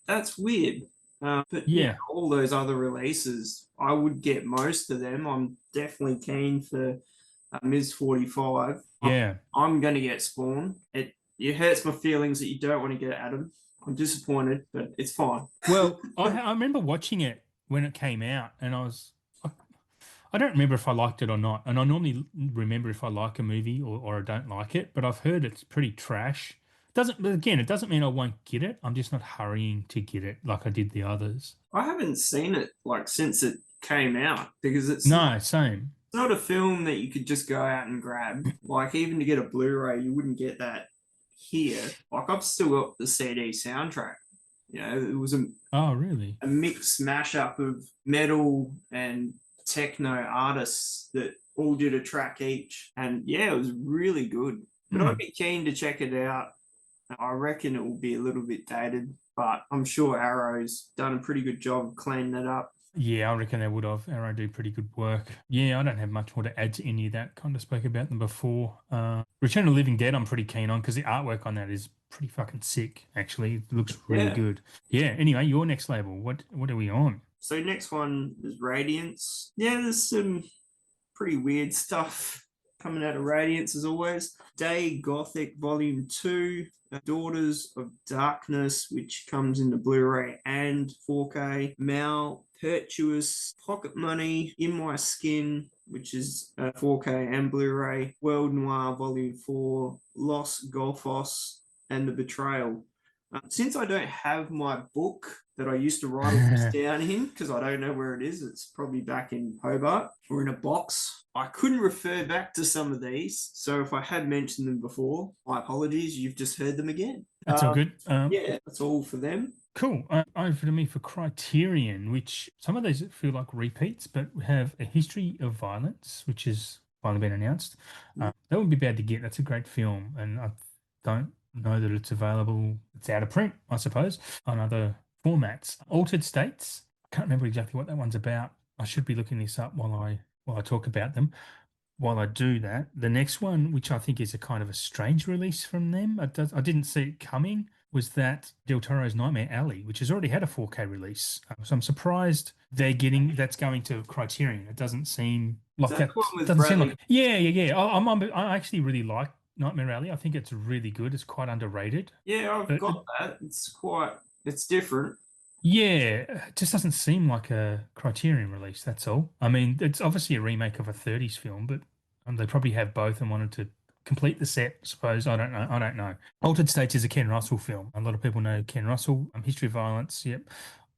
that's weird. But yeah, all those other releases, I would get most of them. I'm definitely keen for Ms. 45. Yeah. I'm going to get Spawn. It hurts my feelings that you don't want to get Adam. I'm disappointed, but it's fine. Well, I remember watching it when it came out, and I don't remember if I liked it or not. And I normally remember if I like a movie or I don't like it, but I've heard it's pretty trash. It doesn't mean I won't get it. I'm just not hurrying to get it like I did the others. I haven't seen it like since it came out because it's same. It's not a film that you could just go out and grab. Like even to get a Blu-ray, you wouldn't get that here. Like I've still got the CD soundtrack. You know, it was really a mixed mashup of metal and techno artists that all did a track each, and yeah, it was really good. But I'd be keen to check it out. I reckon it will be a little bit dated, but I'm sure Arrow's done a pretty good job of cleaning it up. Yeah, I reckon they would have. Arrow do pretty good work. Yeah, I don't have much more to add to any of that. Kind of spoke about them before. Return of the Living Dead I'm pretty keen on because the artwork on that is pretty fucking sick, actually. It looks really good. Yeah, anyway, your next label. What are we on? So next one is Radiance. Yeah, there's some pretty weird stuff coming out of Radiance as always. Day Gothic Volume 2, Daughters of Darkness, which comes in the Blu-ray and 4K. Malpertuous, Pocket Money, In My Skin, which is 4K and Blu-ray. World Noir Volume 4, Los Golfos, and The Betrayal. Since I don't have my book that I used to write all this down in, because I don't know where it is, it's probably back in Hobart or in a box. I couldn't refer back to some of these, so if I had mentioned them before, my apologies, you've just heard them again. That's all good. Yeah, that's all for them. Cool. Over to me for Criterion, which some of these feel like repeats, but have A History of Violence, which has finally been announced. That would be bad to get. That's a great film, and I don't know that it's available. It's out of print, I suppose, on other formats. Altered States. I can't remember exactly what that one's about. I should be looking this up while I talk about them. While I do that, the next one, which I think is a kind of a strange release from them, I didn't see it coming. was that Del Toro's Nightmare Alley, which has already had a 4K release. So I'm surprised that's going to Criterion. It doesn't seem Is like that the that. one with Doesn't seem Bradley? like. Yeah. I actually really like Nightmare Alley. I think it's really good. It's quite underrated. Yeah, I've But got that. It's different. yeah, it just doesn't seem like a Criterion release. That's all. I mean, it's obviously a remake of a 30s film, but they probably have both and wanted to complete the set, I suppose. I don't know. I don't know. Altered States is a Ken Russell film. A lot of people know Ken Russell. History of Violence. Yep.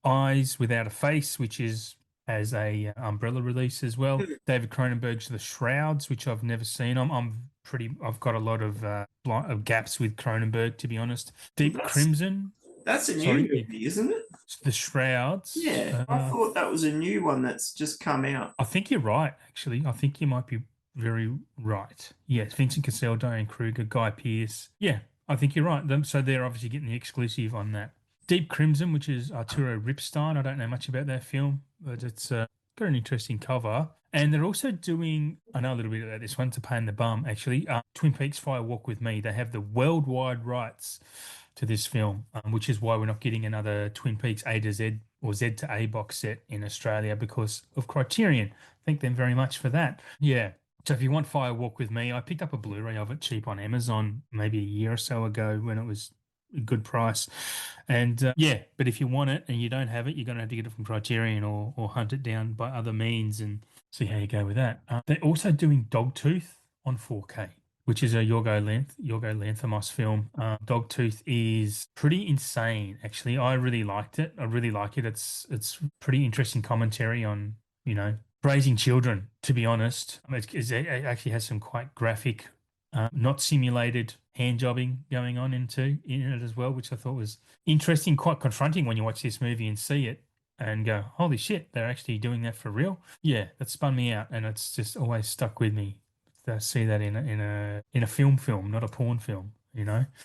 Eyes Without a Face, which is as a umbrella release as well. David Cronenberg's The Shrouds, which I've never seen. I've got a lot of gaps with Cronenberg, to be honest. Deep That's Crimson. that's a new Sorry, yeah. movie, isn't it? The Shrouds. Yeah, I thought that was a new one that's just come out. I think you're right, actually. I think you might be very right. Yes, Vincent Cassel, Diane Kruger, Guy Pearce. Yeah, I think you're right. So they're obviously getting the exclusive on that. Deep Crimson, which is Arturo Ripstein. I don't know much about that film, but it's got an interesting cover. And they're also doing, I know a little bit about this one, it's a pain in the bum, actually. Twin Peaks Fire Walk with Me. They have the worldwide rights to this film, which is why we're not getting another Twin Peaks A to Z or Z to A box set in Australia because of Criterion. Thank them very much for that. Yeah. So if you want Fire Walk with Me, I picked up a Blu-ray of it cheap on Amazon maybe a year or so ago when it was a good price. And yeah, but if you want it and you don't have it, you're going to have to get it from Criterion or hunt it down by other means and see how you go with that. They're also doing Dogtooth on 4K, which is a Yorgo Lanthimos film. Dogtooth is pretty insane, actually. I really liked it. I really like it. It's pretty interesting commentary on, raising children, to be honest. It actually has some quite graphic, not simulated hand jobbing going on in it as well, which I thought was interesting, quite confronting when you watch this movie and see it and go, holy shit, they're actually doing that for real. Yeah, that spun me out, and it's just always stuck with me to see that in a film, not a porn film.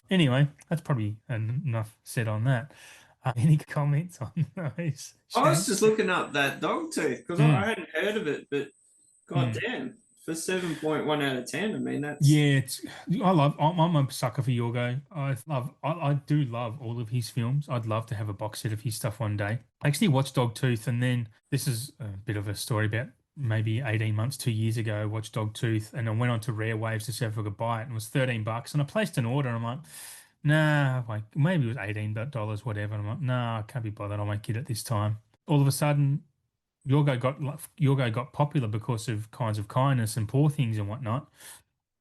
Anyway, that's probably enough said on that. Any comments on those, I was Shane? just looking up that dog tooth because I Mm, hadn't heard of it, but god mm. damn, for 7.1 out of 10, I mean that's Yeah, I'm a sucker for Yorgo. I do love all of his films. I'd love to have a box set of his stuff one day. I actually watched Dogtooth, and then this is a bit of a story about maybe 18 months, 2 years ago. I watched Dogtooth, and I went on to Rare Waves to see if I could buy it, and it was $13. And I placed an order, and I'm like, nah, like maybe it was $18, whatever. And I'm like, nah, I can't be bothered. I won't get it this time. All of a sudden, Yorgo got popular because of Kinds of Kindness and Poor Things and whatnot.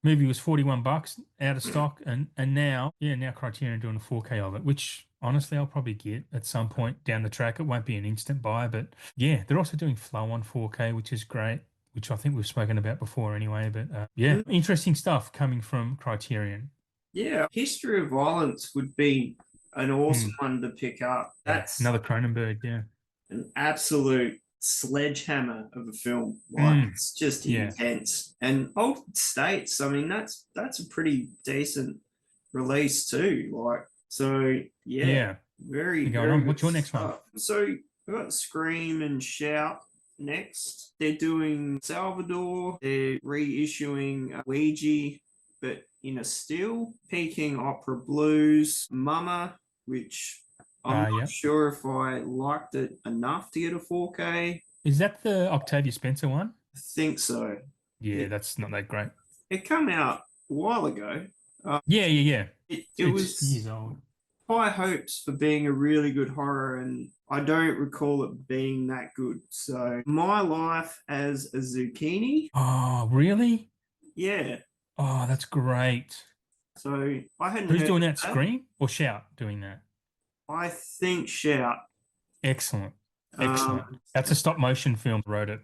Movie was $41 out of stock, and now Criterion are doing a 4K of it, which honestly I'll probably get at some point down the track. It won't be an instant buy, but yeah, they're also doing Flow on 4K, which is great, which I think we've spoken about before anyway. But yeah, interesting stuff coming from Criterion. yeah. History of Violence would be an awesome Mm, one to pick up. yeah, That's another Cronenberg. Yeah. an absolute sledgehammer of a film. Like Mm, it's just yeah. intense. And Altered States, I mean, that's a pretty decent release too. Like so, yeah, Yeah. very Going very on. good What's your next one? stuff. So we've got Scream and Shout next. They're doing Salvador. They're reissuing Ouija, but in a still. Peking Opera Blues, Mama, which I'm not Yeah. sure if I liked it enough to get a 4K. Is that the Octavia Spencer one? I think so. Yeah, It, that's not that great. it came out a while ago. Yeah. It It's was years old. high hopes for being a really good horror, and I don't recall it being that good. So, My Life as a Zucchini, Oh, really? yeah. Oh, that's great. So, I hadn't Who's heard doing of that? that. Scream or Shout doing that? I think Shout. Excellent. Excellent. Um, That's a stop motion film. Wrote it.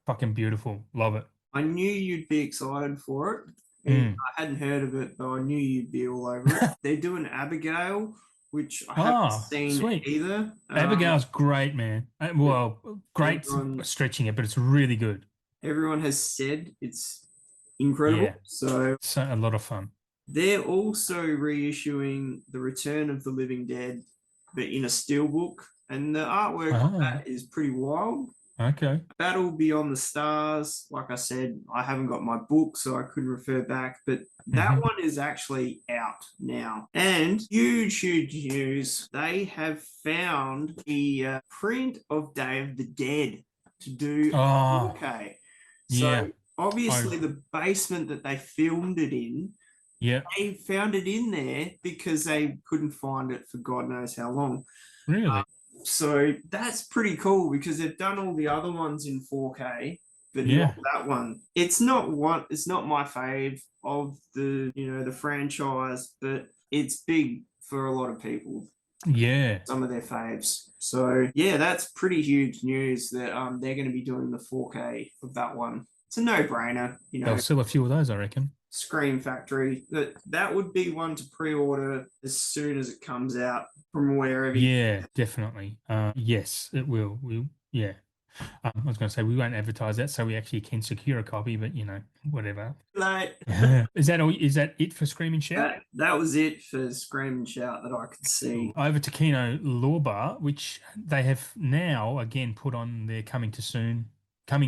Fucking beautiful. Love it. I knew you'd be excited for it. Mm. I hadn't heard of it, but I knew you'd be all over it. They're doing Abigail, which I haven't Oh, seen sweet. either. Abigail's great, man. Well, great Everyone, stretching it, but it's really good. everyone has said it's incredible. Yeah. So So a lot of fun. they're also reissuing The Return of the Living Dead, but in a steelbook. And the artwork on Ah. that is pretty wild. Okay. Battle Beyond the Stars, like I said, I haven't got my book, so I couldn't refer back, but that Hmm. one is actually out now. And huge, huge news. They have found the print of Day of the Dead to do Oh, 4K. yeah. So I obviously the basement that they filmed it in, yeah. they found it in there because they couldn't find it for God knows how long. Really? So that's pretty cool because they've done all the other ones in 4K, but not Yeah. that one. It's not one. It's not my fave of the franchise, but it's big for a lot of people. Yeah. Some of their faves. So yeah, that's pretty huge news that they're going to be doing the 4K of that one. It's a no-brainer, They'll sell a few of those, I reckon. Scream Factory. That would be one to pre-order as soon as it comes out from wherever. Yeah, definitely. Yes, it will. Yeah. I was going to say we won't advertise that, so we actually can secure a copy, but whatever. Like Is that all? Is that it for Scream and Shout? that was it for Scream and Shout that I could see. Over to Kino Lorber, which they have now again put on their coming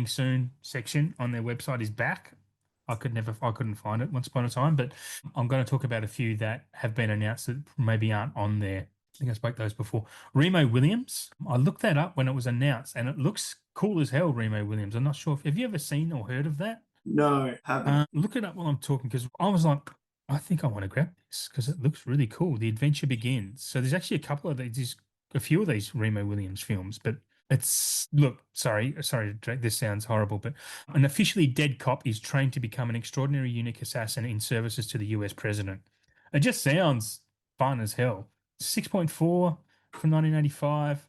soon section on their website is back. I couldn't find it once upon a time, but I'm going to talk about a few that have been announced that maybe aren't on there. I think I spoke those before. Remo Williams. I looked that up when it was announced, and it looks cool as hell. Remo Williams. I'm not sure if have you ever seen or heard of that? No, haven't. Look it up while I'm talking because I was like, I think I want to grab this because it looks really cool. The adventure begins. So there's actually a couple of these, a few of these Remo Williams films, but sorry to drag, this sounds horrible, but an officially dead cop is trained to become an extraordinary unique assassin in services to the US president. It just sounds fun as hell. 6.4 from 1985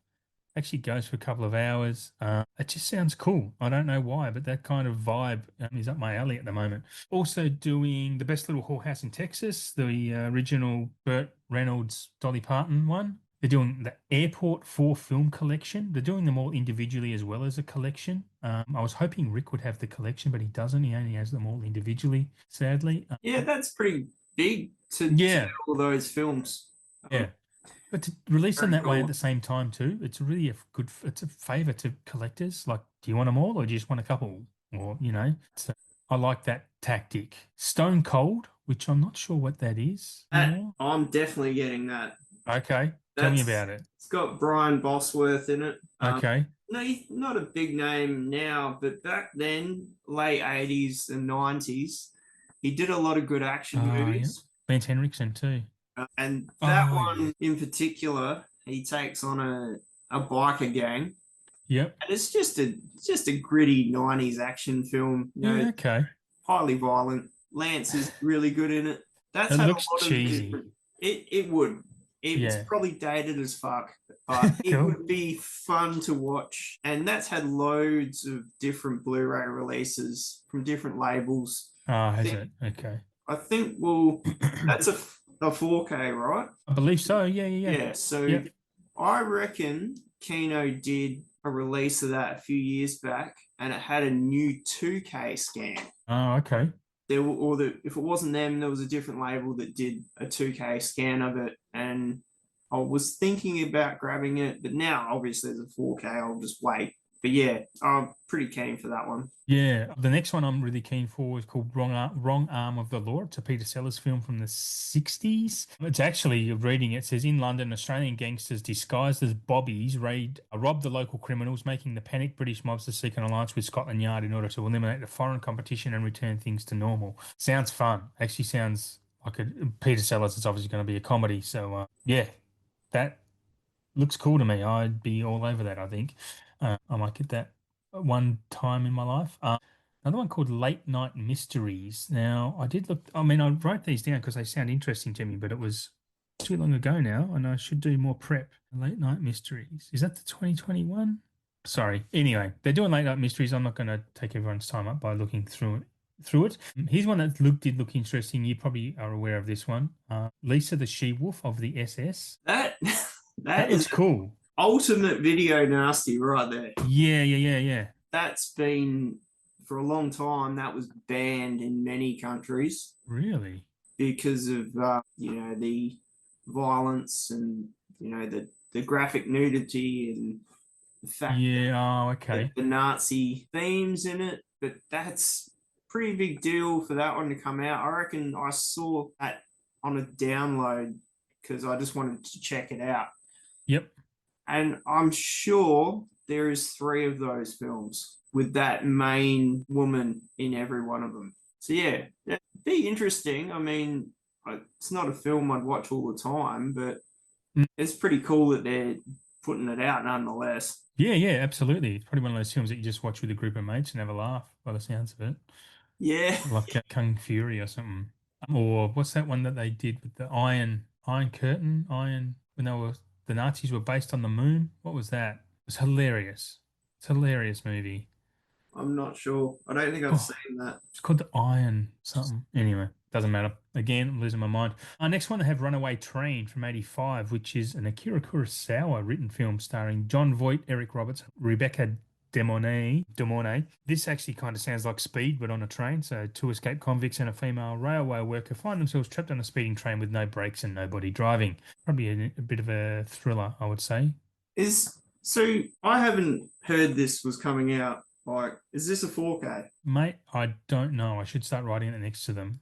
actually goes for a couple of hours. It just sounds cool. I don't know why, but that kind of vibe is up my alley at the moment. Also doing The Best Little Whorehouse in Texas, the original Burt Reynolds, Dolly Parton one. They're doing the Airport 4 film collection. They're doing them all individually as well as a collection. I was hoping Rick would have the collection, but he doesn't. He only has them all individually, sadly. Yeah, that's pretty big to Yeah, all those films. yeah. But to release them Very that way at cool. the same time too, it's really it's a favor to collectors. Like, do you want them all or do you just want a couple? Or, so I like that tactic. Stone Cold, which I'm not sure what that is anymore. I'm definitely getting that. Okay, tell me That's about it. It's got Brian Bosworth in it. Okay. No, he's not a big name now, but back then, late 80s and 90s, he did a lot of good action Yeah. movies. Lance Henriksen too. And that Oh, yeah. one in particular, he takes on a biker gang. Yep. And it's just a gritty 90s action film, Yeah, okay. highly violent. Lance is really good in it. That's It had a looks lot of cheesy. different. It would. It's Yeah. probably dated as fuck, but it Cool. would be fun to watch. And that's had loads of different Blu-ray releases from different labels. Oh, I has think it? Okay. I think well, that's a 4K, right? I believe so. Yeah, yeah, yeah. Yeah. So Yep. I reckon Kino did a release of that a few years back, and it had a new 2K scan. Oh, okay. If it wasn't them, there was a different label that did a 2K scan of it, and I was thinking about grabbing it, but now obviously there's a 4K. I'll just wait. But yeah, I'm pretty keen for that one. Yeah, the next one I'm really keen for is called Wrong Arm of the Law. It's a Peter Sellers film from the 60s. It's actually, reading it says, in London, Australian gangsters disguised as bobbies rob the local criminals, making the panicked British mobsters seek an alliance with Scotland Yard in order to eliminate the foreign competition and return things to normal. Sounds fun. Actually sounds like Peter Sellers is obviously going to be a comedy. So, yeah, that looks cool to me. I'd be all over that, I think. I might get that one time in my life. Another one called Late Night Mysteries. Now, I did look, I mean, I wrote these down because they sound interesting to me, but it was too long ago now, and I should do more prep. Late Night Mysteries. Is that the 2021? Sorry. Anyway, they're doing Late Night Mysteries. I'm not going to take everyone's time up by looking through it. Here's one that did look interesting. You probably are aware of this one. Lisa the She-Wolf of the SS. That That that looks is cool. ultimate video nasty right there. Yeah, yeah, yeah, yeah. That's been for a long time. That was banned in many countries Really? because of the violence and the graphic nudity and the fact Yeah. Oh, that okay. the Nazi themes in it, but that's pretty big deal for that one to come out. I reckon I saw that on a download because I just wanted to check it out. Yep. And I'm sure there is three of those films with that main woman in every one of them. So yeah, that'd be interesting. I mean, it's not a film I'd watch all the time, but Mm. it's pretty cool that they're putting it out nonetheless. Yeah, yeah, absolutely. It's probably one of those films that you just watch with a group of mates and have a laugh by the sounds of it. Yeah, Like Kung Fury or something. Or what's that one that they did with the Iron Curtain? When they were the Nazis were based on the moon. What was that? It was hilarious. It's a hilarious movie. I'm not sure. I don't think I've Oh, seen that. it's called the Iron something. Anyway, doesn't matter. Again, I'm losing my mind. Next one, they have Runaway Train from '85, which is an Akira Kurosawa written film starring John Voight, Eric Roberts, Rebecca De Mornay. This actually kind of sounds like Speed, but on a train. So two escaped convicts and a female railway worker find themselves trapped on a speeding train with no brakes and nobody driving. Probably a bit of a thriller, I would say. Is so I haven't heard this was coming out. Like, is this a 4K? Mate, I don't know. I should start writing it next to them.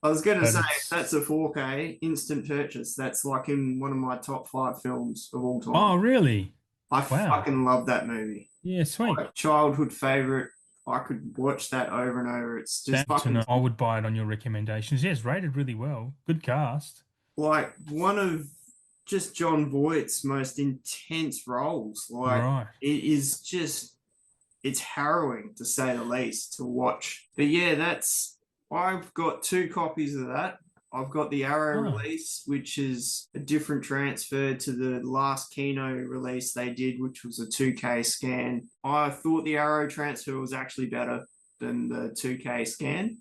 I was going to But say if that's it's a 4K instant purchase. That's like in one of my top five films of all time. Oh, really? I Wow. fucking love that movie. Yeah, sweet. Like childhood favorite. I could watch that over and over. It's just That's to fucking know. I would buy it on your recommendations. Yes, rated really well. Good cast. like one of just John Voight's most intense roles. Like Right. it is just it's harrowing to say the least to watch. But yeah, that's I've got two copies of that. I've got the Arrow Oh, release, which is a different transfer to the last Kino release they did, which was a 2K scan. I thought the Arrow transfer was actually better than the 2K scan.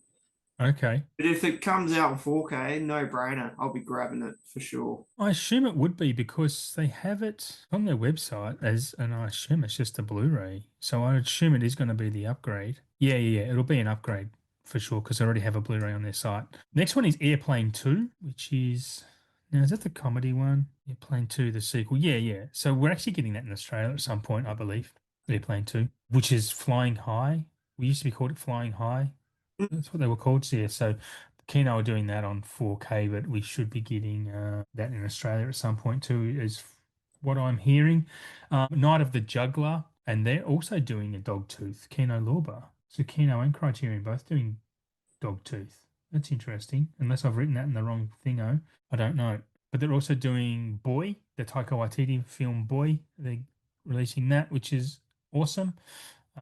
okay. But if it comes out in 4K, no brainer. I'll be grabbing it for sure. I assume it would be because they have it on their website and I assume it's just a Blu-ray. So I assume it is going to be the upgrade. Yeah, yeah, yeah. It'll be an upgrade for sure because they already have a Blu-ray on their site. Next one is Airplane 2, which is now is that the comedy one? Airplane 2, the sequel. Yeah, yeah. So we're actually getting that in Australia at some point, I believe. Airplane 2, which is Flying High. We used to be called it Flying High. That's what they were called. Yeah. So Kino are doing that on 4K, but we should be getting that in Australia at some point too, is what I'm hearing. Night of the Juggler, and they're also doing a Dogtooth, Kino Lorber. So Kino and Criterion both doing Dogtooth. That's interesting. Unless I've written that in the wrong thingo, I don't know. But they're also doing Boy, the Taika Waititi film Boy. They're releasing that, which is awesome.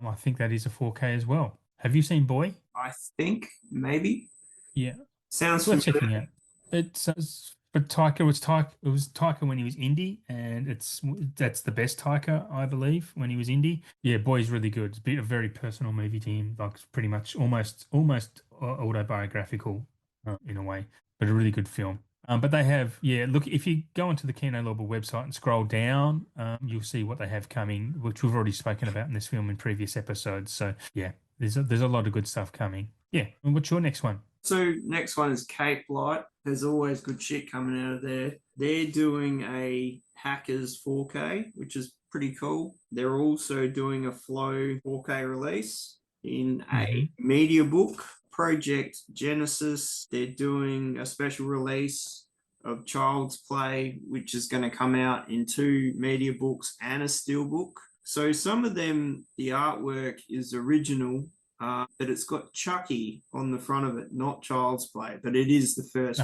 I think that is a 4K as well. Have you seen Boy? I think maybe Yeah. sounds It's worth familiar. checking out. But Taika was Taika. It was Taika when he was indie, and that's the best Taika, I believe, when he was indie. Yeah, Boy's really good. It's a very personal movie to him, like it's pretty much almost autobiographical in a way, but a really good film. But they have, yeah. Look, if you go onto the Kino Lorber website and scroll down, you'll see what they have coming, which we've already spoken about in this film in previous episodes. So yeah, there's a lot of good stuff coming. Yeah. And what's your next one? So next one is Cape Light. There's always good shit coming out of there. They're doing a Hackers 4K, which is pretty cool. They're also doing a Flow 4K release in Hmm. a media book, Project Genesis. They're doing a special release of Child's Play, which is going to come out in two media books and a steelbook. So some of them, the artwork is original, but it's got Chucky on the front of it, not Child's Play, but it is the first.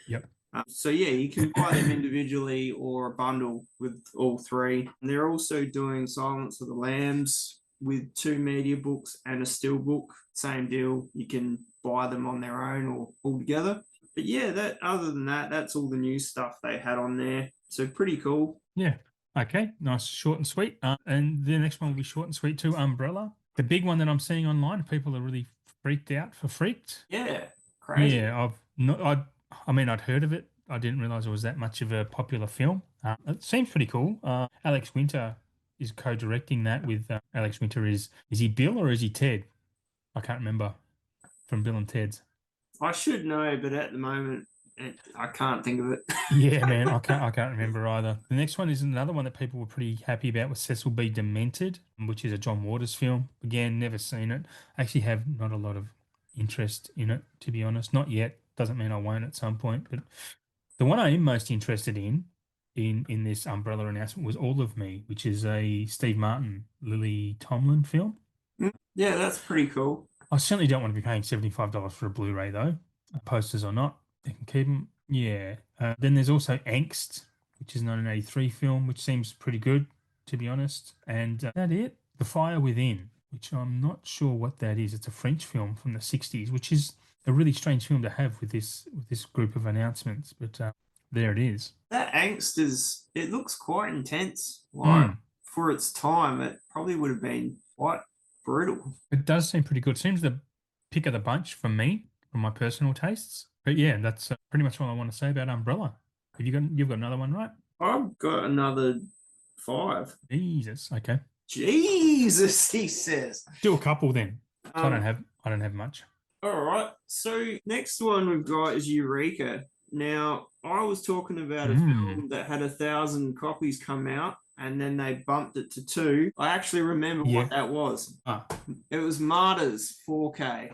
Yep. So yeah, you can buy them individually or a bundle with all three. And they're also doing Silence of the Lambs with two media books and a steel book. Same deal. You can buy them on their own or all together. But yeah, that other than that, that's all the new stuff they had on there. So pretty cool. Yeah. Okay. Nice, short and sweet. And the next one will be short and sweet too. Umbrella. The big one that I'm seeing online, people are really freaked out for Freaked. Yeah, crazy. Yeah, I've not. I mean, I'd heard of it. I didn't realize it was that much of a popular film. It seems pretty cool. Alex Winter is co-directing that with Alex Winter is he Bill or is he Ted? I can't remember from Bill and Ted's. I should know, but at the moment, I can't think of it. Yeah, man, I can't remember either. The next one is another one that people were pretty happy about was Cecil B. Demented, which is a John Waters film. Again, never seen it. I actually have not a lot of interest in it, to be honest. Not yet. Doesn't mean I won't at some point. But the one I am most interested in this umbrella announcement was All of Me, which is a Steve Martin, Lily Tomlin film. Yeah, that's pretty cool. I certainly don't want to be paying $75 for a Blu-ray though, posters or not. They can keep them. Yeah. Then there's also Angst, which is a 1983 film, which seems pretty good, to be honest. And that it. The Fire Within, which I'm not sure what that is. It's a French film from the 60s, which is a really strange film to have with this group of announcements. But there it is. That angst it looks quite intense. Like Mm. for its time, it probably would have been quite brutal. It does seem pretty good. Seems the pick of the bunch for me, from my personal tastes. But yeah, that's pretty much all I want to say about Umbrella. You've got another one, right? I've got another 5. Jesus. Okay. Jesus, he says. Do a couple then. I Um, don't have much. all right. So next one we've got is Eureka. Now, I was talking about a film that had 1,000 copies come out, and then they bumped it to 2. I actually remember Yeah. what that was. Ah. It was Martyrs 4K.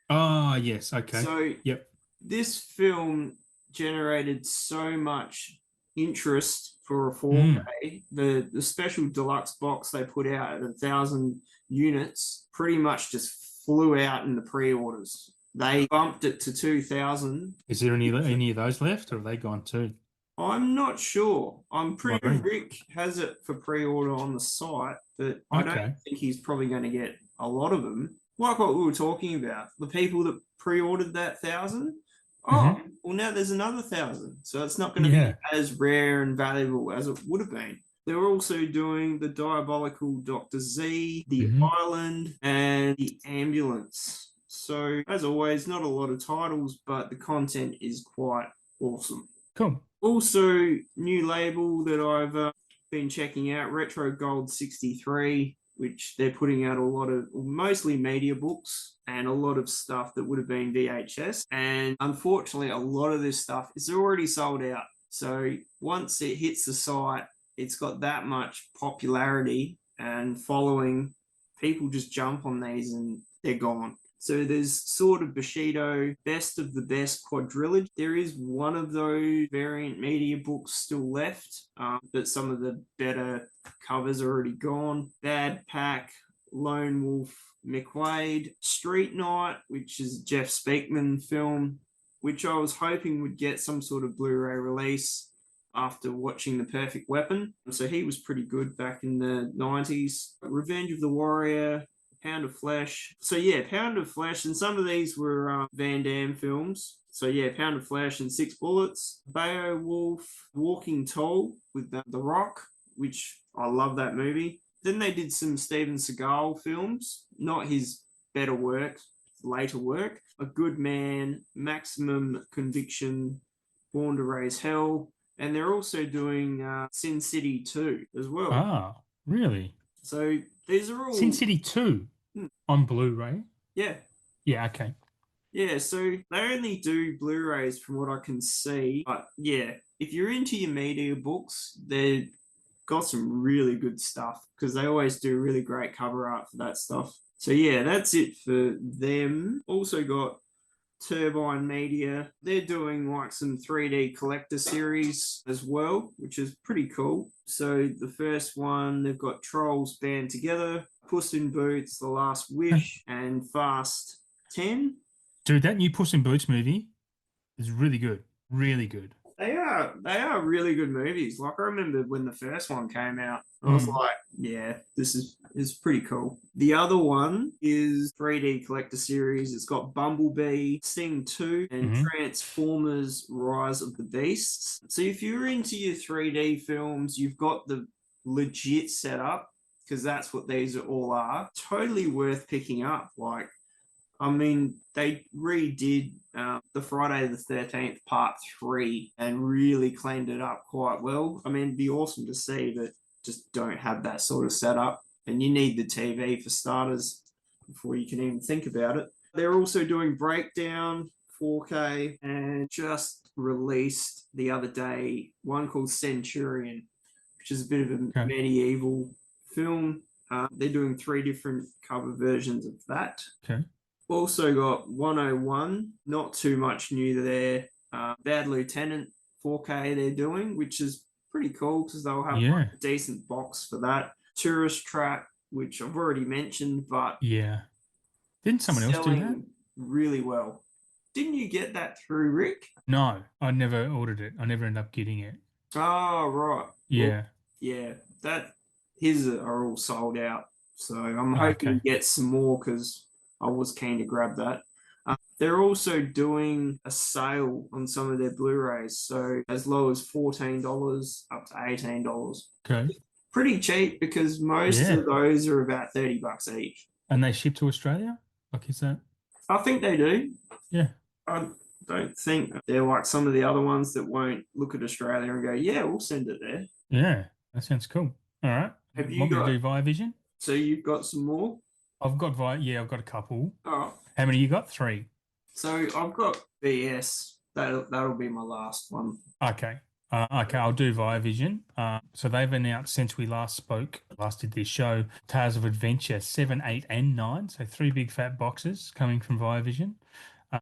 Oh, yes. Okay. So Yep. this film generated so much interest for a 4K. The special deluxe box they put out at 1,000 units pretty much just flew out in the pre-orders. They bumped it to 2,000. Is there any of those left, or have they gone too? I'm not sure. I'm pretty Right. Rick has it for pre-order on the site, but I Okay. don't think he's probably going to get a lot of them. Like what we were talking about, the people that pre-ordered that 1,000. Oh, well, now there's another 1,000. So it's not going to Yeah. be as rare and valuable as it would have been. They're also doing the Diabolical Dr. Z, the Island, and the Ambulance. So, as always, not a lot of titles, but the content is quite awesome. Cool. Also, new label that I've been checking out, Retro Gold 63, which they're putting out a lot of, mostly media books and a lot of stuff that would have been VHS. And unfortunately, a lot of this stuff is already sold out. So once it hits the site, it's got that much popularity and following. People just jump on these and they're gone. So there's Sword of Bushido, Best of the Best quadrilogy. There is one of those variant media books still left, but some of the better covers are already gone. Bad Pack, Lone Wolf, McQuaid, Street Night, which is a Jeff Speakman film, which I was hoping would get some sort of Blu-ray release after watching The Perfect Weapon. So he was pretty good back in the 90s. Revenge of the Warrior, Pound of Flesh. So yeah, Pound of Flesh, and some of these were Van Damme films. So yeah, Pound of Flesh and Six Bullets. Beowulf, Walking Tall with The Rock, which I love that movie. Then they did some Steven Seagal films, not his better work, later work. A Good Man, Maximum Conviction, Born to Raise Hell, and they're also doing Sin City 2 as well. Ah, really? So these are all Sin City 2 on Blu-ray? Yeah. Yeah, okay. Yeah, so they only do Blu-rays from what I can see. But yeah, if you're into your media books, they've got some really good stuff because they always do really great cover art for that stuff. So yeah, that's it for them. Also got Turbine Media. They're doing like some 3D collector series as well, which is pretty cool. So the first one, they've got Trolls Band Together, Puss in Boots, The Last Wish, and Fast 10. Dude, that new Puss in Boots movie is really good. Really good. They are really good movies. Like I remember when the first one came out, I was like, yeah, this is pretty cool. The other one is 3D collector series. It's got Bumblebee, Sing 2, and Transformers Rise of the Beasts. So if you're into your 3D films, you've got the legit setup because that's what these all are. Totally worth picking up. Like, I mean, they redid the Friday the 13th Part 3 and really cleaned it up quite well. I mean, it'd be awesome to see, but just don't have that sort of setup. And you need the TV for starters before you can even think about it. They're also doing Breakdown 4K and just released the other day one called Centurion, which is a bit of a Okay. medieval film. They're doing 3 different cover versions of that. Okay. Also got 101, not too much new there. Bad Lieutenant 4K they're doing, which is pretty cool because they'll have like Yeah. a decent box for that. Tourist Trap, which I've already mentioned, but Yeah. Didn't someone else do that? selling really well. Didn't you get that through Rick? No, I never ordered it. I never ended up getting it. Oh, right. Well, Yeah. yeah, that his are all sold out. So I'm hoping Okay. to get some more because I was keen to grab that. They're also doing a sale on some of their Blu-rays, so as low as $14 up to $18. Okay. Pretty cheap because most Yeah. of those are about $30 each. And they ship to Australia? Like, is that? I think they do. Yeah. I don't think they're like some of the other ones that won't look at Australia and go, "Yeah, we'll send it there." Yeah. That sounds cool. All right. Have you Want me to do got? Via Vision? So you've got some more? I've got I've got a couple. Oh, How many you got? Three. so I've got BS. That'll be my last one. Okay. Okay, I'll do Via Vision. So they've announced since we last spoke, last did this show, Tales of Adventure 7, 8, and 9. So three big fat boxes coming from Via Vision,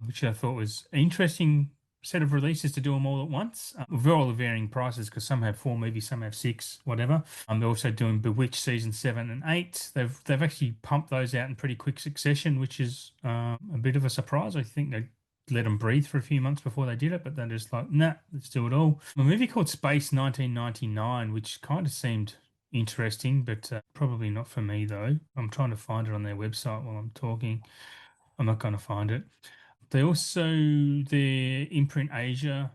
which I thought was an interesting set of releases to do them all at once. With all the varying prices because some have 4 movies, some have 6, whatever. They're also doing Bewitched season 7 and 8. They've actually pumped those out in pretty quick succession, which is a bit of a surprise. I think they let them breathe for a few months before they did it, but they're just like, nah, let's do it all. A movie called Space 1999, which kind of seemed interesting, but probably not for me though. I'm trying to find it on their website while I'm talking. I'm not going to find it. They also, their imprint Asia,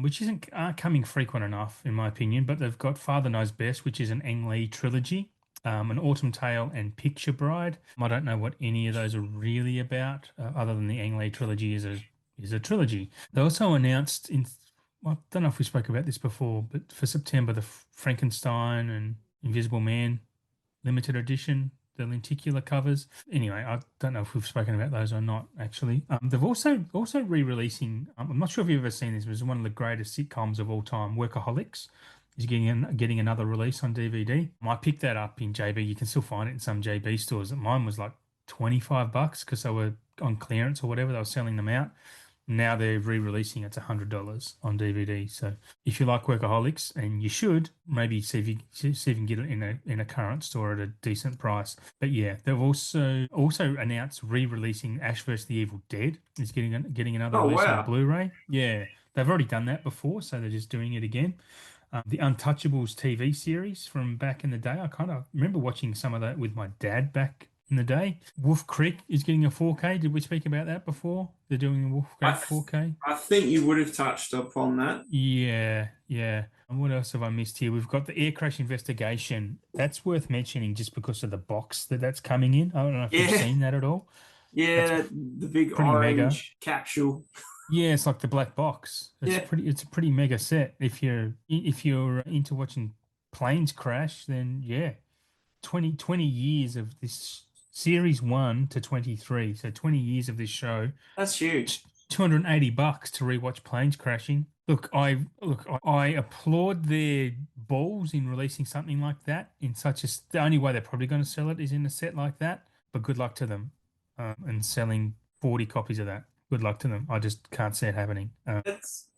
which isn't coming frequent enough in my opinion, but they've got Father Knows Best, which is an Ang Lee trilogy. An Autumn Tale and Picture Bride. I don't know what any of those are really about, other than the Ang Lee trilogy is a trilogy. They also announced well, I don't know if we spoke about this before, but for September, the Frankenstein and Invisible Man limited edition, the lenticular covers. Anyway, I don't know if we've spoken about those or not. Actually, they've also re-releasing. I'm not sure if you've ever seen this, but it's one of the greatest sitcoms of all time, Workaholics. Is getting another release on DVD. I picked that up in JB. You can still find it in some JB stores. Mine was like $25 because they were on clearance or whatever. They were selling them out. Now they're re-releasing it. It's $100 on DVD. So if you like Workaholics, and you should, maybe see if you can get it in a current store at a decent price. But yeah, they've also announced re-releasing Ash vs. the Evil Dead is getting another Oh release on wow, Blu-ray. Yeah, they've already done that before, so they're just doing it again. The Untouchables TV series from back in the day. I kind of remember watching some of that with my dad back in the day. Wolf Creek is getting a 4K. Did we speak about that before? They're doing a Wolf I Creek 4K. I think you would have touched upon that. Yeah, yeah. And what else have I missed here? We've got the air crash investigation. That's worth mentioning just because of the box that's coming in. I don't know if you've Yeah, seen that at all. That's yeah, the big pretty mega. orange capsule. Yeah, it's like the black box. Yeah, It's a pretty mega set. If you're into watching planes crash, then yeah, 20 years of this series 1 to 23. So 20 years of this show, that's huge. $280 to rewatch planes crashing. I applaud their balls in releasing something like that in such a the only way they're probably going to sell it is in a set like that. But good luck to them, and selling 40 copies of that. Good luck to them. I just can't see it happening.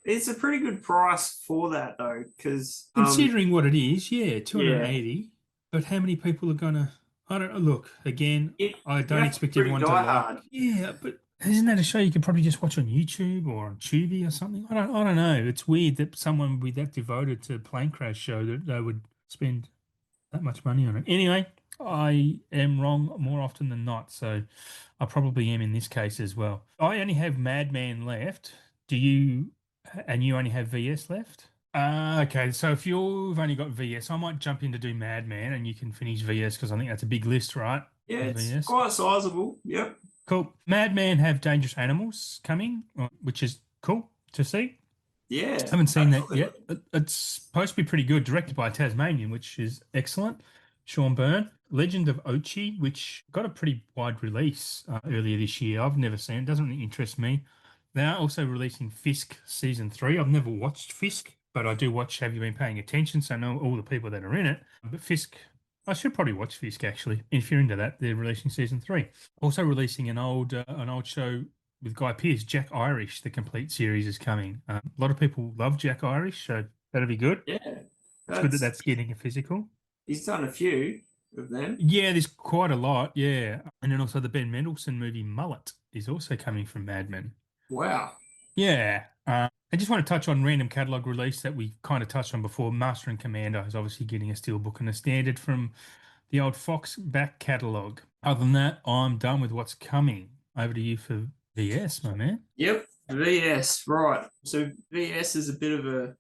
It's a pretty good price for that though, because Considering what it is, yeah, yeah, 280. But how many people are gonna? I don't look again. I you don't have to be expect pretty everyone to like. diehard. Yeah, but isn't that a show you could probably just watch on YouTube or on Tubi or something? I don't know. It's weird that someone would be that devoted to a plane crash show that they would spend that much money on it. Anyway, I am wrong more often than not, so I probably am in this case as well. I only have Madman left. Do you? And you only have VS left? Okay, so if you've only got VS, I might jump in to do Madman and you can finish VS because I think that's a big list, right? Yeah, For it's VS. quite sizable. Yep. Cool. Madman have Dangerous Animals coming, which is cool to see. Yeah, Haven't seen that absolutely. yet. It's supposed to be pretty good, directed by a Tasmanian, which is excellent. Sean Byrne. Legend of Ochi, which got a pretty wide release earlier this year. I've never seen it. Doesn't really interest me. They are also releasing Fisk Season 3. I've never watched Fisk, but I do watch Have You Been Paying Attention? So I know all the people that are in it. But Fisk, I should probably watch Fisk actually. If you're into that, they're releasing Season 3. Also releasing an old show with Guy Pearce, Jack Irish. The complete series is coming. A lot of people love Jack Irish, so that'll be good. Yeah, It's good that that's that's getting a physical. he's done a few of them. Yeah, there's quite a lot. Yeah, and then also the Ben Mendelsohn movie Mullet is also coming from Mad Men. Wow. Yeah. I just want to touch on random catalog release that we kind of touched on before. Master and Commander is obviously getting a steelbook and a standard from the old Fox back catalog. Other than that, I'm done with what's coming. Over to you for VS, my man. Yep. VS, right. So VS is a bit of a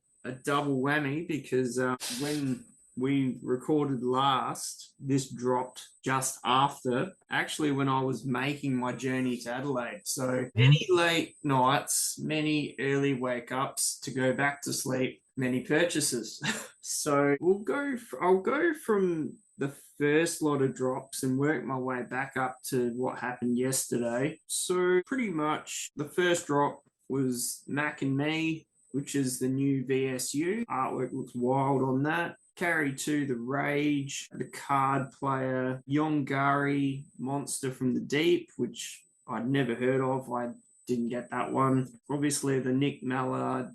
double whammy because when we recorded last, this dropped just after, actually, when I was making my journey to Adelaide. So many late nights, many early wake ups to go back to sleep, many purchases. So I'll go from the first lot of drops and work my way back up to what happened yesterday. So pretty much the first drop was Mac and Me, which is the new VSU. Artwork looks wild on that. Carry 2, The Rage, the card player, Yongari, Monster from the Deep, which I'd never heard of. I didn't get that one. Obviously, the Nick Millard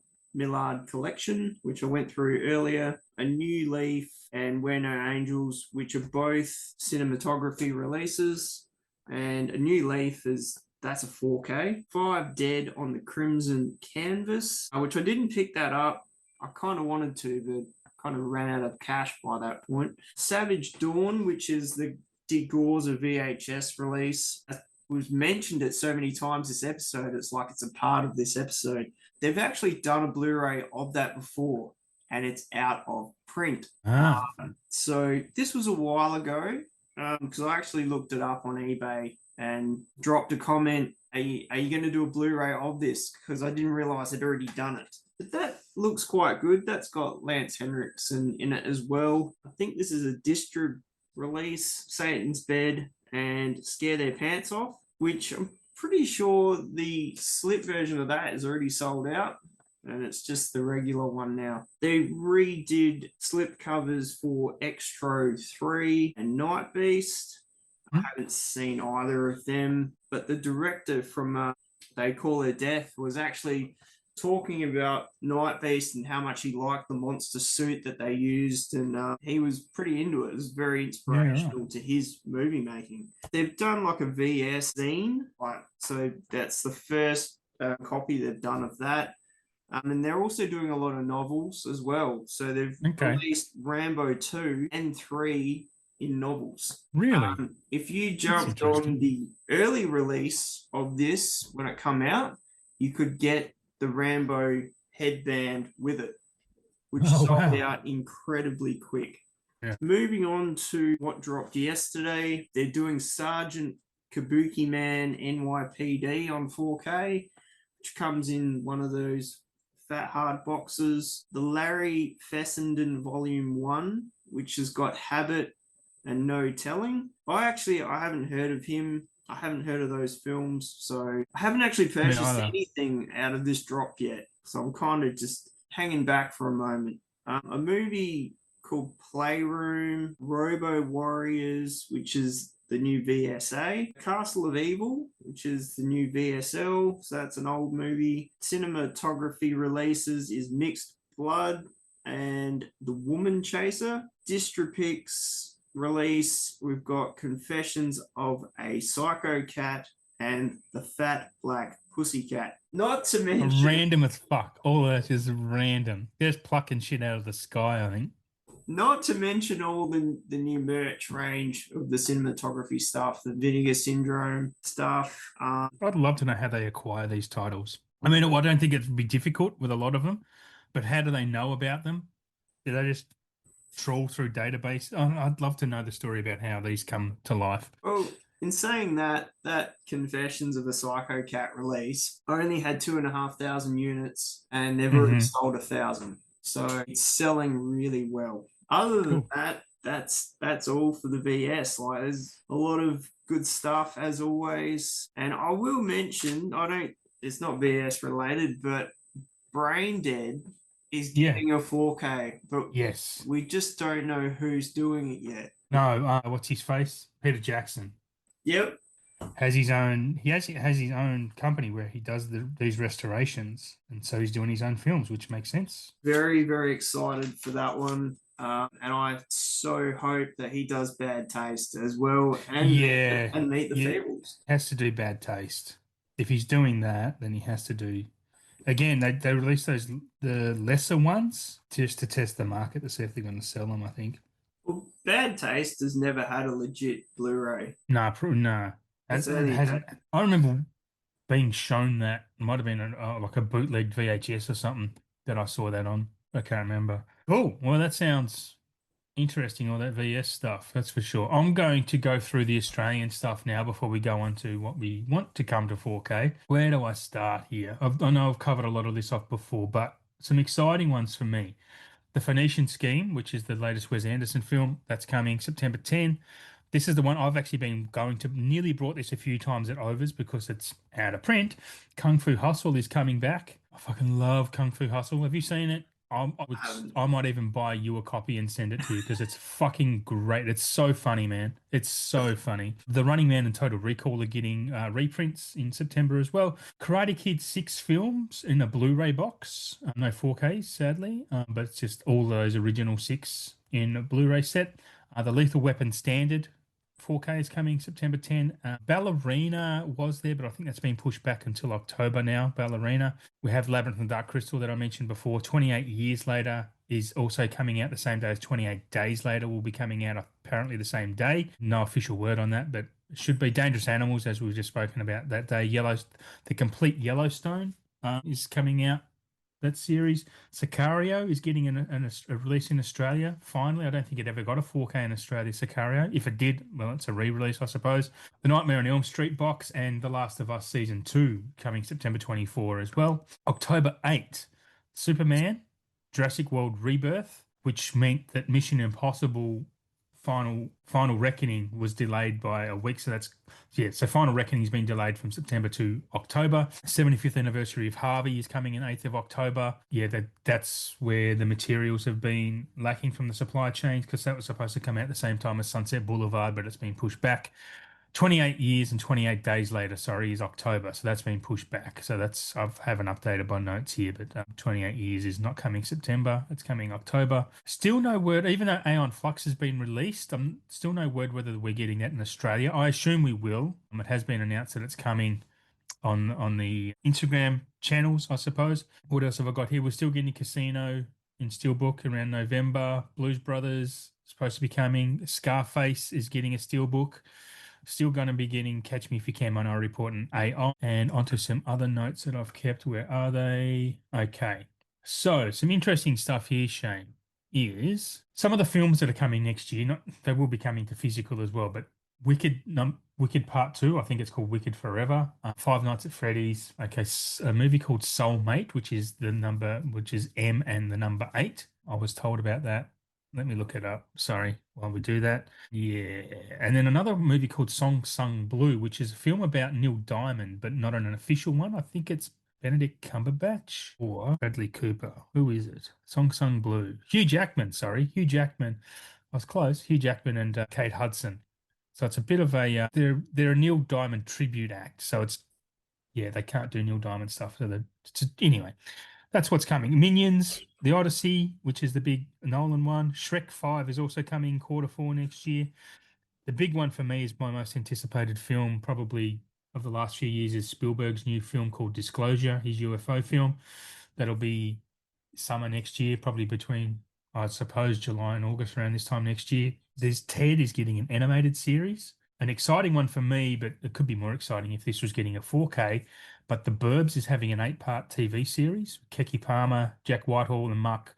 collection, which I went through earlier. A New Leaf and We're No Angels, which are both cinematography releases. And A New Leaf that's a 4K. 5 Dead on the Crimson Canvas, which I didn't pick that up. I kind of wanted to, but kind of ran out of cash by that point. Savage Dawn, which is the Dig Gorza VHS release. It was mentioned it so many times this episode, it's like it's a part of this episode. They've actually done a Blu-ray of that before, and it's out of print. So this was a while ago, because I actually looked it up on eBay and dropped a comment, are you going to do a Blu-ray of this? Because I didn't realize I'd already done it. But that looks quite good. That's got Lance Henriksen in it as well. I think this is a Distrib release, Satan's Bed and Scare Their Pants Off, which I'm pretty sure the slip version of that is already sold out, and it's just the regular one now. They redid slip covers for Extro 3 and Night Beast. I haven't seen either of them, but the director from They Call Her Death was actually talking about Night Beast and how much he liked the monster suit that they used, and he was pretty into it. It was very inspirational to his movie making. They've done like a VS zine, so that's the first copy they've done of that. And they're also doing a lot of novels as well. So they've released Rambo 2 and 3 in novels. Really? If you jumped on the early release of this when it come out, you could get the Rambo headband with it, which sold out incredibly quick. Yeah. Moving on to what dropped yesterday, they're doing Sergeant Kabuki Man NYPD on 4K, which comes in one of those fat hard boxes. The Larry Fessenden Volume 1, which has got Habit and No Telling. I haven't heard of him. I haven't heard of those films, so I haven't actually purchased anything out of this drop yet. So I'm kind of just hanging back for a moment. A movie called Playroom, Robo Warriors, which is the new VSA, Castle of Evil, which is the new VSL, so that's an old movie. Cinematography releases is Mixed Blood and The Woman Chaser. Distripix release, we've got Confessions of a Psycho Cat and The Fat Black Pussycat. Not to mention... Random as fuck. All that is random. Just plucking shit out of the sky, I think. Not to mention all the new merch range of the cinematography stuff, the Vinegar Syndrome stuff. I'd love to know how they acquire these titles. I mean, I don't think it'd be difficult with a lot of them, but how do they know about them? Do they just trawl through database? I'd love to know the story about how these come to life. Well, in saying that Confessions of a Psycho Cat release only had 2,500 units, and they've already sold 1,000. So it's selling really well. Other than that, that's all for the VS. Like, there's a lot of good stuff as always. And I will mention, I don't it's not BS related, but Brain Dead is Yeah. getting a 4K, but Yes. we just don't know who's doing it yet. No. What's his face? Peter Jackson Yep, has his own. He actually has his own company where he does these restorations, and so he's doing his own films, which makes sense. very, very excited for that one. And I so hope that he does Bad Taste as well Yeah. and Meet the Yeah. Feebles. Has to do Bad Taste. If he's doing that, then he has to do. Again, they released the lesser ones just to test the market to see if they're going to sell them, I think. Well, Bad Taste has never had a legit Blu-ray. Nah, no. It's It only had hasn't. I remember being shown that. It might have been like a bootleg VHS or something that I saw that on. I can't remember. Cool. Well, that sounds interesting, all that VS stuff, that's for sure. I'm going to go through the Australian stuff now before we go on to what we want to come to 4K. Where do I start here? I know I've covered a lot of this off before, but some exciting ones for me. The Phoenician Scheme, which is the latest Wes Anderson film, that's coming September 10. This is the one I've actually been going to, nearly brought this a few times at Overs because it's out of print. Kung Fu Hustle is coming back. I fucking love Kung Fu Hustle. Have you seen it? I haven't. I might even buy you a copy and send it to you because it's fucking great. It's so funny, man. It's so funny. The Running Man and Total Recall are getting reprints in September as well. Karate Kid 6 films in a Blu-ray box. No 4Ks, sadly, but it's just all those original 6 in a Blu-ray set. The Lethal Weapon Standard 4K is coming September 10. Ballerina was there, but I think that's been pushed back until October now. Ballerina. We have Labyrinth and Dark Crystal that I mentioned before. 28 Years Later is also coming out the same day as 28 Days Later will be coming out apparently the same day. No official word on that, but it should be Dangerous Animals, as we've just spoken about that day. The complete Yellowstone is coming out. That series. Sicario is getting a release in Australia. Finally, I don't think it ever got a 4K in Australia, Sicario. If it did, well, it's a re-release, I suppose. The Nightmare on Elm Street box and The Last of Us Season 2 coming September 24 as well. October 8, Superman, Jurassic World Rebirth, which meant that Mission Impossible Final Reckoning was delayed by a week. So so Final Reckoning's been delayed from September to October. 75th anniversary of Harvey is coming in 8th of October. Yeah, that's where the materials have been lacking from the supply chains because that was supposed to come out at the same time as Sunset Boulevard, but it's been pushed back. 28 years and 28 days later, sorry, is October. So that's been pushed back. So I haven't updated my notes here, but 28 years is not coming September. It's coming October. Still no word, even though Aeon Flux has been released, still no word whether we're getting that in Australia. I assume we will. It has been announced that it's coming on the Instagram channels, I suppose. What else have I got here? We're still getting Casino in Steelbook around November. Blues Brothers supposed to be coming. Scarface is getting a Steelbook. Still going to be getting Catch Me If You Can Minority Report and AI. And onto some other notes that I've kept. Where are they? Okay. So some interesting stuff here, Shane, is some of the films that are coming next year. Not they will be coming to physical as well, but Wicked Part 2, I think it's called Wicked Forever. Five Nights at Freddy's. Okay, a movie called Soulmate, which is M and the number 8. I was told about that. Let me look it up. Sorry, while we do that. Yeah. And then another movie called Song Sung Blue, which is a film about Neil Diamond, but not an official one. I think it's Benedict Cumberbatch or Bradley Cooper. Who is it? Song Sung Blue. Hugh Jackman, sorry. Hugh Jackman. I was close. Hugh Jackman and Kate Hudson. So it's a bit of a they're a Neil Diamond tribute act. So they can't do Neil Diamond stuff. Anyway, that's what's coming. Minions, The Odyssey, which is the big Nolan one. Shrek 5 is also coming Q4 next year. The big one for me is my most anticipated film, probably of the last few years, is Spielberg's new film called Disclosure, his UFO film. That'll be summer next year, probably between, I suppose, July and August around this time next year. There's Ted is getting an animated series, an exciting one for me, but it could be more exciting if this was getting a 4K. But The Burbs is having an 8-part TV series. Keke Palmer, Jack Whitehall, and Mark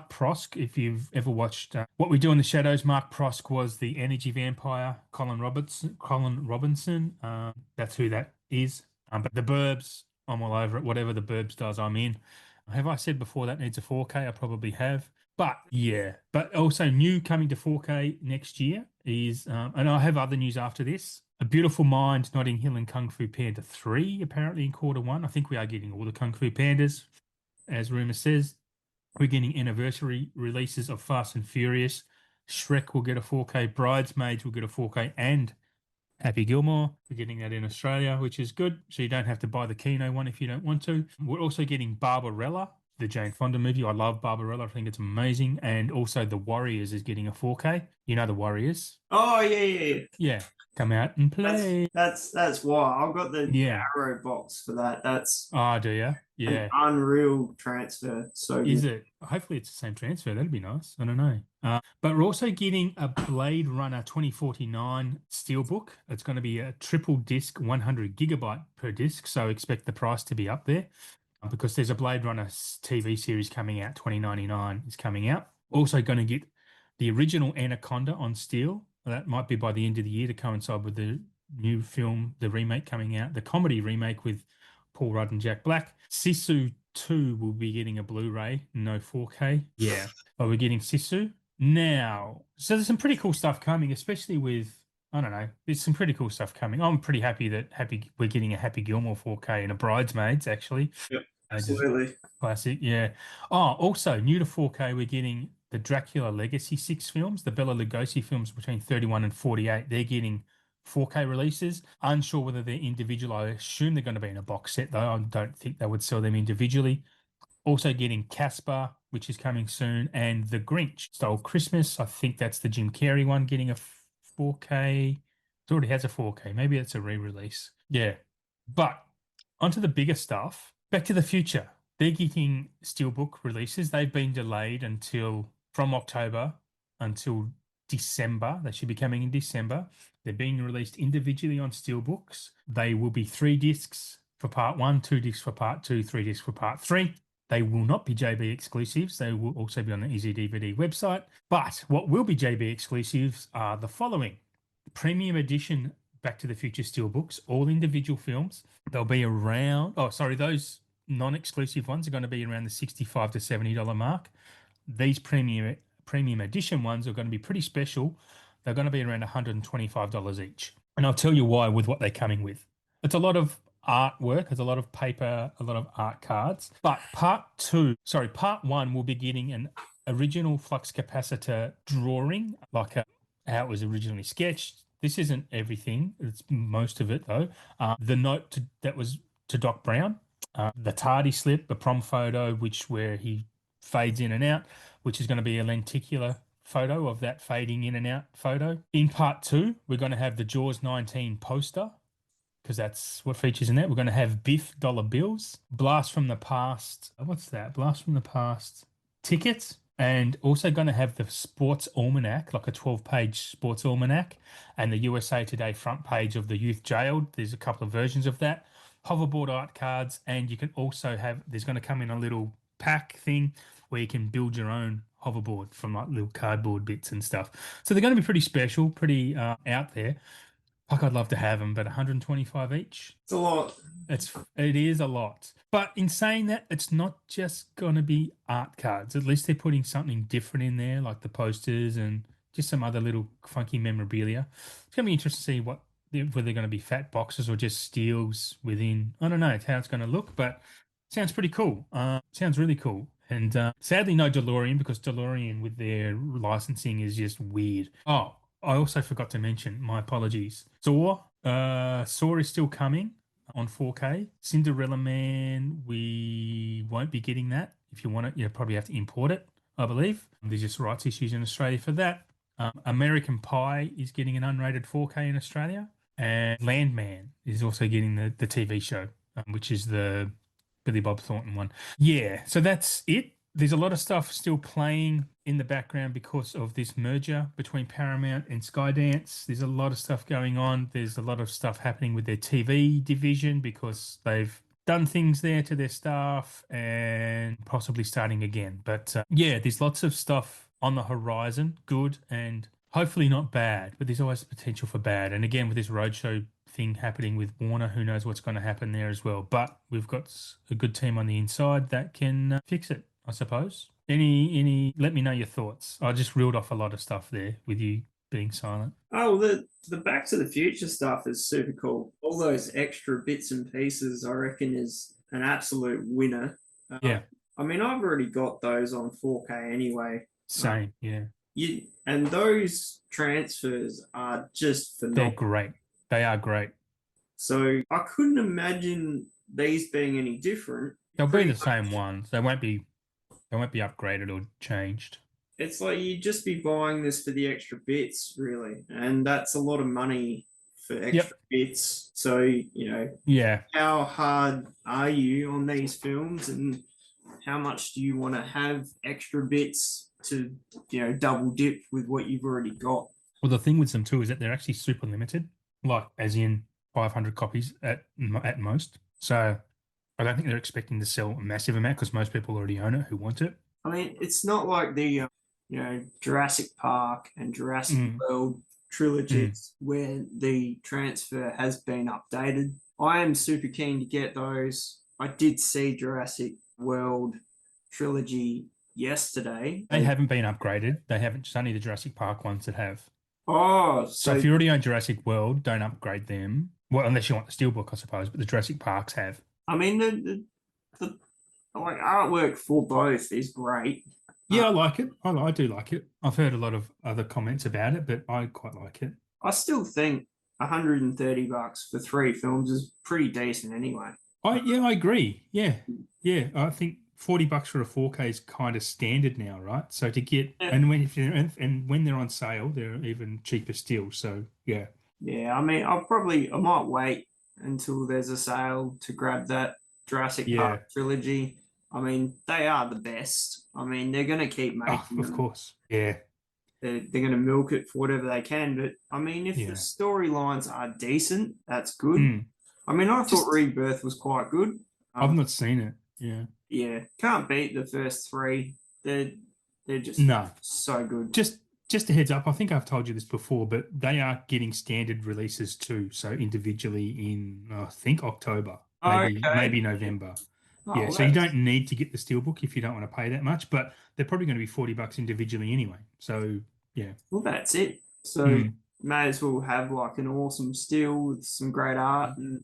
Prosk. If you've ever watched What We Do in the Shadows, Mark Prosk was the energy vampire. Colin Robinson. That's who that is. But The Burbs, I'm all over it. Whatever The Burbs does, I'm in. Have I said before that needs a 4K? I probably have. But yeah, but also new coming to 4K next year is, and I have other news after this. A Beautiful Mind, Notting Hill, and Kung Fu Panda 3 apparently in quarter 1. I think we are getting all the Kung Fu Pandas, as rumor says. We're getting anniversary releases of Fast and Furious. Shrek will get a 4K, Bridesmaids will get a 4K, and Happy Gilmore. We're getting that in Australia, which is good. So you don't have to buy the Kino one if you don't want to. We're also getting Barbarella, the Jane Fonda movie. I love Barbarella. I think it's amazing. And also The Warriors is getting a 4K. You know The Warriors? Oh yeah, yeah, yeah. Yeah. Come out and That's play. that's why I've got the Yeah. Arrow box for that. That's Oh, do you? an Yeah. unreal transfer. So Is good. it? Hopefully it's the same transfer. That'd be nice. I don't know. But we're also getting a Blade Runner 2049 steelbook. It's going to be a triple disc, 100 gigabyte per disc. So expect the price to be up there because there's a Blade Runner TV series coming out. 2099 is coming out. Also going to get the original Anaconda on steel. That might be by the end of the year to coincide with the new film, the remake coming out, the comedy remake with Paul Rudd and Jack Black. Sisu 2 will be getting a Blu-ray, no 4K. Yeah, but we're getting Sisu now. So there's some pretty cool stuff coming, especially with, I don't know, there's some pretty cool stuff coming. I'm pretty happy that we're getting a Happy Gilmore 4K and a Bridesmaids actually. Yep, Just absolutely. classic, yeah. Oh, also new to 4K, we're getting the Dracula Legacy 6 films, the Bela Lugosi films between 31 and 48. They're getting 4K releases. Unsure whether they're individual. I assume they're going to be in a box set, though. I don't think they would sell them individually. Also getting Casper, which is coming soon, and The Grinch Stole Christmas. I think that's the Jim Carrey one getting a 4K. It already has a 4K. Maybe it's a re-release. Yeah. But onto the bigger stuff. Back to the Future. They're getting steelbook releases. They've been delayed from October until December. They should be coming in December. They're being released individually on steelbooks. They will be 3 discs for part 1, 2 discs for part 2, 3 discs for part 3. They will not be JB exclusives. They will also be on the Easy DVD website. But what will be JB exclusives are the following: Premium Edition Back to the Future steelbooks, all individual films. They'll be around, those non-exclusive ones are going to be around the $65 to $70 mark. These premium edition ones are going to be pretty special. They're going to be around $125 each. And I'll tell you why with what they're coming with. It's a lot of artwork, it's a lot of paper, a lot of art cards. But part 1 will be getting an original flux capacitor drawing, like how it was originally sketched. This isn't everything, it's most of it though. The note that was to Doc Brown, the tardy slip, the prom photo, where he fades in and out, which is going to be a lenticular photo of that fading in and out photo. In part 2, we're going to have the Jaws 19 poster, because that's what features in that. We're going to have Biff dollar bills, Blast from the Past. What's that? Blast from the Past tickets. And also going to have the sports almanac, like a 12-page sports almanac, and the USA Today front page of the youth jailed. There's a couple of versions of that. Hoverboard art cards, and you can also there's going to come in a little pack thing where you can build your own hoverboard from like little cardboard bits and stuff. So they're going to be pretty special, pretty out there. Fuck, I'd love to have them, but 125 each. It's a lot. It is a lot. But in saying that, it's not just gonna be art cards. At least they're putting something different in there, like the posters and just some other little funky memorabilia. It's gonna be interesting to see whether they're gonna be fat boxes or just steals within. I don't know how it's gonna look, but sounds pretty cool. Sounds really cool. And sadly, no DeLorean, because DeLorean with their licensing is just weird. Oh, I also forgot to mention, my apologies. Saw is still coming on 4K. Cinderella Man, we won't be getting that. If you want it, you probably have to import it, I believe. There's just rights issues in Australia for that. American Pie is getting an unrated 4K in Australia. And Landman is also getting the TV show, which is the Billy Bob Thornton one. Yeah, so that's it. There's a lot of stuff still playing in the background because of this merger between Paramount and Skydance. There's a lot of stuff going on. There's a lot of stuff happening with their TV division because they've done things there to their staff and possibly starting again. But yeah, there's lots of stuff on the horizon, good and hopefully not bad, but there's always the potential for bad. And again, with this roadshow thing happening with Warner, who knows what's going to happen there as well. But we've got a good team on the inside that can fix it, I suppose. Let me know your thoughts. I just reeled off a lot of stuff there with you. being silent. Oh, the Back to the Future stuff is super cool. All those extra bits and pieces, I reckon, is an absolute winner. Yeah, I mean, I've already got those on 4K anyway. same. Yeah, And those transfers are just they're phenomenal. great. They are great. So I couldn't imagine these being any different. They'll be Pretty the same ones. They won't be. They won't be upgraded or changed. It's like you'd just be buying this for the extra bits, really. And that's a lot of money for extra Yep. bits. So, Yeah. how hard are you on these films and how much do you want to have extra bits to, double dip with what you've already got? Well, the thing with them too is that they're actually super limited, like as in 500 copies at most. So I don't think they're expecting to sell a massive amount because most people already own it who want it. I mean, it's not like the, Jurassic Park and Jurassic World trilogies where the transfer has been updated. I am super keen to get those. I did see Jurassic World trilogy yesterday. They haven't been upgraded. They haven't. It's only the Jurassic Park ones that have. Oh, So if you already own Jurassic World, don't upgrade them. Well, unless you want the Steelbook, I suppose. But the Jurassic Parks have. I mean, the like artwork for both is great. Yeah, I like it. I do like it. I've heard a lot of other comments about it, but I quite like it. I still think $130 for 3 films is pretty decent anyway. I agree. Yeah. I think $40 for a 4K is kind of standard now, right? So to get and when they're on sale, they're even cheaper still. So yeah. Yeah, I mean, I might wait until there's a sale to grab that Jurassic Park trilogy. I mean, they are the best. I mean, they're going to keep making of course. Yeah. They're going to milk it for whatever they can. But I mean, if the storylines are decent, that's good. I mean, I thought Rebirth was quite good. I've not seen it. Yeah. Yeah, can't beat the first 3. They're just so good. Just a heads up, I think I've told you this before, but they are getting standard releases too. So individually in I think October, maybe November. Oh, yeah, so you don't need to get the Steelbook if you don't want to pay that much, but they're probably going to be $40 individually anyway. So yeah. Well, that's it. So may as well have like an awesome steel with some great art and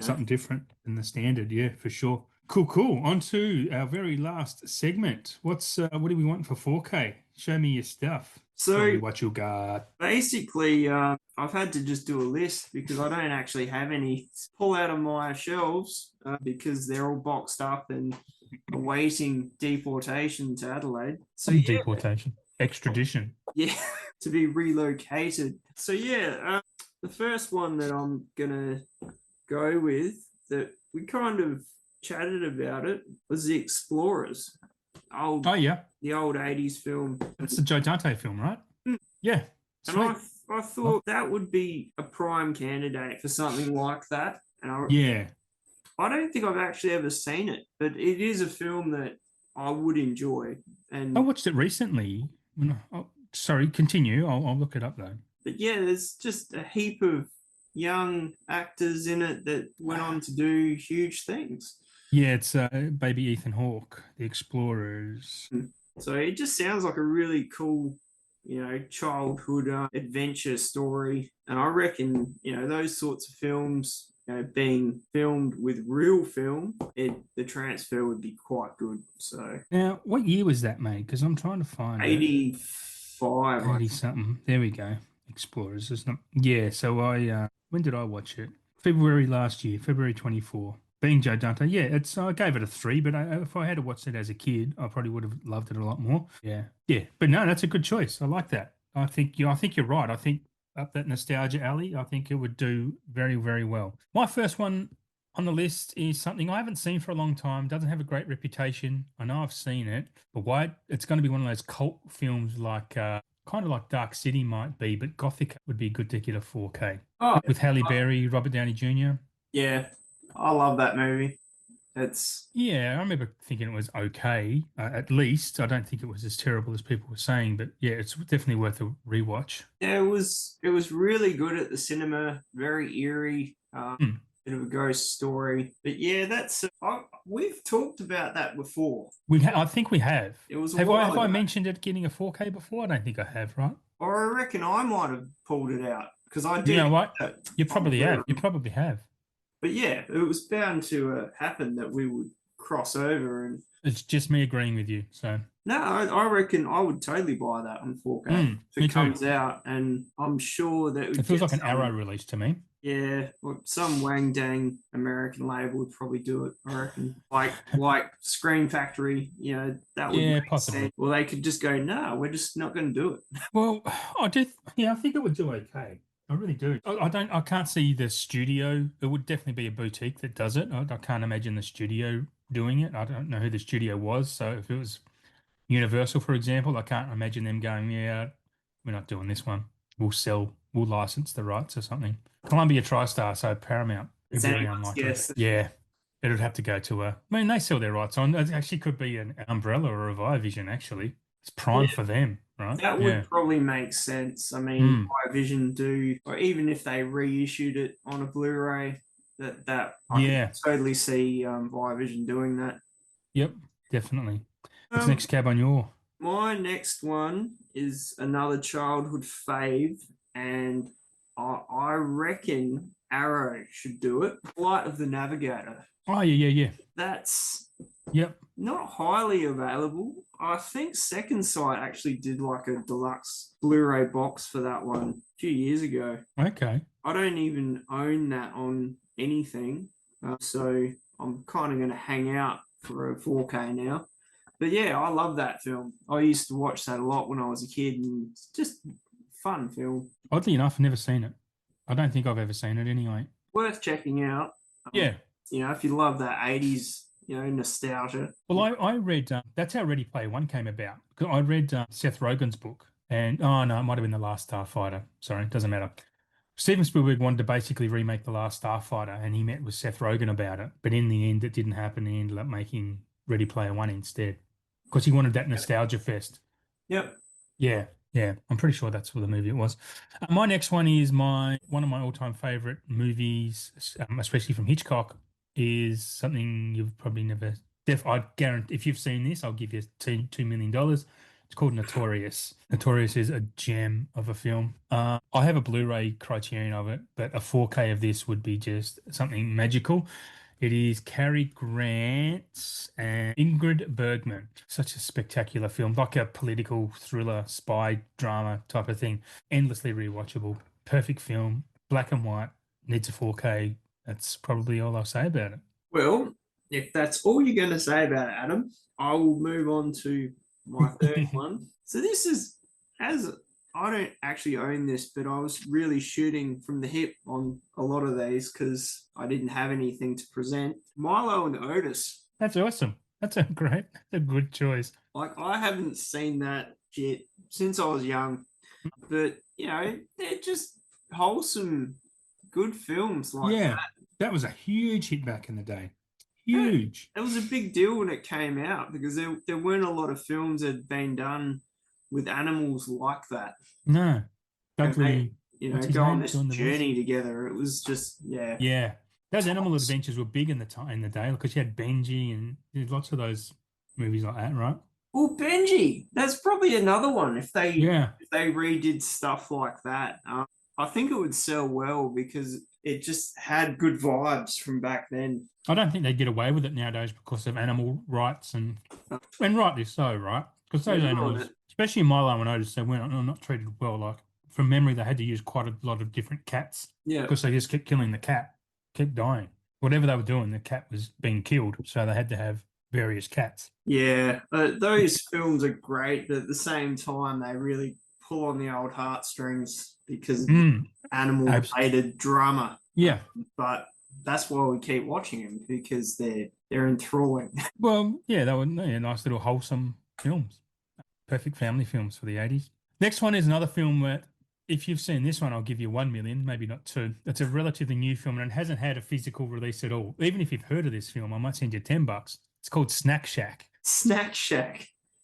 something different than the standard. Yeah, for sure. Cool. On to our very last segment. What do we want for 4K? Show me your stuff. So what you got. Basically, I've had to just do a list because I don't actually have any to pull out of my shelves because they're all boxed up and awaiting deportation to Adelaide. So deportation, extradition. Yeah, to be relocated. So the first one that I'm gonna go with that we kind of chatted about it was the Explorers. The old 80s film. It's the Joe Dante film, right? Yeah. Sweet. And I thought that would be a prime candidate for something like that. And I don't think I've actually ever seen it, but it is a film that I would enjoy. And I watched it recently. Sorry, continue. I'll look it up though. But yeah, there's just a heap of young actors in it that went on to do huge things. Yeah, it's baby Ethan Hawke, the Explorers. So it just sounds like a really cool, childhood adventure story. And I reckon, those sorts of films, being filmed with real film, the transfer would be quite good. So now, what year was that made? Because I'm trying to find 85. 80 something. There we go. Explorers. It's not. Yeah. So when did I watch it? February last year, February 24. Being Joe Dante, I gave it a 3, but if I had watched it as a kid, I probably would have loved it a lot more. Yeah. But no, that's a good choice. I like that. I think you're right. I think up that nostalgia alley, I think it would do very, very well. My first one on the list is something I haven't seen for a long time. Doesn't have a great reputation. I know I've seen it, but it's going to be one of those cult films like kind of like Dark City might be, but Gothic would be good to get a 4K. With Halle Berry, Robert Downey Jr. Yeah. I love that movie. I remember thinking it was okay. At least I don't think it was as terrible as people were saying, but yeah, it's definitely worth a rewatch. Yeah, it was really good at the cinema. Very eerie. Bit of a ghost story, but yeah, that's we've talked about that before. I think we have. It was. Have I mentioned it getting a 4K before? I don't think I have. Right? Or I reckon I might have pulled it out because I You did know what? have that You on probably have. You Blu-ray. probably have. But yeah, it was bound to happen that we would cross over. And It's just me agreeing with you. So, no, I reckon I would totally buy that on 4K if me it too. comes out, and I'm sure that it It would feels get like an Arrow some. release to me. Yeah, well, some Wang Dang American label would probably do it, I reckon. Like Screen Factory, that would Yeah, make possibly. sense. Well, they could just go, no, we're just not going to do it. Well, I did. Yeah, I think it would do okay. I really do. I don't. I can't see the studio. It would definitely be a boutique that does it. I can't imagine the studio doing it. I don't know who the studio was. So if it was Universal, for example, I can't imagine them going, yeah, we're not doing this one. We'll license the rights or something. Columbia TriStar, so Paramount. It's Very anyone's unlikely. guess. Yeah, it would have to go to a. I mean, they sell their rights on. It actually could be an Umbrella or a Vivision. Actually, it's prime Yeah, for them, right? that Yeah. would probably make sense. I mean, Mm. Vision do, or even if they reissued it on a Blu-ray, that I could Yeah. totally see Vision doing that. Yep. Definitely. What's Um, next cab on your? my next one is another childhood fave, and I reckon Arrow should do it. Flight of the Navigator. Oh yeah, yeah, yeah. That's Yep. not highly available. I think Second Sight actually did like a deluxe Blu-ray box for that one a few years ago. Okay. I don't even own that on anything, so I'm kind of going to hang out for a 4K now. But yeah, I love that film. I used to watch that a lot when I was a kid, and it's just fun film. Oddly enough, I've never seen it. I don't think I've ever seen it anyway. Worth checking out. Um, Yeah. if you love that 80s, nostalgia. Well, I read that's how Ready Player One came about. 'Cause I read Seth Rogen's book, and oh no, it might have been The Last Starfighter. Sorry, it doesn't matter. Steven Spielberg wanted to basically remake The Last Starfighter, and he met with Seth Rogen about it. But in the end, it didn't happen. He ended up making Ready Player One instead because he wanted that nostalgia fest. Yep. Yeah, yeah, I'm pretty sure that's what the movie it was. My next one is my one of my all-time favorite movies, especially from Hitchcock, is something you've probably never. I guarantee if you've seen this, I'll give you $2 million. It's called Notorious. Notorious is a gem of a film. I have a Blu-ray Criterion of it, but a 4K of this would be just something magical. It is Cary Grant and Ingrid Bergman. Such a spectacular film, like a political thriller, spy drama type of thing. Endlessly rewatchable. Perfect film, black and white, needs a 4K. That's probably all I'll say about it. Well, if that's all you're going to say about it, Adam, I will move on to my third one. So this is, as I don't actually own this, but I was really shooting from the hip on a lot of these because I didn't have anything to present. Milo and Otis. That's awesome. That's a good choice. Like, I haven't seen that shit since I was young, but they're just wholesome, good films like Yeah, that was a huge hit back in the day. that. Huge. It was a big deal when it came out because there weren't a lot of films that had been done with animals like that. No. And they, Dudley, what's his go on name? this Doing the voice? journey together. It was just, yeah. Yeah. Those animal Tops. adventures were big in the day because you had Benji and there's lots of those movies like that, right? Well, Benji, that's probably another one. Yeah. If they redid stuff like that, I think it would sell well because it just had good vibes from back then. I don't think they get away with it nowadays because of animal rights and rightly so, right? Because those They're ruining animals, it. especially Milo and Otis, they weren't not treated well. Like from memory, they had to use quite a lot of different cats Yeah. because they just kept killing the cat, kept dying. Whatever they were doing, the cat was being killed, so they had to have various cats. Yeah, those films are great, but at the same time, they really pull on the old heartstrings because of the animal-related drama. Yeah. But that's why we keep watching them because they're enthralling. Well, yeah, they were nice little wholesome films. Perfect family films for the 80s. Next one is another film where, if you've seen this one, I'll give you 1 million, maybe not two. It's a relatively new film and it hasn't had a physical release at all. Even if you've heard of this film, I might send you $10. It's called Snack Shack. Snack Shack.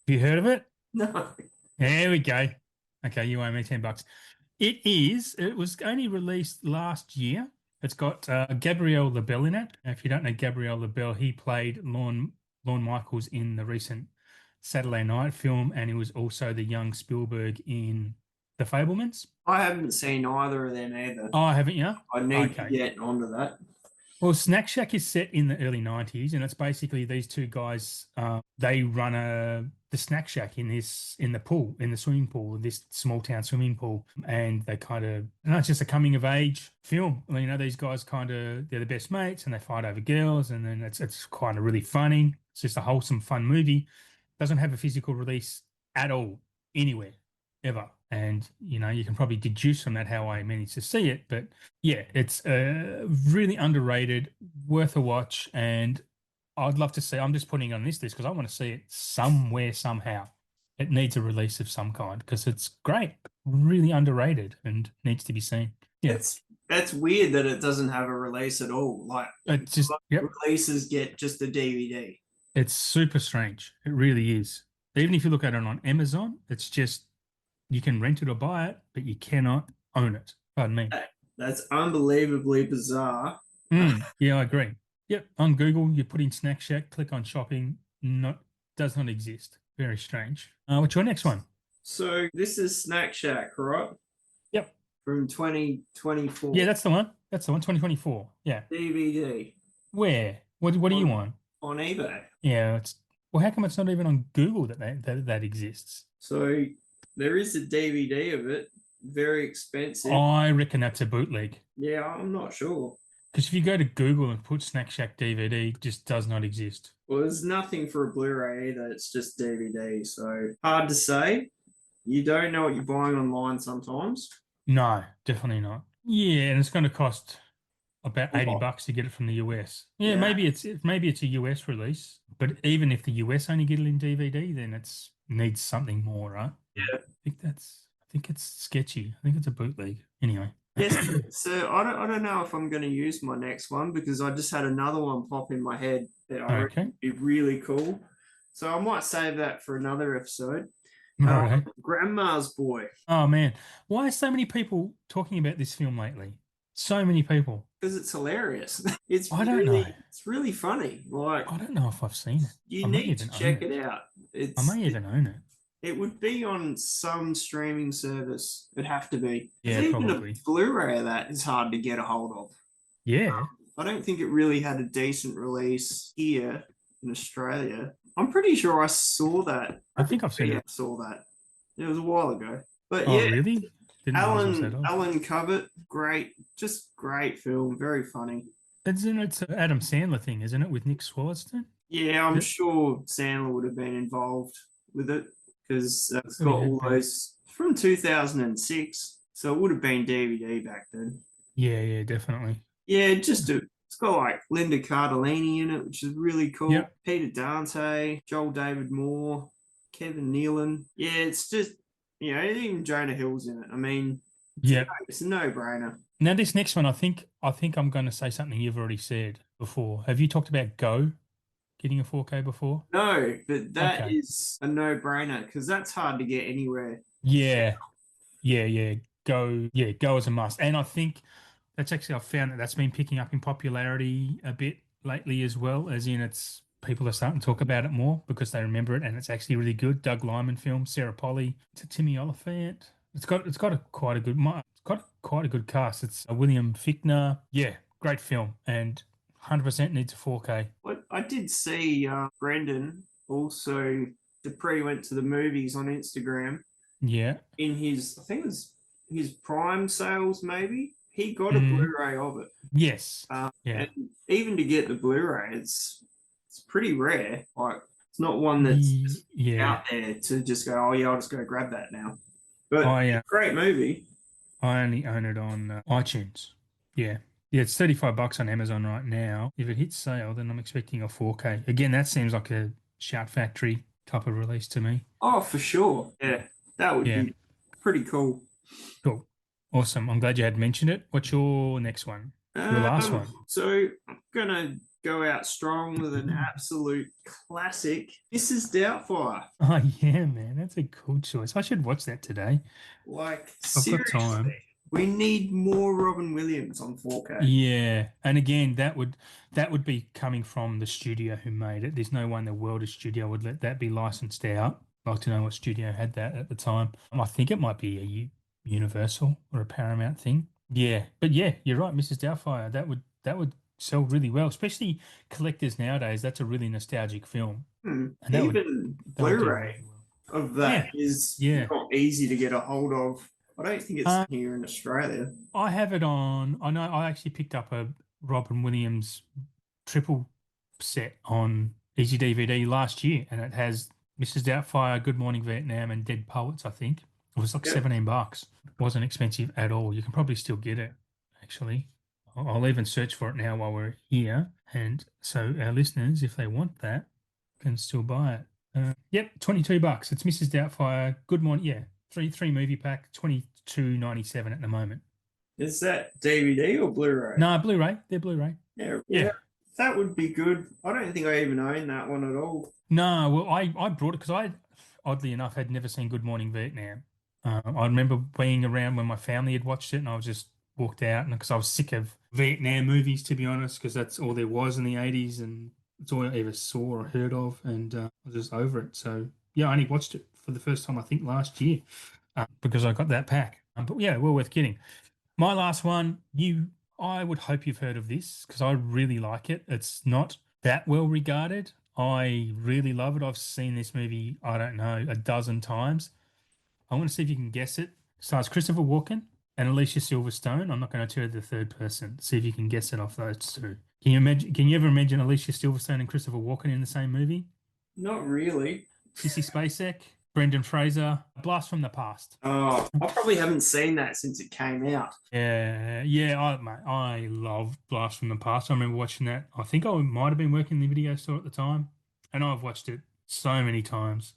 Have you heard of it? No. There we go. Okay, you owe me $10. It was only released last year. It's got Gabrielle LaBelle in it. If you don't know Gabrielle LaBelle, he played Lorne Michaels in the recent Saturday Night film, and he was also the young Spielberg in The Fablemans? I haven't seen either of them either. Oh, haven't you? I need to Okay. get onto that. Well, Snack Shack is set in the early 90s, and it's basically these two guys. They run the snack shack in the pool, in the swimming pool, this small town swimming pool, and they kind of, it's just a coming of age film. These guys they're the best mates, and they fight over girls, and then it's kind of really funny. It's just a wholesome, fun movie. Doesn't have a physical release at all anywhere ever, and you can probably deduce from that how I managed to see it, but yeah, it's really underrated, worth a watch, and I'd love to see. I'm just putting it on this list because I want to see it somewhere, somehow. It needs a release of some kind because it's great, really underrated, and needs to be seen. Yeah, That's weird that it doesn't have a release at all. Like it's just, yep, releases get just a DVD. it's super strange. It really is. Even if you look at it on Amazon, it's just you can rent it or buy it, but you cannot own it. Pardon me. That's unbelievably bizarre. Yeah, I agree. Yep, on Google, you put in Snack Shack, click on shopping. No, does not exist. Very strange. What's your next one? So this is Snack Shack, right? Yep. From 2024. Yeah, that's the one. That's the one. 2024. Yeah. DVD. Where? What do you want? On eBay. Yeah, well. How come it's not even on Google that exists? So there is a DVD of it. Very expensive. I reckon that's a bootleg. Yeah, I'm not sure. Because if you go to Google and put Snack Shack DVD, it just does not exist. Well, there's nothing for a Blu-ray either. It's just DVD. So hard to say. You don't know what you're buying online sometimes. No, definitely not. Yeah, and it's going to cost about $80 to get it from the US. Yeah, maybe it's a US release, but even if the US only get it in DVD, then it's needs something more, right? Yeah. I think it's sketchy. I think it's a bootleg. Anyway. Yes. So I don't know if I'm going to use my next one because I just had another one pop in my head that I reckon would be really cool. So I might save that for another episode. Right. Grandma's Boy. Oh man, why are so many people talking about this film lately? So many people. Because it's hilarious. I don't know. It's really funny. Like, I don't know if I've seen it. You need to check it out. I may even own it. It would be on some streaming service. It'd have to be. Yeah, even probably. a Blu-ray of that is hard to get a hold of. Yeah. I don't think it really had a decent release here in Australia. I'm pretty sure I saw that. I think I've seen it. I saw that. It was a while ago. But oh, really? Alan Covert, just great film, very funny. Isn't it an Adam Sandler thing, isn't it, with Nick Swardson? Yeah, I'm sure Sandler would have been involved with it because it's got all those from 2006, so it would have been DVD back then. Yeah, definitely. Yeah, it's got like Linda Cardellini in it, which is really cool. Yep. Peter Dante, Joel David Moore, Kevin Nealon. Yeah, it's just even Jonah Hill's in it. I mean, it's a no-brainer. Now this next one, I think I'm going to say something you've already said before. Have you talked about Go getting a 4K before? No, but that is a no-brainer because that's hard to get anywhere. Yeah. Go as a must. And I think I've found that's been picking up in popularity a bit lately as well, as in people are starting to talk about it more because they remember it and it's actually really good. Doug Liman film, Sarah Polley, Timmy Oliphant. It's got quite a good cast. It's William Fichtner. Yeah, great film and 100% needs a 4K. I did see Brendan also. Dupree went to the movies on Instagram. Yeah. In I think it was his Prime sales, maybe. He got a Blu-ray of it. Yes. And even to get the Blu-ray, it's pretty rare. Like, it's not one that's out there to just go, oh, yeah, I'll just go grab that now. But great movie. I only own it on iTunes. Yeah. Yeah, it's $35 on Amazon right now. If it hits sale, then I'm expecting a 4K. Again, that seems like a Shout Factory type of release to me. Oh, for sure. Yeah, that would be pretty cool. Cool. Awesome. I'm glad you had mentioned it. What's your next one? Your last one? So I'm going to go out strong with an absolute classic. Mrs. Doubtfire. Oh, yeah, man. That's a cool choice. I should watch that today. Like, seriously. I've got time. We need more Robin Williams on 4K. Yeah, and again, that would be coming from the studio who made it. There's no way in the world a studio would let that be licensed out. I'd like to know what studio had that at the time. I think it might be Universal or a Paramount thing. Yeah, but yeah, you're right, Mrs. Doubtfire. That would sell really well, especially collectors nowadays. That's a really nostalgic film, and that would Even do Blu-ray really well. of that is Yeah. not easy to get a hold of. I don't think it's here in Australia. I have it on. I know I actually picked up a Robin Williams triple set on Easy DVD last year, and it has Mrs. Doubtfire, Good Morning Vietnam, and Dead Poets. I think it was like Yep. $17. It wasn't expensive at all. You can probably still get it. Actually, I'll even search for it now while we're here, and so our listeners, if they want that, can still buy it. Yep, $22. It's Mrs. Doubtfire. Good morning. Yeah, three movie pack, $22.97 at the moment. Is that DVD or Blu-ray? No, Blu-ray. They're Blu-ray. Yeah. That would be good. I don't think I even own that one at all. No, well, I brought it because I, oddly enough, had never seen Good Morning Vietnam. I remember being around when my family had watched it, and I was just walked out, and because I was sick of Vietnam movies, to be honest, because that's all there was in the 80s, and it's all I ever saw or heard of, and I was just over it. So yeah, I only watched it for the first time I think last year because I got that pack. But yeah, well worth getting. My last one, I would hope you've heard of this because I really like it. It's not that well regarded. I really love it. I've seen this movie, I don't know, a dozen times. I want to see if you can guess it. Stars Christopher Walken and Alicia Silverstone. I'm not going to tell you the third person. See if you can guess it off those two. Can you imagine? Can you ever imagine Alicia Silverstone and Christopher Walken in the same movie? Not really. Sissy Spacek, Brendan Fraser, Blast from the Past. Oh, I probably haven't seen that since it came out. Yeah, I love Blast from the Past. I remember watching that. I think I might have been working in the video store at the time, and I've watched it so many times.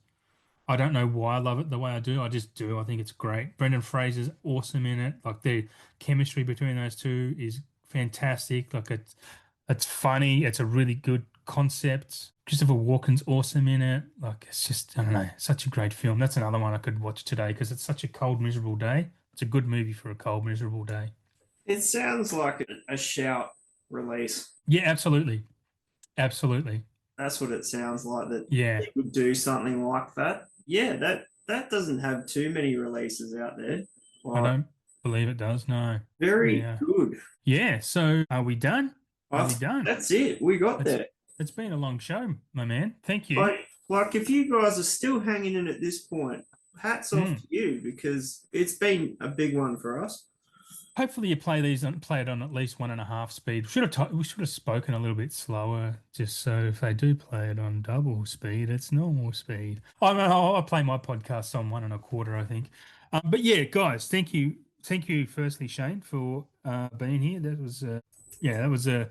I don't know why I love it the way I do. I just do. I think it's great. Brendan Fraser's awesome in it. Like the chemistry between those two is fantastic. Like it's funny. It's a really good concept. Christopher Walken's awesome in it. Like it's just, I don't know, such a great film. That's another one I could watch today because it's such a cold, miserable day. It's a good movie for a cold, miserable day. It sounds like a shout release. Yeah, absolutely. Absolutely. That's what it sounds like. That it would do something like that. Yeah, that doesn't have too many releases out there. I don't believe it does. No. Very good. Yeah. So are we done? Are we done? That's it. We got there. It's been a long show, my man. Thank you. Like if you guys are still hanging in at this point, hats off to you because it's been a big one for us. Hopefully you play it on at least 1.5 speed. We should have spoken a little bit slower, just so if they do play it on double speed, it's normal speed. I'll play my podcast on 1.25, I think. But yeah, guys, thank you firstly, Shane, for being here. That was a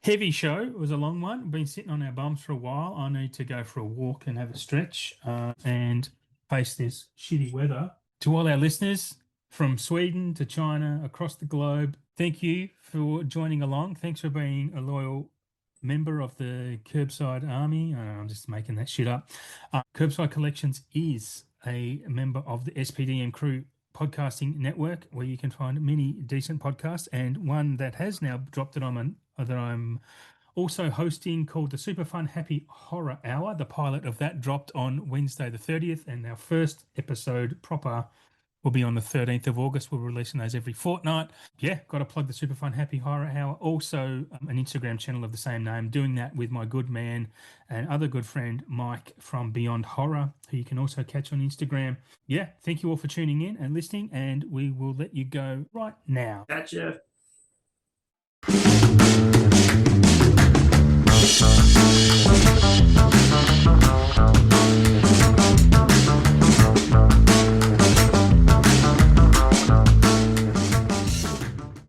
heavy show. It was a long one. We've been sitting on our bums for a while. I need to go for a walk and have a stretch and face this shitty weather. To all our listeners, from Sweden to China, across the globe, thank you for joining along. Thanks for being a loyal member of the Kerbside Army. I'm just making that shit up. KerbSide Collections is a member of the SPDM Crew podcasting network where you can find many decent podcasts, and one that has now dropped that I'm also hosting called the Super Fun Happy Horror Hour. The pilot of that dropped on Wednesday the 30th, and our first episode proper will be on the 13th of August. We're releasing those every fortnight. Yeah, got to plug the Super Fun Happy Horror Hour. Also, an Instagram channel of the same name, doing that with my good man and other good friend, Mike from Beyond Horror, who you can also catch on Instagram. Yeah, thank you all for tuning in and listening, and we will let you go right now. Gotcha.